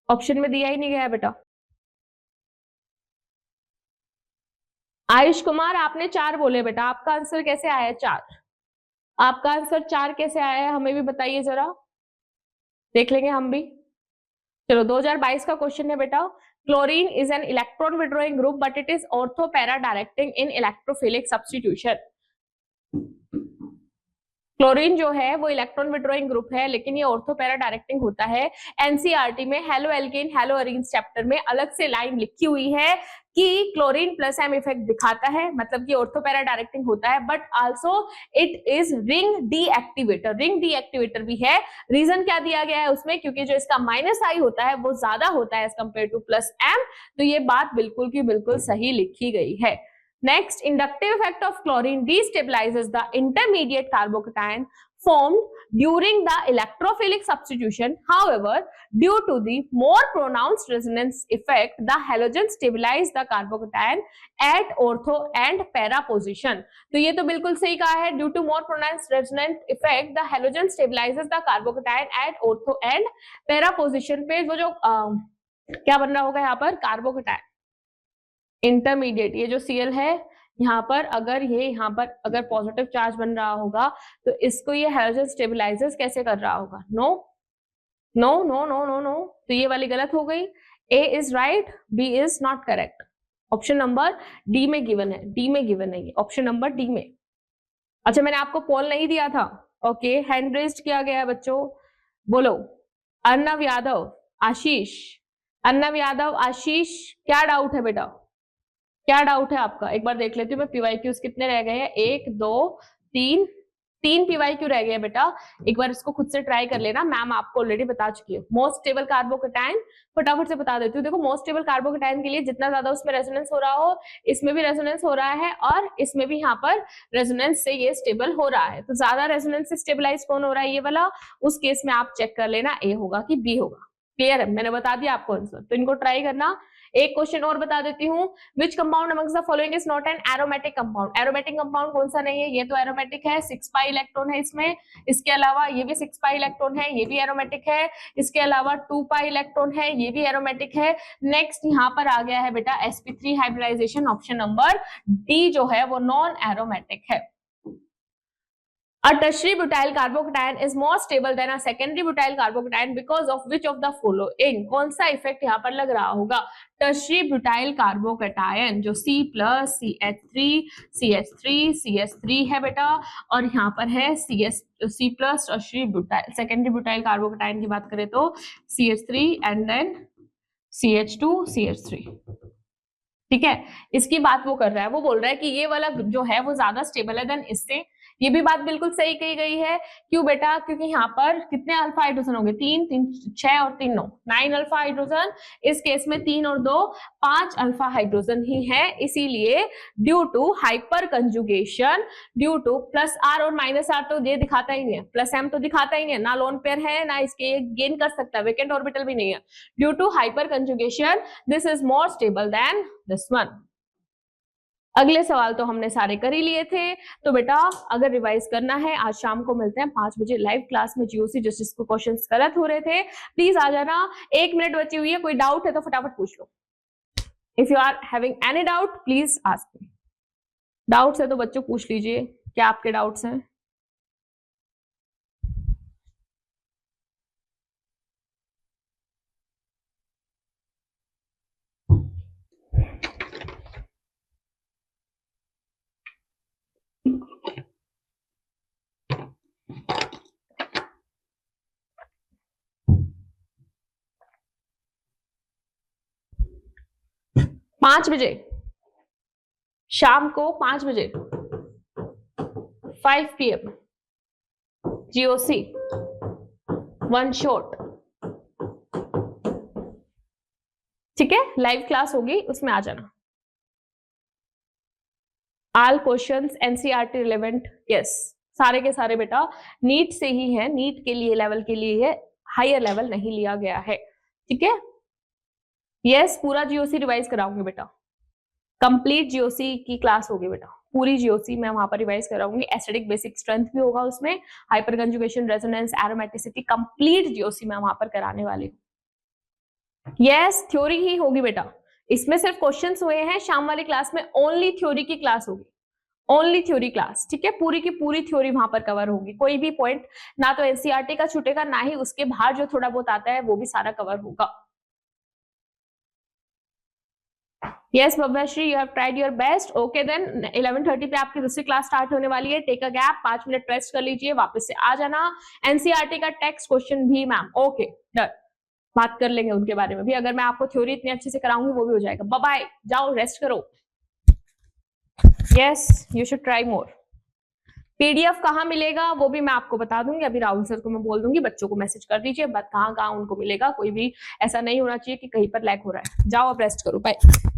option में दिया ही नहीं गया है बेटा। आयुष कुमार आपने 4 बोले बेटा, आपका आंसर कैसे आया है 4? आपका आंसर 4 कैसे आया है हमें भी बताइए जरा, देख लेंगे हम भी। चलो 2022 का क्वेश्चन है बेटा, chlorine is an electron withdrawing group but it is ortho para directing in electrophilic substitution. Chlorine जो है वो इलेक्ट्रॉन विड्रॉइंग ग्रुप है लेकिन ये ऑर्थो पैरा डायरेक्टिंग होता है। एनसीईआरटी में halo alkane hello arenes chapter में अलग से लाइन लिखी हुई है कि क्लोरीन प्लस एम इफेक्ट दिखाता है, मतलब कि ऑर्थो पैरा डायरेक्टिंग होता है, but also it is ring deactivator. Ring deactivator भी है। रीजन क्या दिया गया है उसमें, क्योंकि जो इसका माइनस आई होता है वो ज्यादा होता है as compare to plus M, तो ये बात बिल्कुल की बिल्कुल सही लिखी गई है। Next, inductive effect of chlorine destabilizes the intermediate carbocation formed during the electrophilic substitution. However, due to the more pronounced resonance effect, the halogen stabilize the carbocation at ortho and para position. तो ये तो बिल्कुल सही कहा है. Due to more pronounced resonance effect, the halogen stabilizes the carbocation at ortho and para position पे वो जो क्या बन रहा होगा यहाँ पर कार्बोकेटायन इंटरमीडिएट, ये जो Cl है यहाँ पर अगर ये यहाँ पर अगर पॉजिटिव चार्ज बन रहा होगा तो इसको ये हाइड्रोजन स्टेबलाइजर्स कैसे कर रहा होगा? No no no no no no, तो ये वाली गलत हो गई. A is right, B is not correct. Option number D में गिवन है, डी में गिवन है, ऑप्शन नंबर डी में. अच्छा, मैंने आपको पोल नहीं दिया था. ओके, हैंड रेज्ड किया गया है बच्चों. बोलो, अर्नव यादव, आशीष. अर्नव यादव, आशीष, क्या डाउट है बेटा? क्या डाउट है आपका? एक बार देख लेती हूँ मैं. पीवाईक्यूज कितने रह गए हैं? 1 2 3 3 पीवाईक्यू रह गए बेटा. एक बार इसको खुद से ट्राई कर लेना, मैम आपको ऑलरेडी बता चुकी है. मोस्ट स्टेबल कार्बोकेटायन, फटाफट से बता देती हूँ. देखो, मोस्ट स्टेबल कार्बोकेटायन के लिए जितना ज्यादा उसमें रेजोनेंस हो रहा हो, इसमें भी रेजोनेंस हो रहा है और इसमें भी यहाँ पर रेजोनेंस से ये स्टेबल हो रहा है. तो ज्यादा रेजोनेंस से स्टेबलाइज कौन हो रहा है? ये वाला. उस केस में आप चेक कर लेना ए होगा कि बी होगा. क्लियर है? मैंने बता दिया आपको आंसर, तो इनको ट्राई करना. एक क्वेश्चन और बता देती हूँ. Which compound amongst the following is not an aromatic compound? Aromatic compound कौन सा नहीं है? ये तो एरोमेटिक है, 6 पाई इलेक्ट्रॉन है इसमें. इसके अलावा ये भी 6 पाई इलेक्ट्रॉन है, ये भी एरोमेटिक है. इसके अलावा 2 पाई इलेक्ट्रॉन है, ये भी एरोमेटिक है. नेक्स्ट यहाँ पर आ गया है बेटा sp3 hybridisation. Option number D जो है वो नॉन एरोमेटिक है. A tertiary butyl carbocation is more stable than a secondary butyl carbocation because of which of the following? कौन सा इफेक्ट यहाँ पर लग रहा होगा? tertiary butyl carbocation जो C plus CH3 CH3 CH3 है बेटा, और यहाँ पर है C plus tertiary butyl. secondary butyl carbocation की बात करें तो CH3 and then CH2 CH3. ठीक है, इसकी बात वो कर रहा है. वो बोल रहा है कि ये वाला जो है वो ज्यादा स्टेबल है देन इससे. ये भी बात बिल्कुल सही कही गई है. क्यों बेटा? क्योंकि यहाँ पर कितने अल्फा हाइड्रोजन होंगे? 3 3 6 और 3 9, 9 अल्फा हाइड्रोजन. इस केस में 3 और 2 5 अल्फा हाइड्रोजन ही है. इसीलिए due to hyperconjugation, due to plus R और माइनस आर तो ये दिखाता ही नहीं है, प्लस एम तो दिखाता ही नहीं है. ना लोन पेयर है, ना इसके गेन कर सकता है, वेकेंट ऑर्बिटल भी नहीं है. Due to hyperconjugation this is more stable than this one. अगले सवाल तो हमने सारे कर ही लिए थे. तो बेटा अगर रिवाइज करना है, आज शाम को मिलते हैं 5 बजे लाइव क्लास में. जीओसी जिसको क्वेश्चंस गलत हो रहे थे प्लीज आ जाना. 1 मिनट बची हुई है, कोई डाउट है तो फटाफट पूछ लो. If you are having any doubt please ask me. Doubts है तो बच्चों पूछ लीजिए, क्या आपके डाउट्स हैं? पांच बजे शाम को 5 बजे 5 PM GOC 1 शॉट. ठीक है, लाइव क्लास होगी, उसमें आ जाना. All questions NCERT relevant. Yes, सारे के सारे बेटा नीट से ही है, नीट के लिए लेवल के लिए है, हायर लेवल नहीं लिया गया है. ठीक है, यस, पूरा जीओसी रिवाइज कराऊंगी बेटा. कंप्लीट जीओसी की क्लास होगी बेटा, पूरी जीओसी मैं वहां पर रिवाइज कराऊंगी. एसिडिक बेसिक स्ट्रेंथ भी होगा उसमें, hyper conjugation, resonance, aromaticity, complete GOC मैं वहां पर कराने वाली हूँ. यस, थ्योरी ही होगी बेटा. इसमें सिर्फ क्वेश्चंस हुए हैं. शाम वाली क्लास में ओनली थ्योरी की क्लास होगी, ओनली थ्योरी क्लास. ठीक है, पूरी की पूरी थ्योरी वहां पर कवर होगी. कोई भी पॉइंट ना तो एनसीईआरटी का छूटेगा, ना ही उसके बाहर जो थोड़ा बहुत आता है वो भी सारा कवर होगा. Yes, Bhavashri, you have tried your best. Okay, then 11:30 पे आपकी दूसरी क्लास स्टार्ट होने वाली है. Take a gap, 5 minute rest कर लीजिए, वापस से आ जाना. एनसीईआरटी का टेक्स्ट क्वेश्चन भी मैम. ओके, डन, बात कर लेंगे उनके बारे में भी. अगर मैं आपको थ्योरी इतनी अच्छे से कराऊंगी वो भी हो जाएगा. बाय बाय, जाओ रेस्ट करो. Yes, you should try more. PDF कहाँ मिलेगा वो भी मैं आपको बता दूंगी. अभी राहुल सर को मैं बोल दूंगी, बच्चों को मैसेज कर दीजिए कहाँ कहाँ उनको मिलेगा. कोई भी ऐसा नहीं होना चाहिए कि कहीं पर लैग हो रहा है. जाओ, अब रेस्ट करो. बाय.